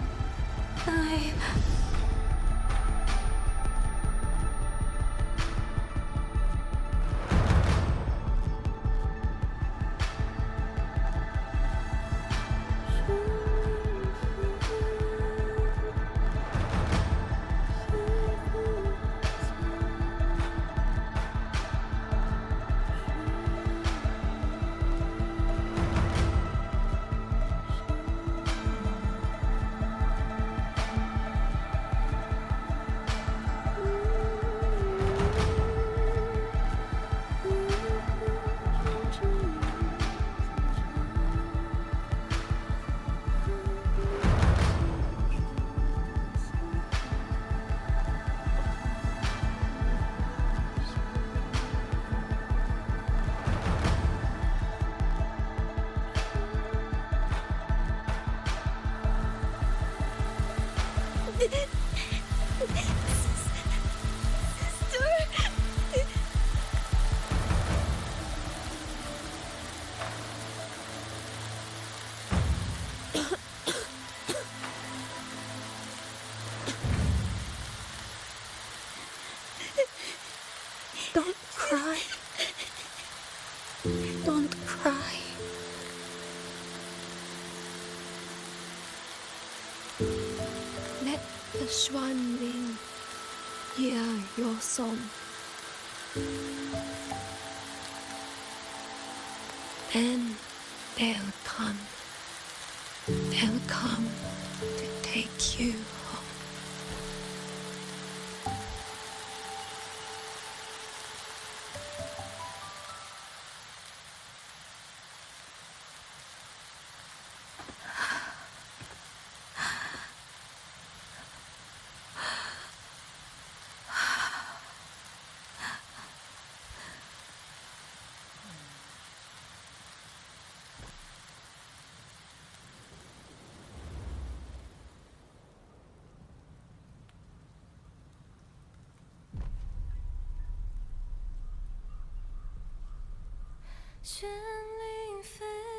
Don't cry. Don't cry. Let the Xuanling hear your song. Then they'll come. They'll come to take you home.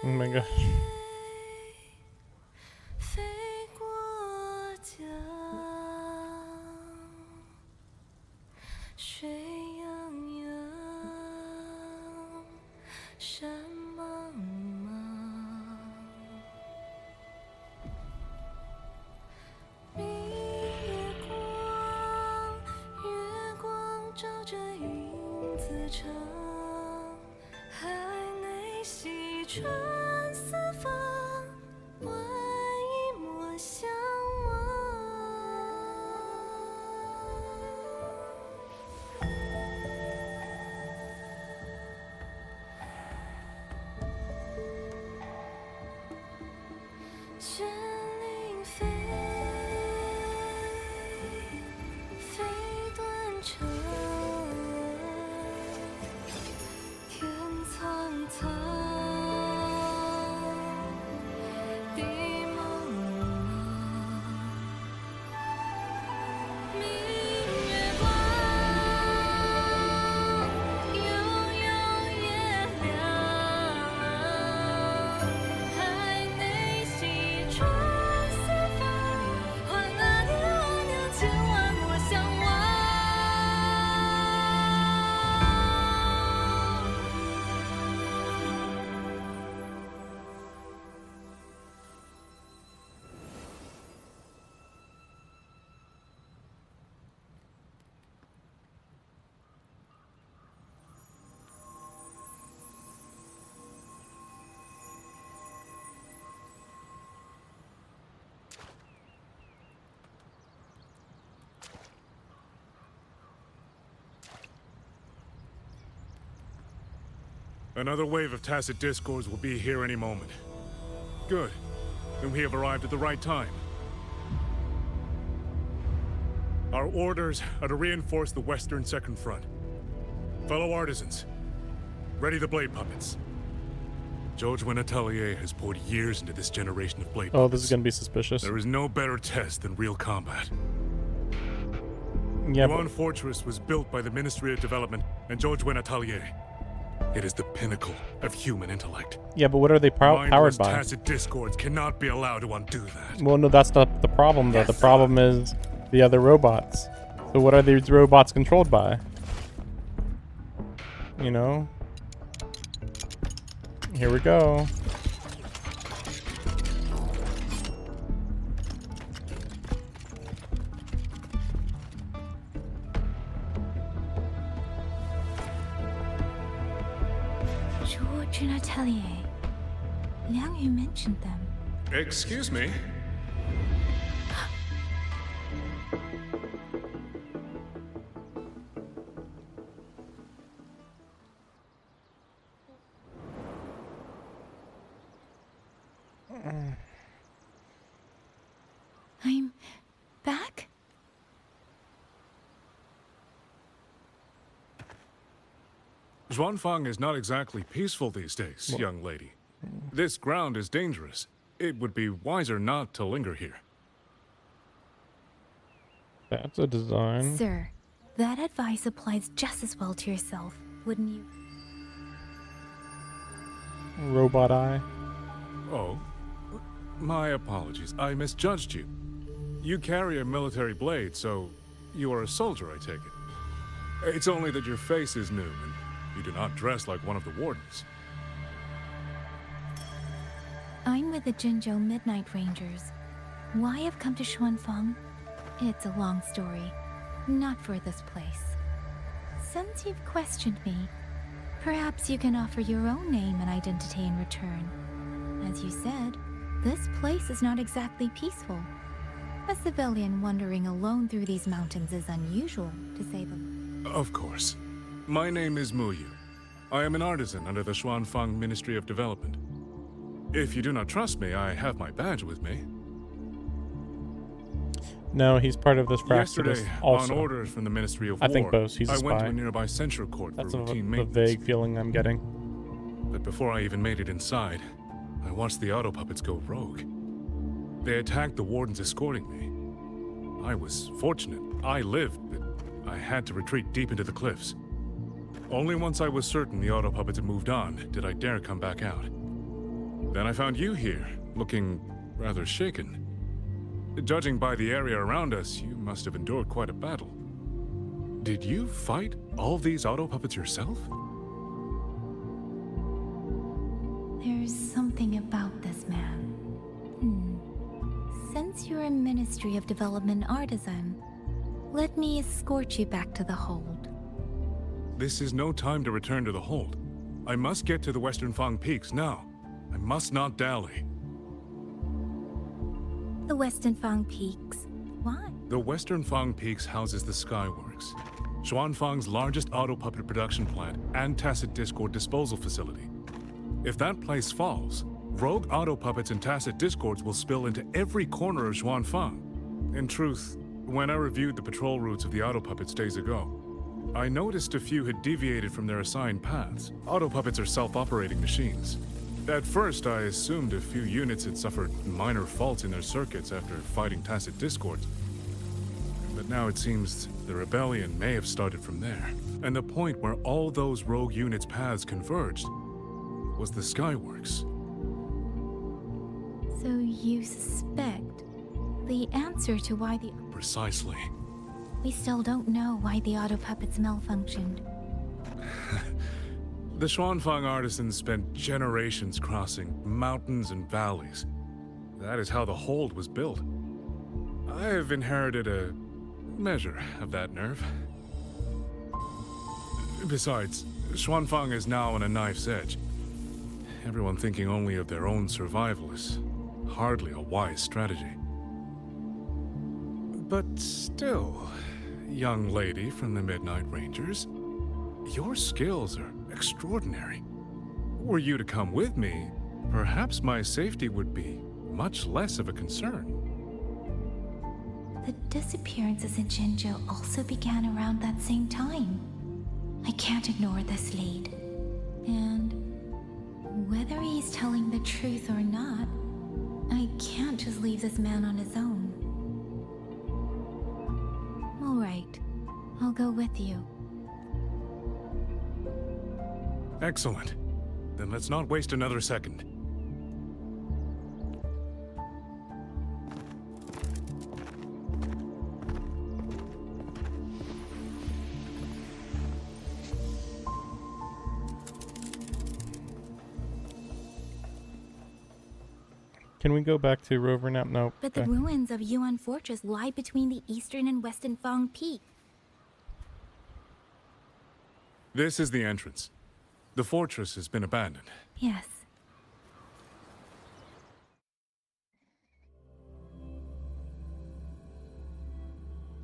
Oh my gosh. 卷领飞，飞断肠，天苍苍，地茫茫，明月光，悠悠夜凉，海内西窗四方，换那年王娘千万莫相忘。Another wave of tacit discords will be here any moment. Good. Then we have arrived at the right time. Our orders are to reinforce the western second front. Fellow artisans, ready the blade puppets. George Atelier has poured years into this generation of blade puppets. Oh, this is gonna be suspicious. There is no better test than real combat. Yeah, Yuan Fortress was built by the Ministry of Development and George Atelier. It is the pinnacle of human intellect. Yeah, but what are they powered Mindless by? tacit discords cannot be allowed to undo that. Well, no, that's not the problem, though. The problem is the other robots. So what are these robots controlled by? You know? Here we go. George and Atelier. Liang Yu mentioned them. Excuse me? I'm back? Xuanfang is not exactly peaceful these days, young lady. This ground is dangerous. It would be wiser not to linger here. That's a design. Sir, that advice applies just as well to yourself, wouldn't you? Robot eye. Oh, my apologies. I misjudged you. You carry a military blade, so you are a soldier, I take it. It's only that your face is new, and you do not dress like one of the wardens. I'm with the Jinzhou Midnight Rangers. Why I've come to Xuanfang? It's a long story. Not for this place. Since you've questioned me, perhaps you can offer your own name and identity in return. As you said, this place is not exactly peaceful. A civilian wandering alone through these mountains is unusual, to say the least. Of course. My name is Muyu. I am an artisan under the Xuanfang Ministry of Development. If you do not trust me, I have my badge with me. No, he's part of this practice Yesterday, also. on orders from the Ministry of I War, think both. He's a I went to spy. a nearby censure court That's for routine the maintenance. vague feeling I'm getting. But before I even made it inside, I watched the auto puppets go rogue. They attacked the wardens escorting me. I was fortunate. I lived, but I had to retreat deep into the cliffs. Only once I was certain the auto puppets had moved on did I dare come back out. Then I found you here, looking rather shaken. Judging by the area around us, you must have endured quite a battle. Did you fight all these auto puppets yourself? There's something about this man. Since you're a Ministry of Development artisan, let me escort you back to the hold. This is no time to return to the hold. I must get to the Western Fang Peaks now. I must not dally. The Western Fang Peaks. Why? The Western Fang Peaks houses the Skyworks, Xuanfang's largest auto puppet production plant and tacit discord disposal facility. If that place falls, rogue auto puppets and tacit discords will spill into every corner of Xuanfang. In truth, when I reviewed the patrol routes of the auto puppets days ago, I noticed a few had deviated from their assigned paths. Auto puppets are self-operating machines. At first, I assumed a few units had suffered minor faults in their circuits after fighting tacit discords. But now it seems the rebellion may have started from there. And the point where all those rogue units' paths converged was the Skyworks. So you suspect the answer to why the... Precisely. We still don't know why the auto puppets malfunctioned. The Xuanfang artisans spent generations crossing mountains and valleys. That is how the hold was built. I have inherited a measure of that nerve. Besides, Xuanfang is now on a knife's edge. Everyone thinking only of their own survival is hardly a wise strategy. But still, young lady from the Midnight Rangers, your skills are extraordinary. Were you to come with me, perhaps my safety would be much less of a concern. The disappearances in Jinzhou also began around that same time. I can't ignore this lead. And whether he's telling the truth or not, I can't just leave this man on his own. All right, I'll go with you. Excellent. Then let's not waste another second. Can we go back to Rover now? No. But the ruins of Yuan Fortress lie between the eastern and western Fang Peak. This is the entrance. The fortress has been abandoned. Yes.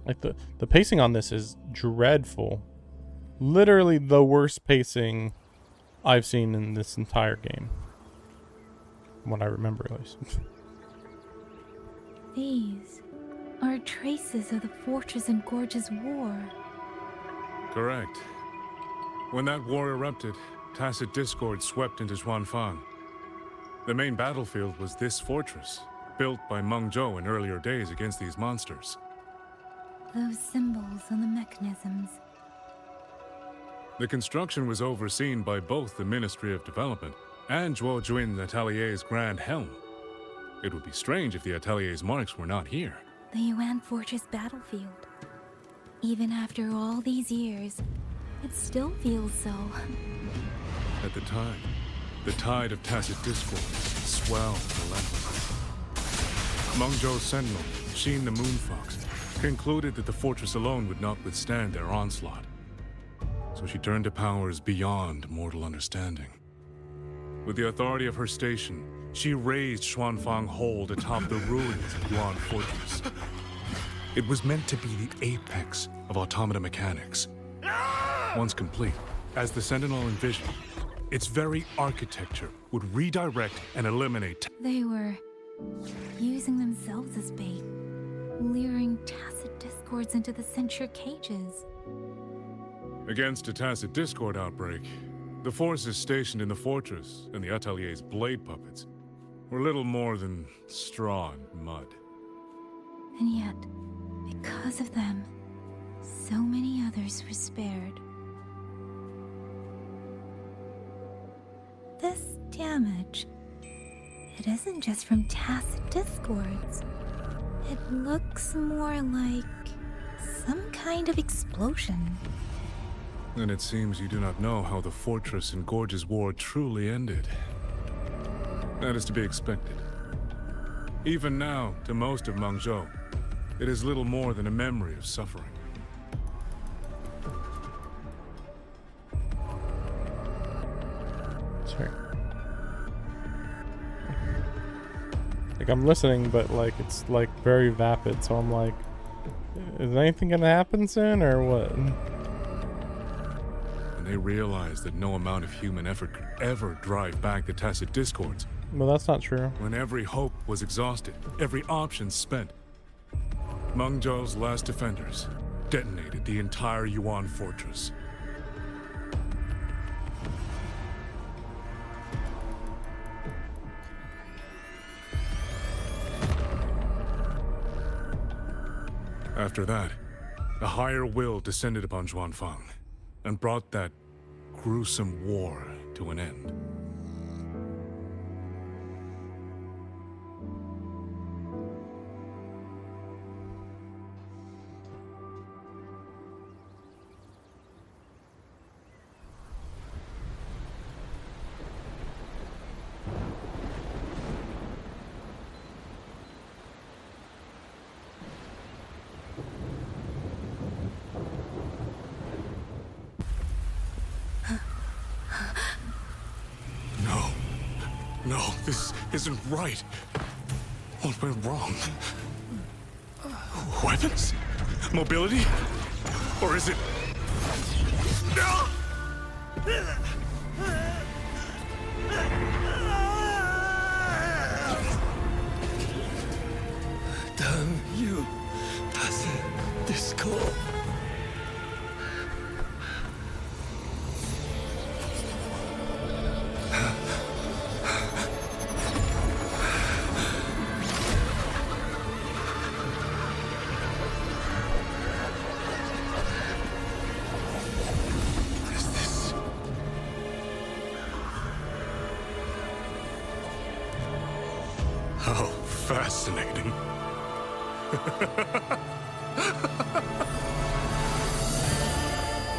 Like the pacing on this is dreadful. Literally the worst pacing I've seen in this entire game. What I remember, at least. These are traces of the Fortress and Gorge's war. Correct. When that war erupted, tacit discord swept into Xuanfang. The main battlefield was this fortress, built by Meng Zhou in earlier days against these monsters. Those symbols on the mechanisms. The construction was overseen by both the Ministry of Development and Zhuo Jun's Atelier's Grand Helm. It would be strange if the Atelier's marks were not here. The Yuan Fortress battlefield. Even after all these years, it still feels so. At the time, the tide of tacit discord swelled relentlessly. Meng Zhou's sentinel, Xin the Moonfox, concluded that the fortress alone would not withstand their onslaught. So she turned to powers beyond mortal understanding. With the authority of her station, she raised Xuanfang Hold atop the ruins of Yuan Fortress. It was meant to be the apex of automata mechanics. Once complete, as the Sentinel envisioned, its very architecture would redirect and eliminate. They were using themselves as bait, luring tacit discords into the censure cages. Against a tacit discord outbreak, the forces stationed in the fortress and the Atelier's blade puppets were little more than straw and mud. And yet, because of them, so many others were spared. This damage, it isn't just from tacit discords. It looks more like some kind of explosion. And it seems you do not know how the Fortress and Gorge's war truly ended. That is to be expected. Even now, to most of Meng Zhou, it is little more than a memory of suffering. Sorry. Like, I'm listening, but like it's like very vapid, so I'm like, is anything gonna happen soon or what? when they realized that no amount of human effort could ever drive back the tacit discords. Well, that's not true. When every hope was exhausted, every option spent, Mengzhou's last defenders detonated the entire Yuan fortress. After that, a higher will descended upon Xuanfang and brought that gruesome war to an end. No, this isn't right. What went wrong? Weapons? Mobility? Or is it... Damn you, tacit discord. How fascinating.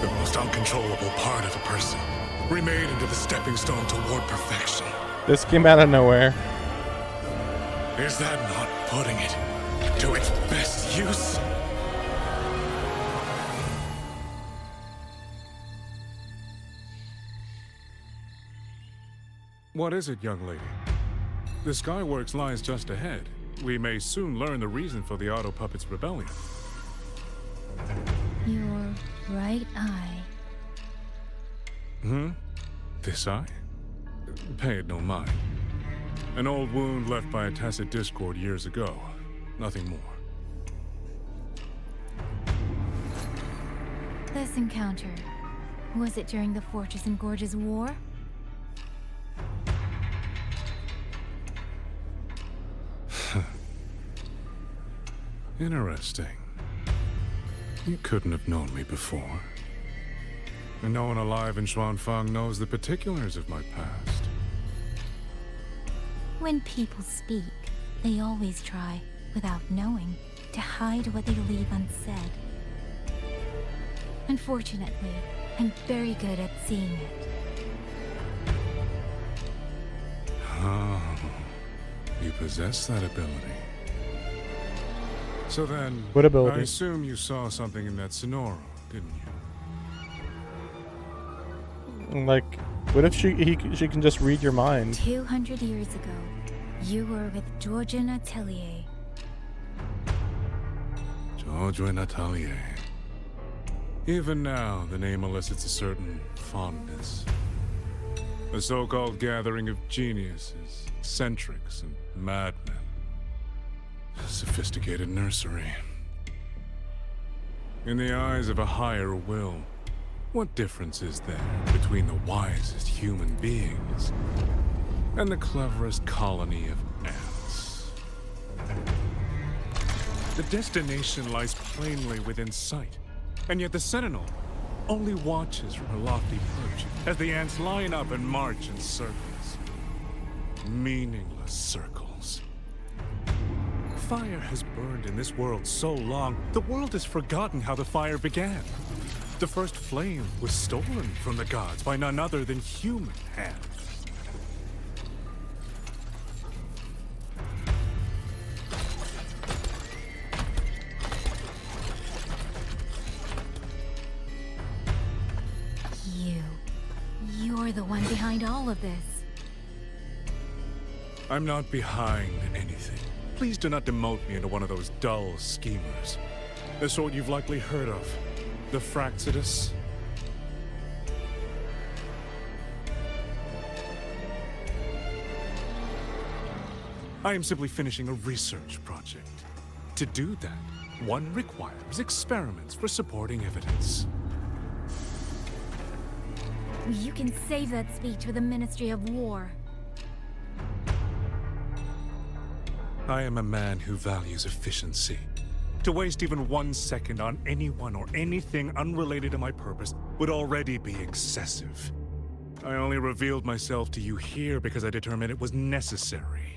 The most uncontrollable part of a person, remade into the stepping stone toward perfection. This came out of nowhere. Is that not putting it to its best use? What is it, young lady? The Skyworks lies just ahead. We may soon learn the reason for the Auto Puppet's rebellion. Your right eye. This eye? Pay it no mind. An old wound left by a tacit discord years ago. Nothing more. This encounter, was it during the Fortress and Gorges War? Interesting. You couldn't have known me before. And no one alive in Xuanfang knows the particulars of my past. When people speak, they always try, without knowing, to hide what they leave unsaid. Unfortunately, I'm very good at seeing it. Oh, you possess that ability. So then, What ability? I assume you saw something in that Sonoro, didn't you? Like, what if she can just read your mind? 200 years ago, you were with Georgian Atelier. Georgian Atelier. Even now, the name elicits a certain fondness. A so-called gathering of geniuses, eccentrics, and madmen. A sophisticated nursery. In the eyes of a higher will, what difference is there between the wisest human beings and the cleverest colony of ants? The destination lies plainly within sight, and yet the Sentinel only watches from her lofty perch as the ants line up and march in circles. Meaningless circles. Fire has burned in this world so long, the world has forgotten how the fire began. The first flame was stolen from the gods by none other than human hands. You're the one behind all of this. I'm not behind anything. Please do not demote me into one of those dull schemers. The sort you've likely heard of. The Fraxidus. I am simply finishing a research project. To do that, one requires experiments for supporting evidence. You can save that speech for the Ministry of War. I am a man who values efficiency. To waste even 1 second on anyone or anything unrelated to my purpose would already be excessive. I only revealed myself to you here because I determined it was necessary.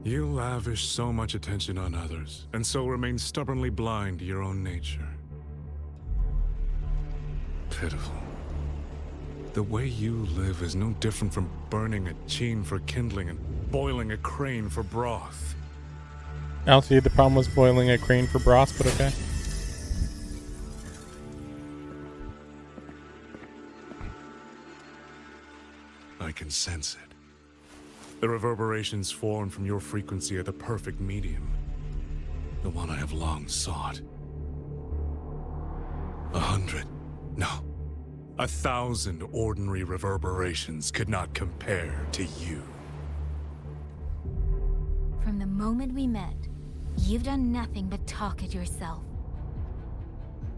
You lavish so much attention on others, and so remain stubbornly blind to your own nature. Pitiful. The way you live is no different from burning a chine for kindling and boiling a crane for broth. I don't see the problem was boiling a crane for broth, but okay. I can sense it. The reverberations formed from your frequency are the perfect medium. The one I have long sought. 100, no, 1,000 ordinary reverberations could not compare to you. From the moment we met, you've done nothing but talk at yourself.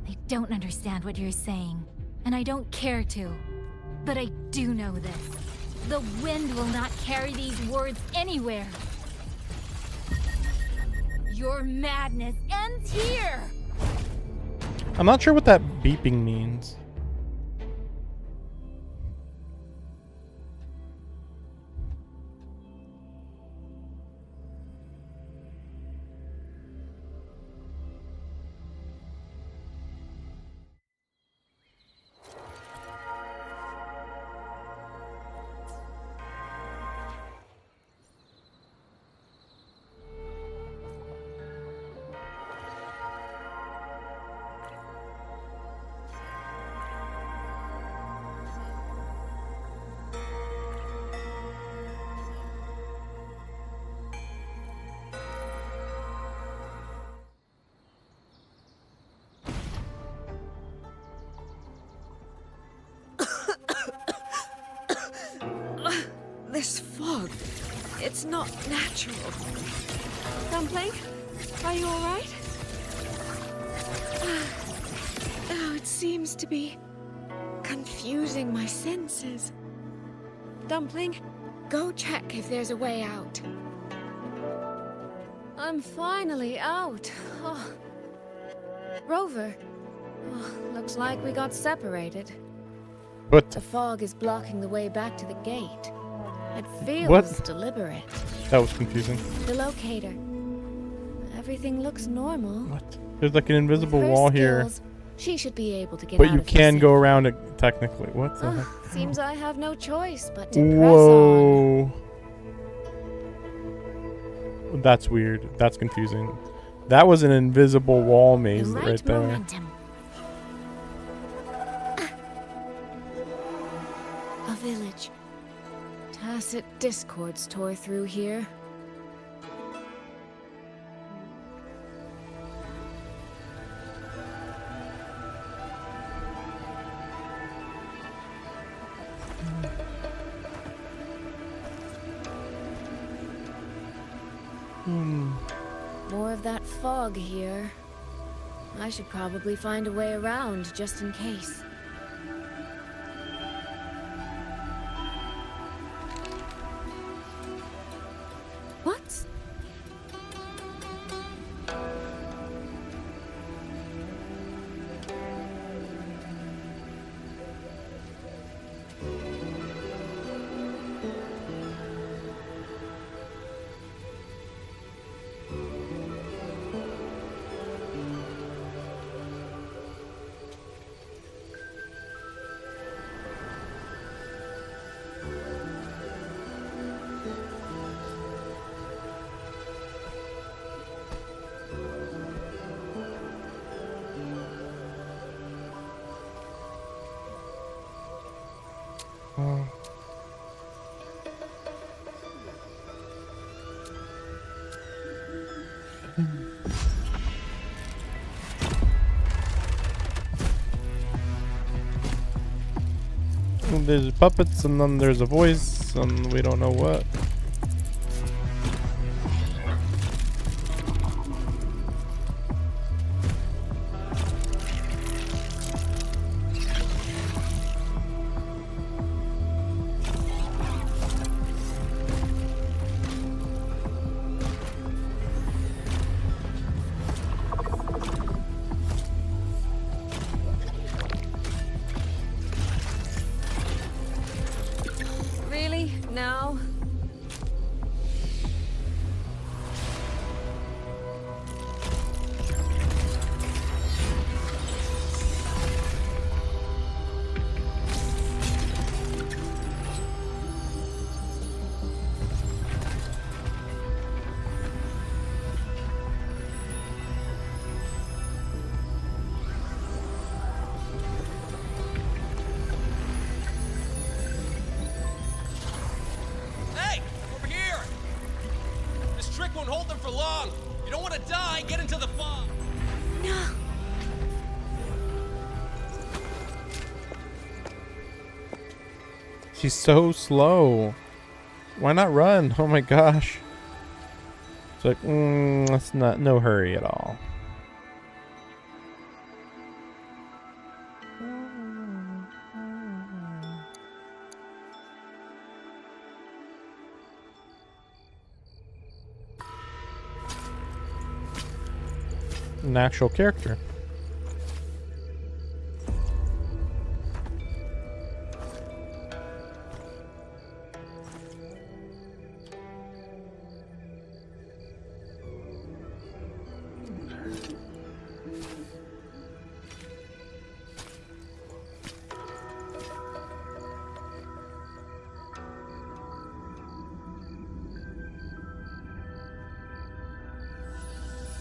I don't understand what you're saying, and I don't care to. But I do know this. The wind will not carry these words anywhere. Your madness ends here! I'm not sure what that beeping means. This fog, it's not natural. Dumpling, are you all right? Oh, it seems to be confusing my senses. Dumpling, go check if there's a way out. I'm finally out. Oh. Rover, looks like we got separated. What? The fog is blocking the way back to the gate. It feels What? deliberate. That was confusing. The locator. Everything looks normal. What? There's like an invisible With her wall here. skills, she should be able to get But out you of here can safe. go around it technically. What the heck? Seems I have no choice but to press on. Whoa. That's weird. That's confusing. That was an invisible wall maze The right there. momentum. A village. Tacit discords tore through here. More of that fog here. I should probably find a way around just in case. What? there's puppets, and then there's a voice, and we don't know what. Really? Now? Hey! Over here! This trick won't hold them for long. You don't want to die, get into the fog. No. She's so slow. Why not run? Oh my gosh. It's like, that's not, no hurry at all. An actual character.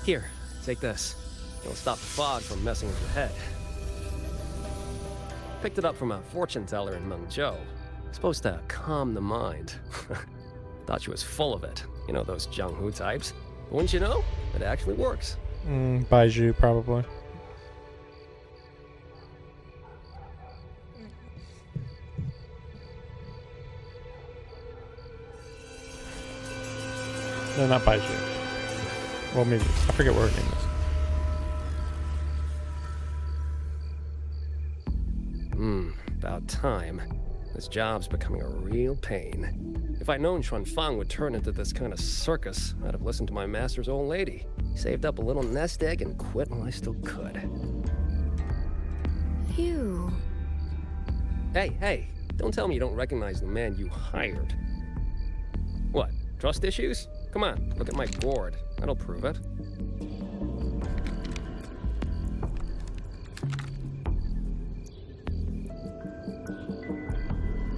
Here, take this. It'll stop the fog from messing with your head. Picked it up from a fortune teller in Mengzhou. Supposed to calm the mind. Thought she was full of it. You know, those Jianghu types. But wouldn't you know? It actually works. Baiju, probably. No, not Baiju. Well, maybe. I forget what her name is. About time. This job's becoming a real pain. If I'd known Xuanfang would turn into this kind of circus, I'd have listened to my master's old lady. Saved up a little nest egg and quit while I still could. You. Hey, don't tell me you don't recognize the man you hired. What, trust issues? Come on, look at my board. That'll prove it.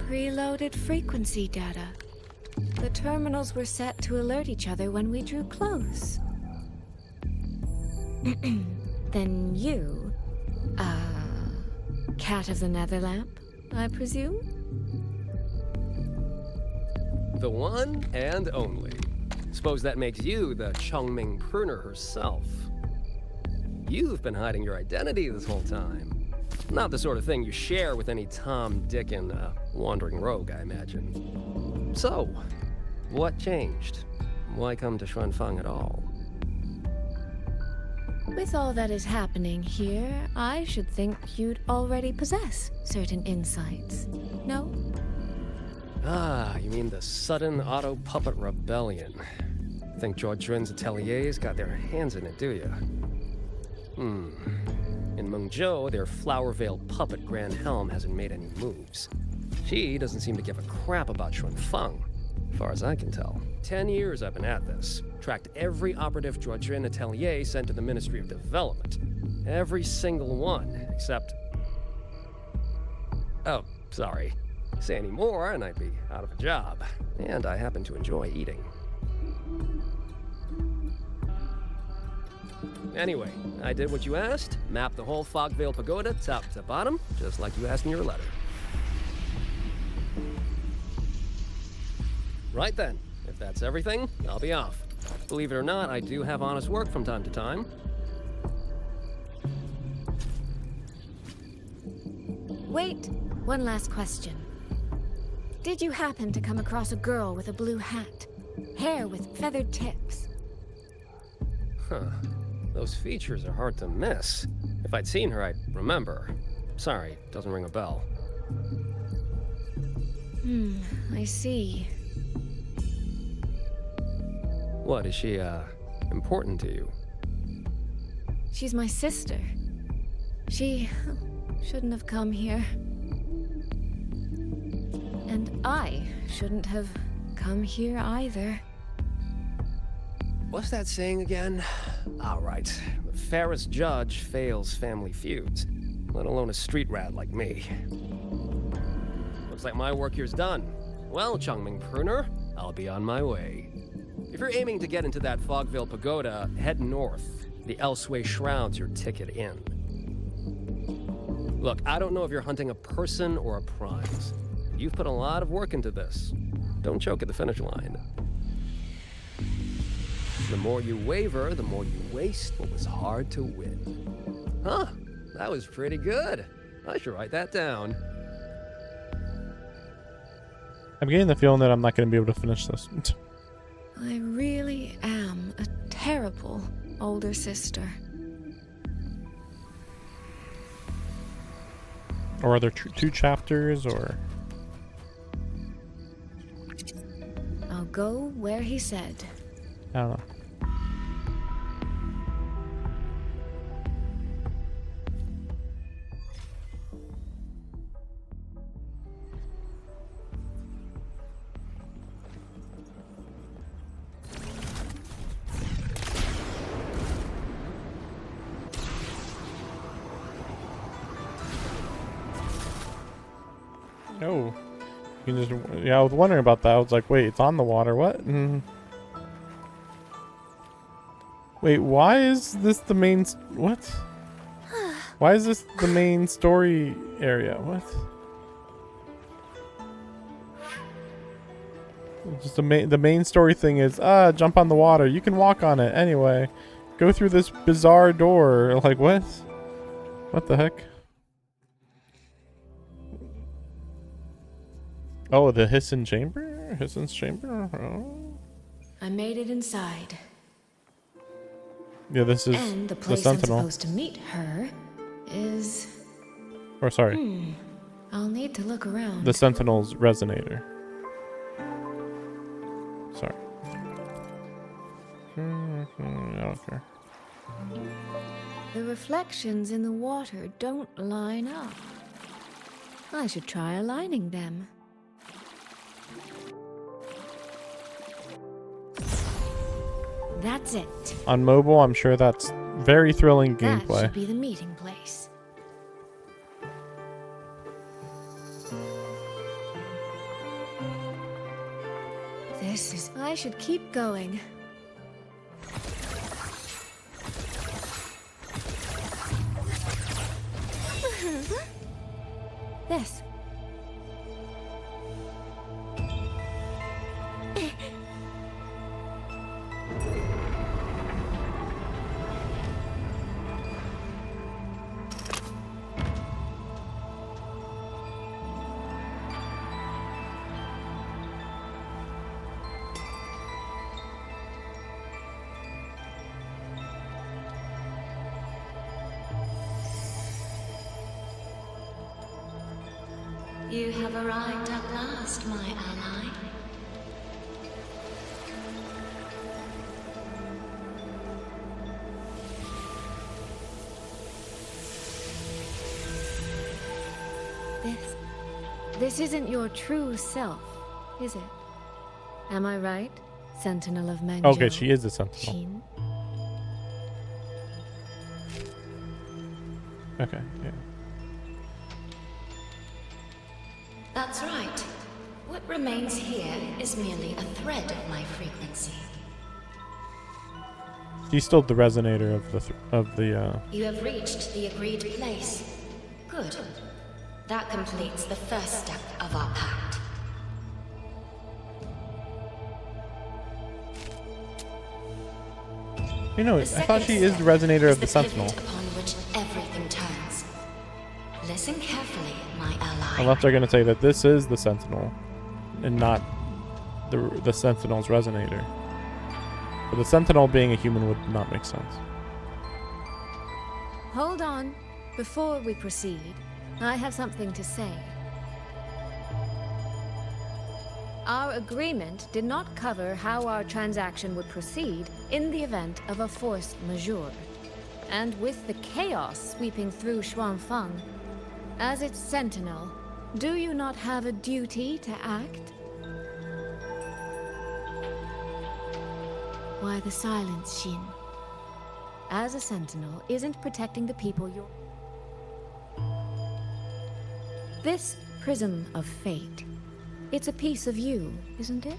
Preloaded frequency data. The terminals were set to alert each other when we drew close. Then you, cat of the Netherlamp, I presume? The one and only. Suppose that makes you the Chongming pruner herself. You've been hiding your identity this whole time. Not the sort of thing you share with any Tom, Dick, and wandering rogue, I imagine. So, what changed? Why come to Xuanfang at all? With all that is happening here, I should think you'd already possess certain insights. No? Ah, you mean the sudden auto-puppet rebellion. Think Zhuojuan's ateliers got their hands in it, do you? In Mengzhou, their Flower Veil puppet Grand Helm hasn't made any moves. She doesn't seem to give a crap about Xuanfang, as far as I can tell. 10 years I've been at this. Tracked every operative Zhuojuan atelier sent to the Ministry of Development. Every single one, except... Oh, sorry. Say any more and I'd be out of a job. And I happen to enjoy eating. Anyway, I did what you asked, mapped the whole Fogvale Pagoda top to bottom, just like you asked in your letter. Right then, if that's everything, I'll be off. Believe it or not, I do have honest work from time to time. Wait, one last question. Did you happen to come across a girl with a blue hat? Hair with feathered tips? Huh. Those features are hard to miss. If I'd seen her, I'd remember. Sorry, doesn't ring a bell. I see. What, is she, important to you? She's my sister. She shouldn't have come here. And I shouldn't have come here either. What's that saying again? All right. The fairest judge fails family feuds, let alone a street rat like me. Looks like my work here's done. Well, Chongming Pruner, I'll be on my way. If you're aiming to get into that Fogville Pagoda, head north. The Elseway Shroud's your ticket in. Look, I don't know if you're hunting a person or a prize. You've put a lot of work into this. Don't choke at the finish line. The more you waver, the more you waste what was hard to win. Huh, that was pretty good. I should write that down. I'm getting the feeling that I'm not going to be able to finish this. I really am a terrible older sister. Or are there 2 chapters, or? I'll go where he said. I don't know. Oh, you can just, yeah, I was wondering about that. I was like, wait, it's on the water. What? Wait, why is this the main? What? Why is this the main story area? What? Just the main story thing is jump on the water. You can walk on it anyway. Go through this bizarre door. Like what? What the heck? Oh, the Hisson Chamber? Hisson's Chamber? Oh. I made it inside. Yeah, this is and the the place I'm Sentinel. supposed to meet her is... Or sorry. I'll need to look around. The Sentinel's resonator. Sorry. I don't care. The reflections in the water don't line up. I should try aligning them. That's it. On mobile, I'm sure that's very thrilling That gameplay. should be the meeting place. This is... I should keep going. This. You have arrived at last, my ally. This isn't your true self, is it? Am I right, Sentinel of Mengzhou? Okay, she is the Sentinel. Qin? Okay, yeah. That's right. What remains here is merely a thread of my frequency. She's still the resonator of the You have reached the agreed place. Good. That completes the first step of our pact. You know, I thought she is the resonator of the Sentinel. Upon which everything turns. Listen carefully, my ally. Unless they're gonna say that this is the Sentinel. and not the Sentinel's resonator. But the Sentinel being a human would not make sense. Hold on. Before we proceed, I have something to say. Our agreement did not cover how our transaction would proceed in the event of a force majeure. And with the chaos sweeping through Xuanfang, as its sentinel, do you not have a duty to act? Why the silence, Xin? As a sentinel, isn't protecting the people you're... This prism of fate, it's a piece of you, isn't it?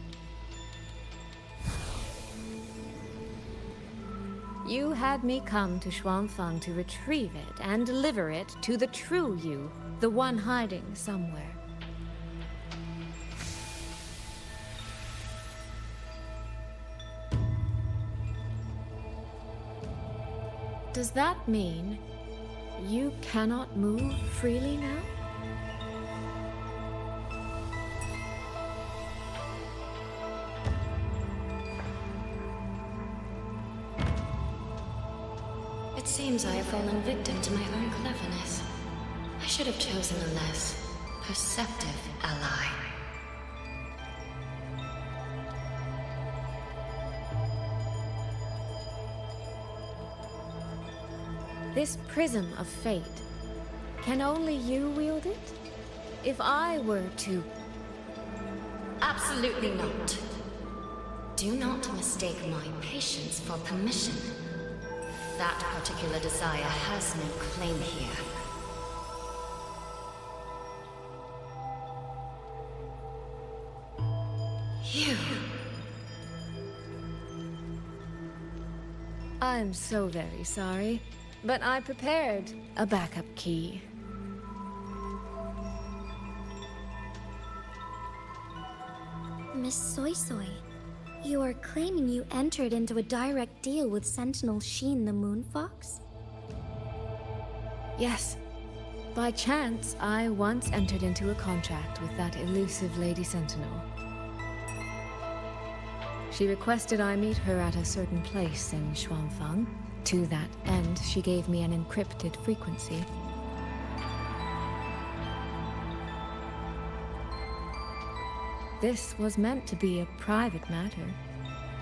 You had me come to Xuanfang to retrieve it and deliver it to the true you, the one hiding somewhere. Does that mean you cannot move freely now? It seems I have fallen victim to my own cleverness. I should have chosen a less perceptive ally. This prism of fate, can only you wield it? If I were to... Absolutely not. Do not mistake my patience for permission. That particular desire has no claim here. You... I'm so very sorry, but I prepared a backup key. Miss Soy Soy, you are claiming you entered into a direct deal with Sentinel Sheen the Moonfox? Yes. By chance, I once entered into a contract with that elusive Lady Sentinel. She requested I meet her at a certain place in Xuanfang. To that end, she gave me an encrypted frequency. This was meant to be a private matter,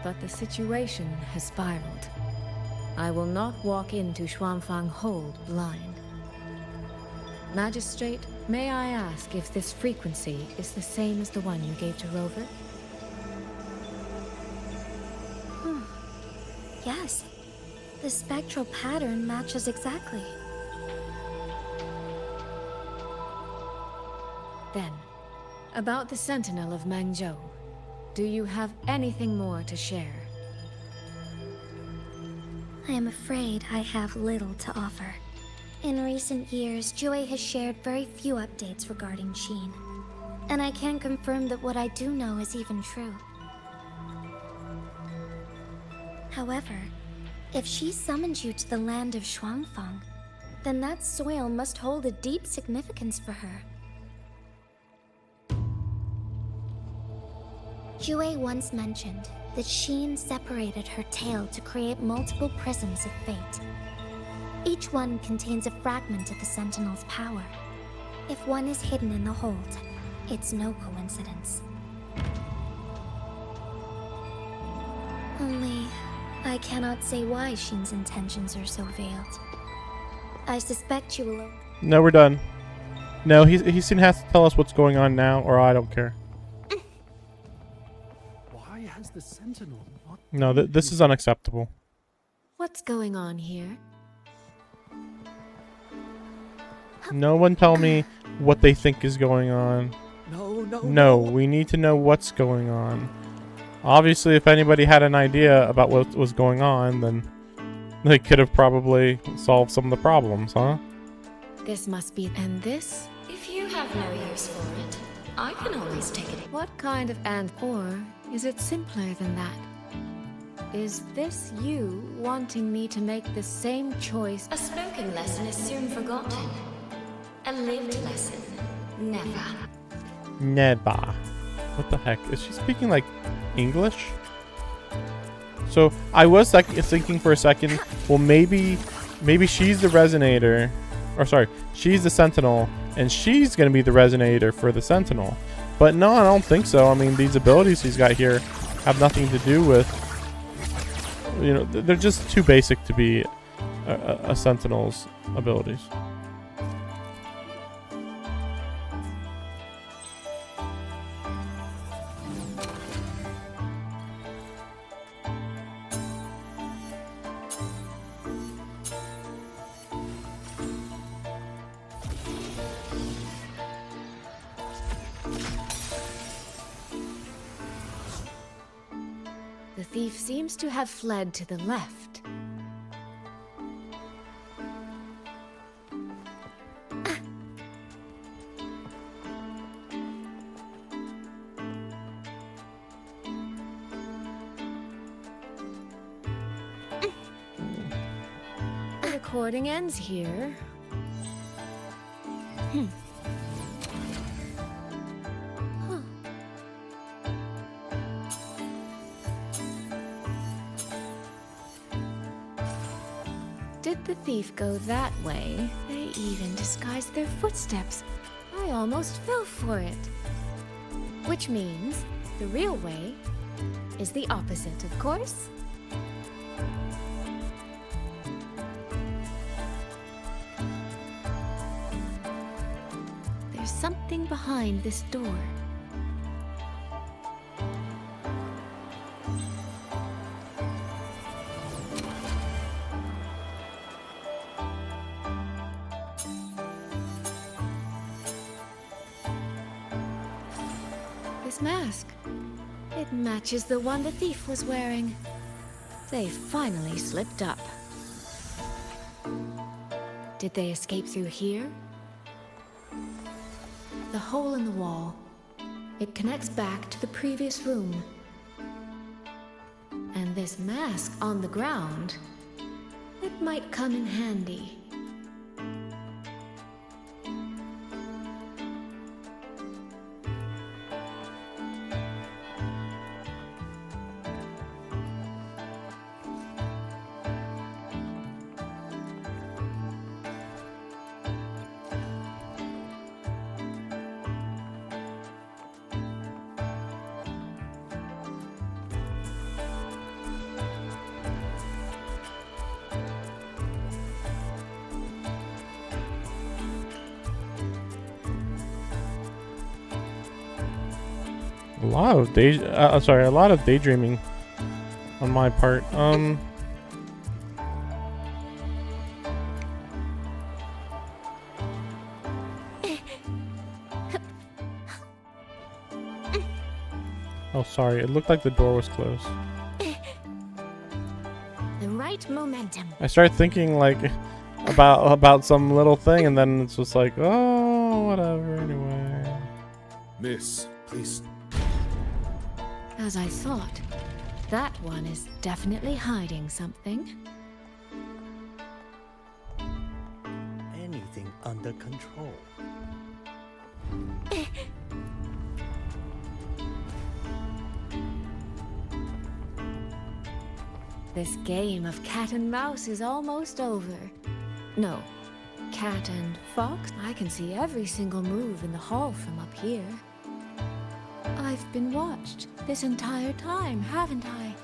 but the situation has spiraled. I will not walk into Xuanfang Hold blind. Magistrate, may I ask if this frequency is the same as the one you gave to Rover? Yes. The spectral pattern matches exactly. Then, about the Sentinel of Mangzhou, do you have anything more to share? I am afraid I have little to offer. In recent years, Jue has shared very few updates regarding Sheen, and I can't confirm that what I do know is even true. However, if she summoned you to the land of Xuanfang, then that soil must hold a deep significance for her. Jue once mentioned that Sheen separated her tail to create multiple prisms of fate. Each one contains a fragment of the Sentinel's power. If one is hidden in the hold, it's no coincidence. Only, I cannot say why Sheen's intentions are so veiled. I suspect you will... No, we're done. No, he soon has to tell us what's going on now, or I don't care. Why has the Sentinel not... No, this is unacceptable. What's going on here? No one tell me what they think is going on. No, we need to know what's going on. Obviously, if anybody had an idea about what was going on, then they could have probably solved some of the problems, huh? This must be... And this? If you have no use for it, I can always take it. What kind of or is it simpler than that? Is this you wanting me to make the same choice? A spoken lesson is soon forgotten. A lived lesson, never. Never. What the heck? Is she speaking like English? So I was thinking for a second, well maybe she's the resonator, or sorry, she's the sentinel, and she's gonna be the resonator for the sentinel. But no, I don't think so. I mean, these abilities he's got here have nothing to do with, you know, they're just too basic to be a sentinel's abilities. The thief seems to have fled to the left. The recording ends here. Did the thief go that way? They even disguised their footsteps. I almost fell for it. Which means the real way is the opposite, of course. There's something behind this door. Mask. It matches the one the thief was wearing. They finally slipped up. Did they escape through here? The hole in the wall. It connects back to the previous room. And this mask on the ground, it might come in handy. A lot of daydreaming on my part. Oh, sorry. It looked like the door was closed. The right momentum. I started thinking like about some little thing, and then it's just like, oh, whatever. Anyway. Miss, please. As I thought, that one is definitely hiding something. Anything under control. This game of cat and mouse is almost over. No, cat and fox. I can see every single move in the hall from up here. I've been watched this entire time, haven't I?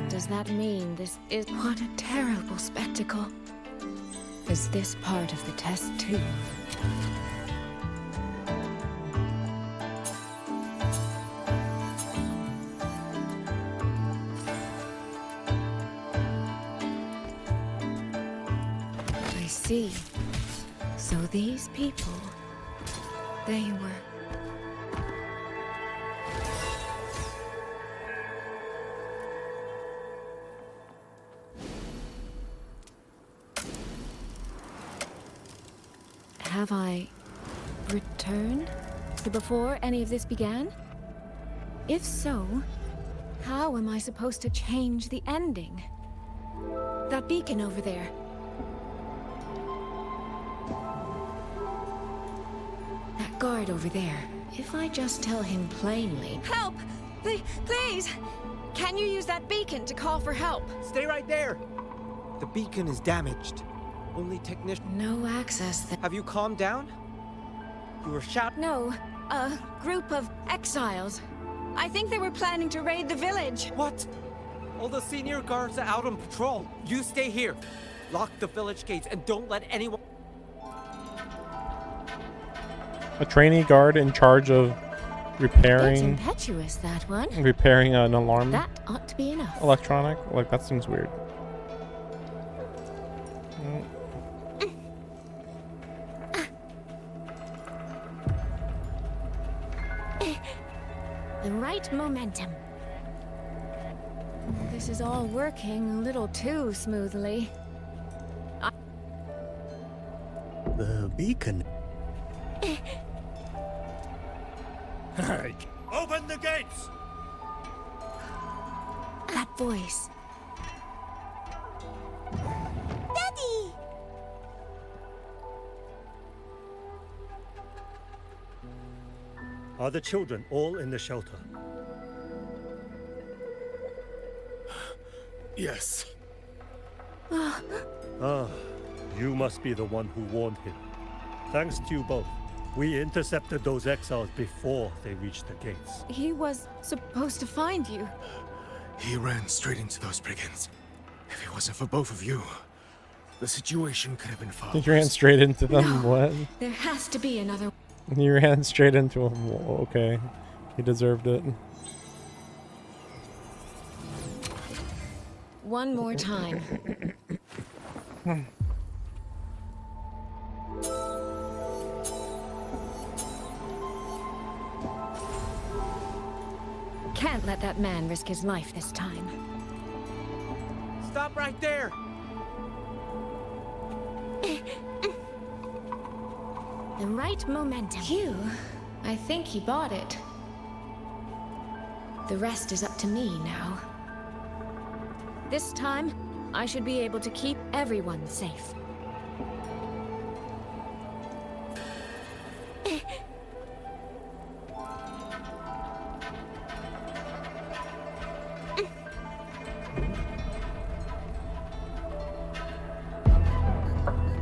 Does that mean this is... What a terrible spectacle. Is this part of the test too? I see. So these people, they were... Have I returned? Before any of this began? If so, how am I supposed to change the ending? That beacon over there. That guard over there. If I just tell him plainly... Help! Please! Can you use that beacon to call for help? Stay right there! The beacon is damaged. Only technician... No access there. Have you calmed down? You were shot... No. A group of exiles. I think they were planning to raid the village. What? All the senior guards are out on patrol. You stay here. Lock the village gates and don't let anyone... A trainee guard in charge of repairing... That's impetuous, that one. Repairing an alarm. That ought to be enough. Electronic? Like, that seems weird. The right momentum. This is all working a little too smoothly. The beacon. Hey, open the gates! That voice. Daddy! Are the children all in the shelter? Yes. Ah, you must be the one who warned him. Thanks to you both. We intercepted those exiles before they reached the gates. He was supposed to find you. He ran straight into those brigands. If it wasn't for both of you, the situation could have been far You ran straight into them? No. What? There has to be another. You ran straight into him. Okay. He deserved it. One more time. Can't let that man risk his life this time. Stop right there! The right momentum. Phew. I think he bought it. The rest is up to me now. This time, I should be able to keep everyone safe.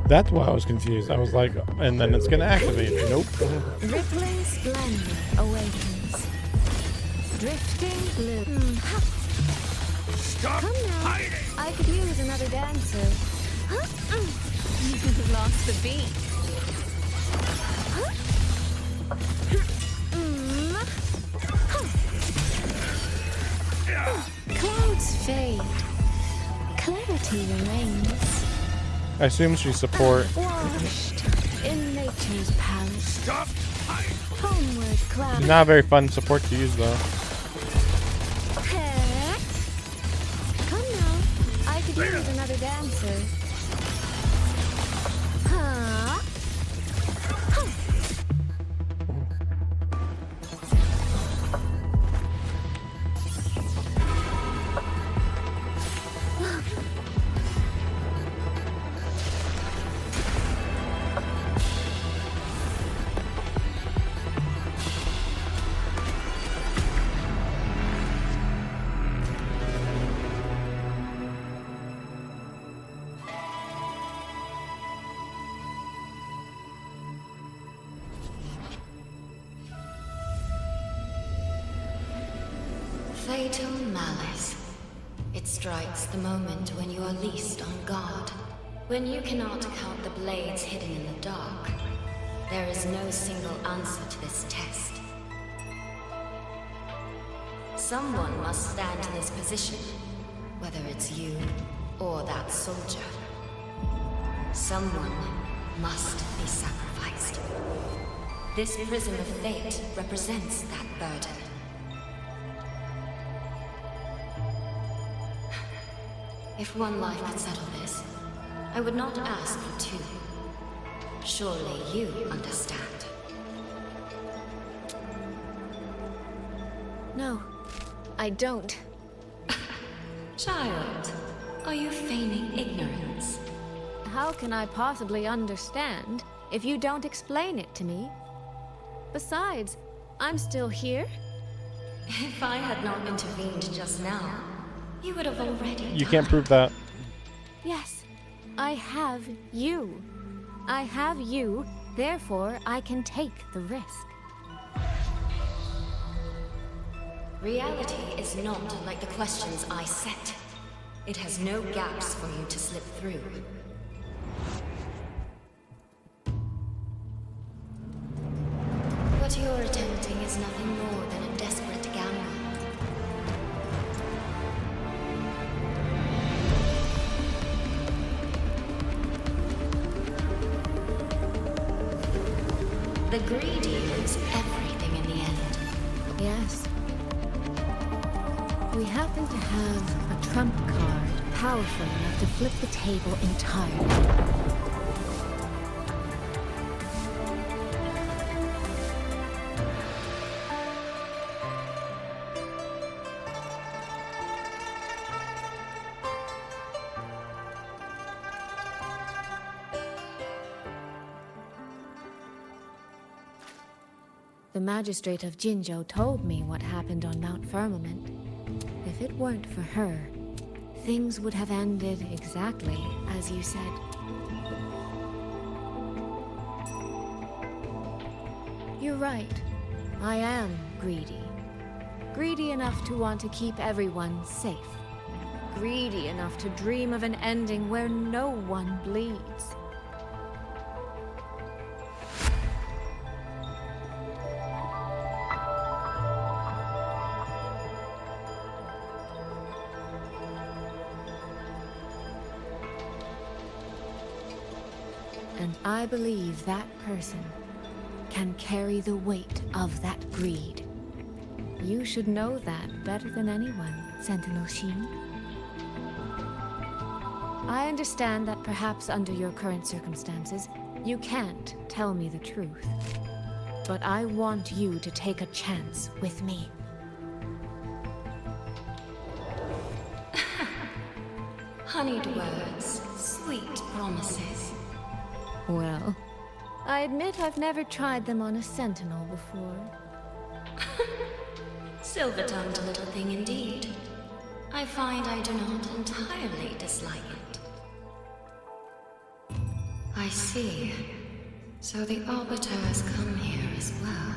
That's why I was confused. I was like, and then it's gonna activate. Nope. Rippling splendor awakens. Drifting blue. Stop Come now. hiding! I could use another dancer. You lost the beat. Clouds fade. Clarity remains. I assume she's support. Washed in nature's palace. Stop hiding! Homeward cloud. She's not a very fun support to use though. Come now. I could use another dancer. Huh? Fatal malice. It strikes the moment when you are least on guard. When you cannot count the blades hidden in the dark, there is no single answer to this test. Someone must stand in this position, whether it's you or that soldier. Someone must be sacrificed. This prism of fate represents that burden. If one life could settle this, I would not ask for two. Surely you understand. No, I don't. Child, are you feigning ignorance? How can I possibly understand if you don't explain it to me? Besides, I'm still here. If I had not intervened just now, you would have already You can't prove that. Yes, I have you. I have you, therefore I can take the risk. Reality is not like the questions I set. It has no gaps for you to slip through. What you're attempting is nothing more than a desperate gamble. The greedy lose everything in the end. Yes. We happen to have a trump card powerful enough to flip the table entirely. The magistrate of Jinzhou told me what happened on Mount Firmament. If it weren't for her, things would have ended exactly as you said. You're right. I am greedy. Greedy enough to want to keep everyone safe. Greedy enough to dream of an ending where no one bleeds. And I believe that person can carry the weight of that greed. You should know that better than anyone, Sentinel Xin. I understand that perhaps under your current circumstances, you can't tell me the truth. But I want you to take a chance with me. Honeyed words, sweet promises. Well, I admit I've never tried them on a sentinel before. Silver-tongued little thing indeed. I find I do not entirely dislike it. I see. So the Arbiter has come here as well.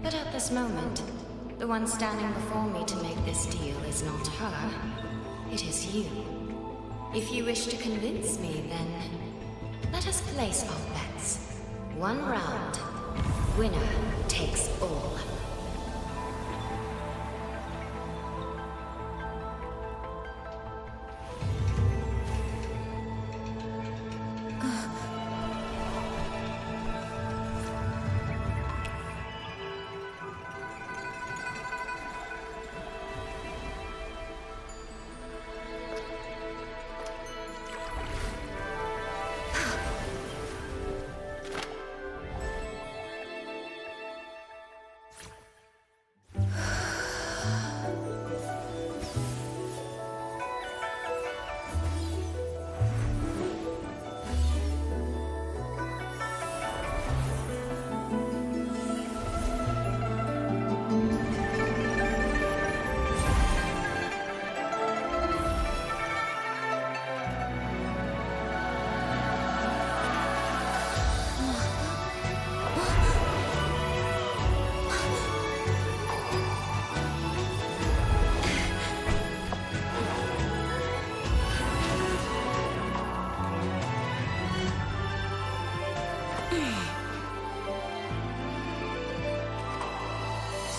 But at this moment, the one standing before me to make this deal is not her. It is you. If you wish to convince me, then let us place our bets. One round. Winner takes all.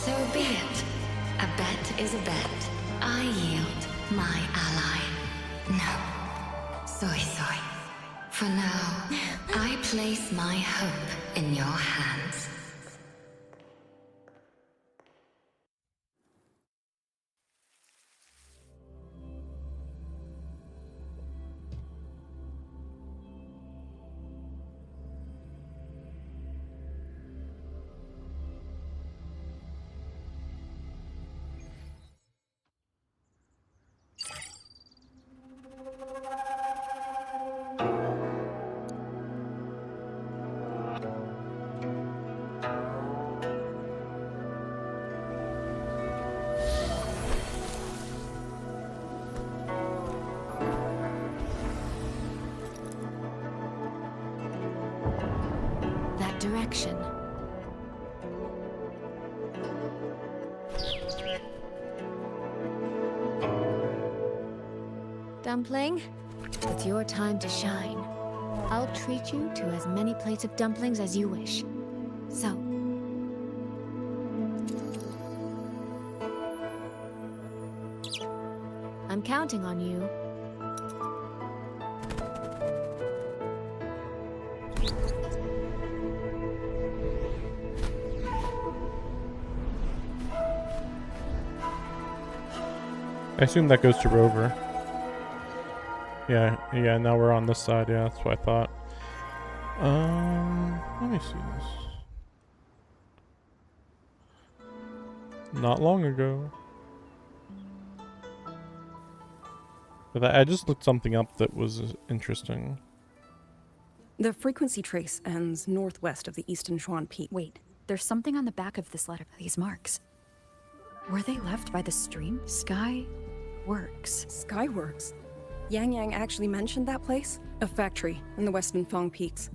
So be it. A bet is a bet. I yield my ally. No. Soy soy. For now, I place my hope in your hands. connection. Dumpling, it's your time to shine. I'll treat you to as many plates of dumplings as you wish. So, I'm counting on you. I assume that goes to Rover. Yeah, now we're on this side, yeah, that's what I thought. Let me see this. Not long ago. But I just looked something up that was interesting. The frequency trace ends northwest of the Eastern Xuan Peak. Wait, there's something on the back of this letter. These marks. Were they left by the stream? Skyworks. Skyworks? Yang Yang actually mentioned that place? A factory in the Western Fang Peaks.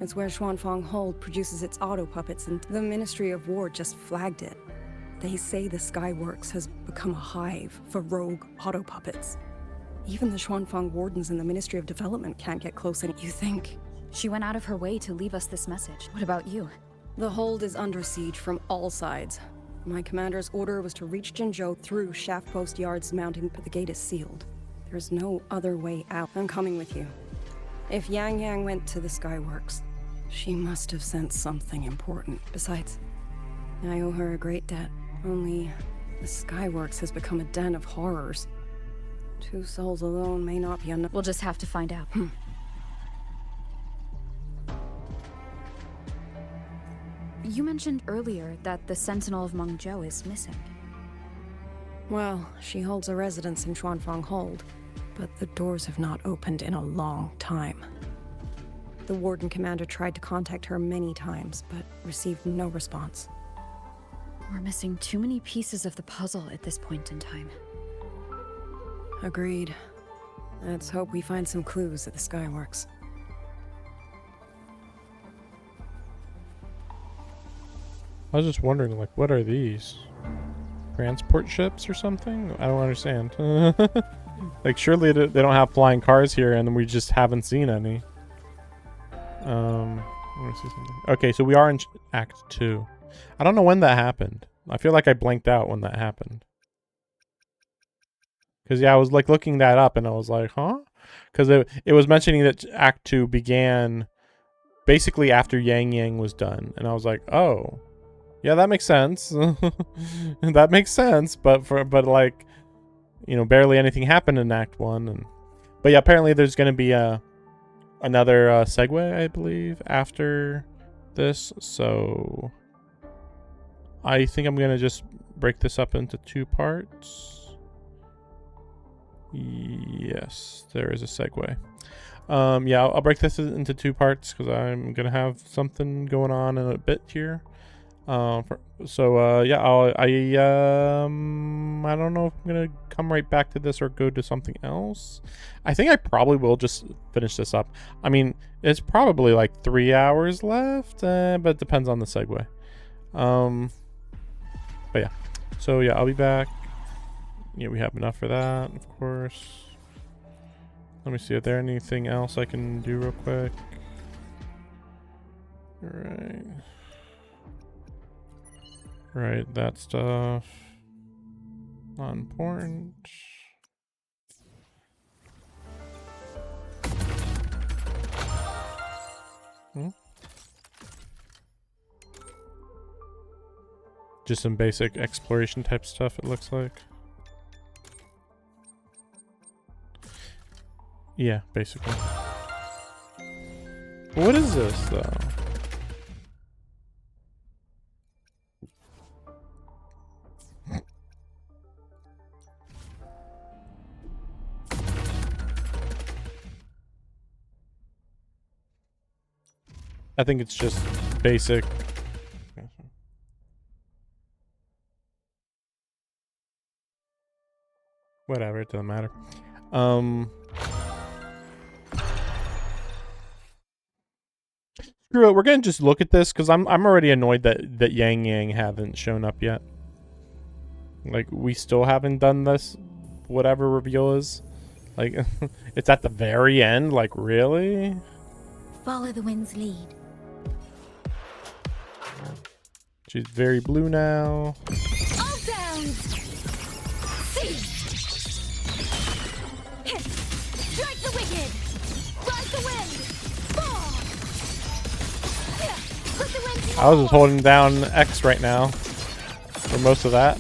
It's where Xuanfang Hold produces its auto puppets, and the Ministry of War just flagged it. They say the Skyworks has become a hive for rogue auto puppets. Even the Xuanfang wardens in the Ministry of Development can't get close any. You think? She went out of her way to leave us this message. What about you? The hold is under siege from all sides. My commander's order was to reach Jinzhou through Shaft Post Yard's mounting, but the gate is sealed. There's no other way out. I'm coming with you. If Yang Yang went to the Skyworks, she must have sensed something important. Besides, I owe her a great debt. Only the Skyworks has become a den of horrors. 2 souls alone may not be enough. We'll just have to find out. You mentioned earlier that the Sentinel of Mengzhou is missing. Well, she holds a residence in Xuanfang Hold, but the doors have not opened in a long time. The Warden Commander tried to contact her many times, but received no response. We're missing too many pieces of the puzzle at this point in time. Agreed. Let's hope we find some clues at the Skyworks. I was just wondering, like, what are these? Transport ships or something? I don't understand. Like, surely they don't have flying cars here and we just haven't seen any. Let me see something. Okay, so we are in Act 2. I don't know when that happened. I feel like I blanked out when that happened. Because, yeah, I was, like, looking that up and I was like, huh? Because it was mentioning that Act 2 began basically after Yang Yang was done. And I was like, oh. Yeah, that makes sense. That makes sense, but like, you know, barely anything happened in Act 1. But yeah, apparently there's going to be another segue, I believe, after this. So I think I'm going to just break this up into 2 parts. Yes, there is a segue. Yeah, I'll break this into 2 parts because I'm going to have something going on in a bit here. Yeah, I don't know if I'm gonna come right back to this or go to something else. I think I probably will just finish this up. I mean, it's probably like 3 hours left, but it depends on the segue. But yeah, so yeah, I'll be back. Yeah, we have enough for that, of course. Let me see if there anything else I can do real quick. All right. Right, that stuff. Not important. Just some basic exploration type stuff, it looks like. Yeah, basically. What is this, though? I think it's just basic. Whatever, it doesn't matter. Screw Screw it. We're gonna just look at this because I'm already annoyed that Yang Yang haven't shown up yet. Like, we still haven't done this, whatever reveal is. Like, it's at the very end. Like, really? Follow the wind's lead. She's very blue now. All down. Strike the wicked. Ride the wind. Fall. Let the wind I was just holding down X right now for most of that.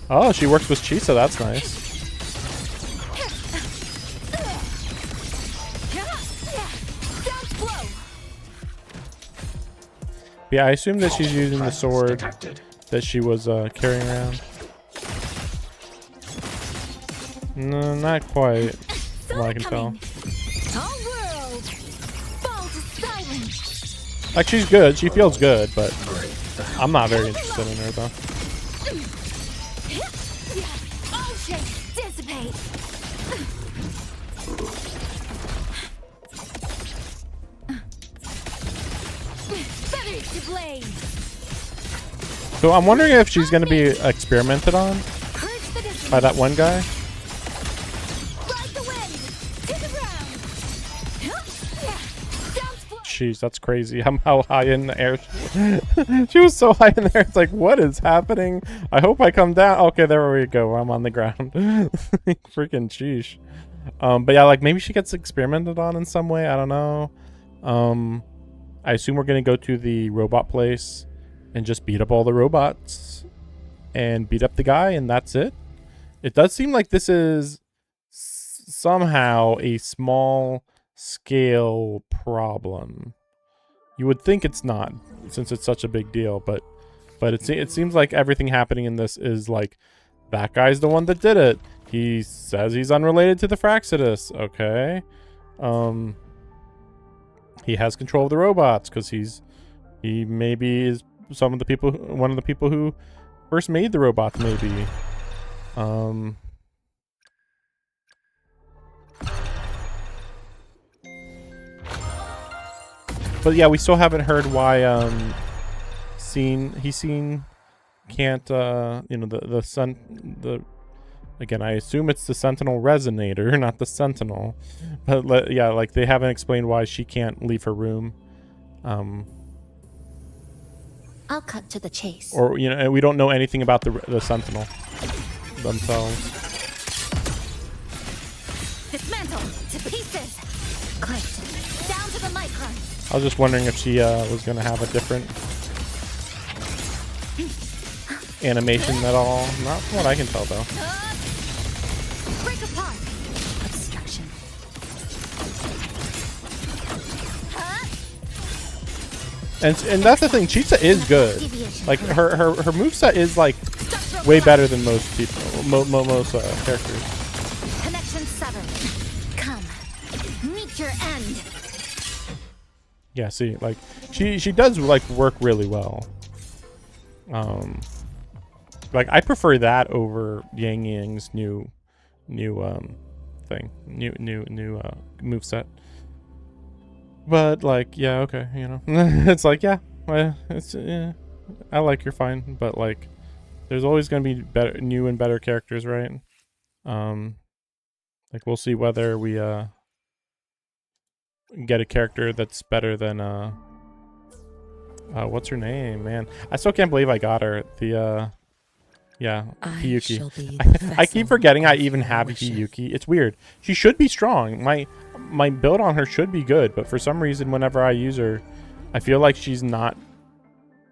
Oh, she works with Chisa. That's nice. Yeah, I assume that she's using the sword that she was carrying around. No, not quite. From what I can tell. Like, she's good. She feels good, but I'm not very interested in her, though. All shapes dissipate. Feathers to blaze. So I'm wondering if she's going to be experimented on by that one guy. Jeez, that's crazy. How high in the air she was so high in there. It's like, what is happening? I hope I come down. Okay, there we go. I'm on the ground. Freaking sheesh. But yeah, like, maybe she gets experimented on in some way. I don't know. I assume we're gonna go to the robot place and just beat up all the robots and beat up the guy, and that's it. It does seem like this is somehow a small scale problem. You would think it's not, since it's such a big deal, but it seems like everything happening in this is like, that guy's the one that did it. He says he's unrelated to the Fraxidus. Okay. He has control of the robots because he maybe is one of the people who first made the robots, maybe. But yeah, we still haven't heard why Scene can't again, I assume it's the Sentinel Resonator, not the Sentinel. But yeah, like, they haven't explained why she can't leave her room. I'll cut to the chase. Or, you know, we don't know anything about the Sentinel themselves. Dismantle to pieces. Clipped down to the micron. I was just wondering if she was going to have a different animation at all. Not from what I can tell, though. Break apart. Obstruction. And that's the thing. Chisa is good. Like, her moveset is like way better than most people, most characters. Connection severed. Come, meet your end. Yeah, see, like, she does like work really well. Like, I prefer that over Yang Yang's new thing, new moveset. But like, yeah, okay, you know, it's like, yeah, I like, you're fine, but like, there's always gonna be new and better characters, right? Like, we'll see whether we get a character that's better than what's her name, man? I still can't believe I got her. Yeah, Hiyuki. I keep forgetting I even have Hiyuki. It's weird. She should be strong. My build on her should be good, but for some reason, whenever I use her, I feel like she's not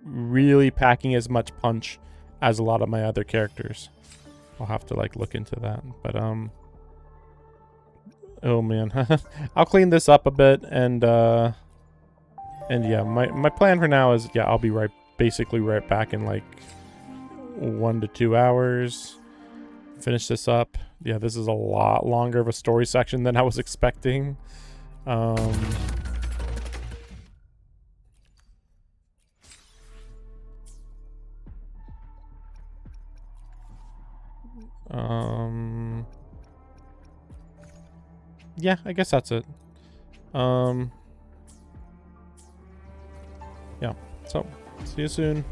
really packing as much punch as a lot of my other characters. I'll have to like look into that. But oh man, I'll clean this up a bit, and yeah, my plan for now is, yeah, I'll be basically right back in like 1 to 2 hours. Finish this up. Yeah, this is a lot longer of a story section than I was expecting. Yeah, I guess that's it. Yeah, so see you soon.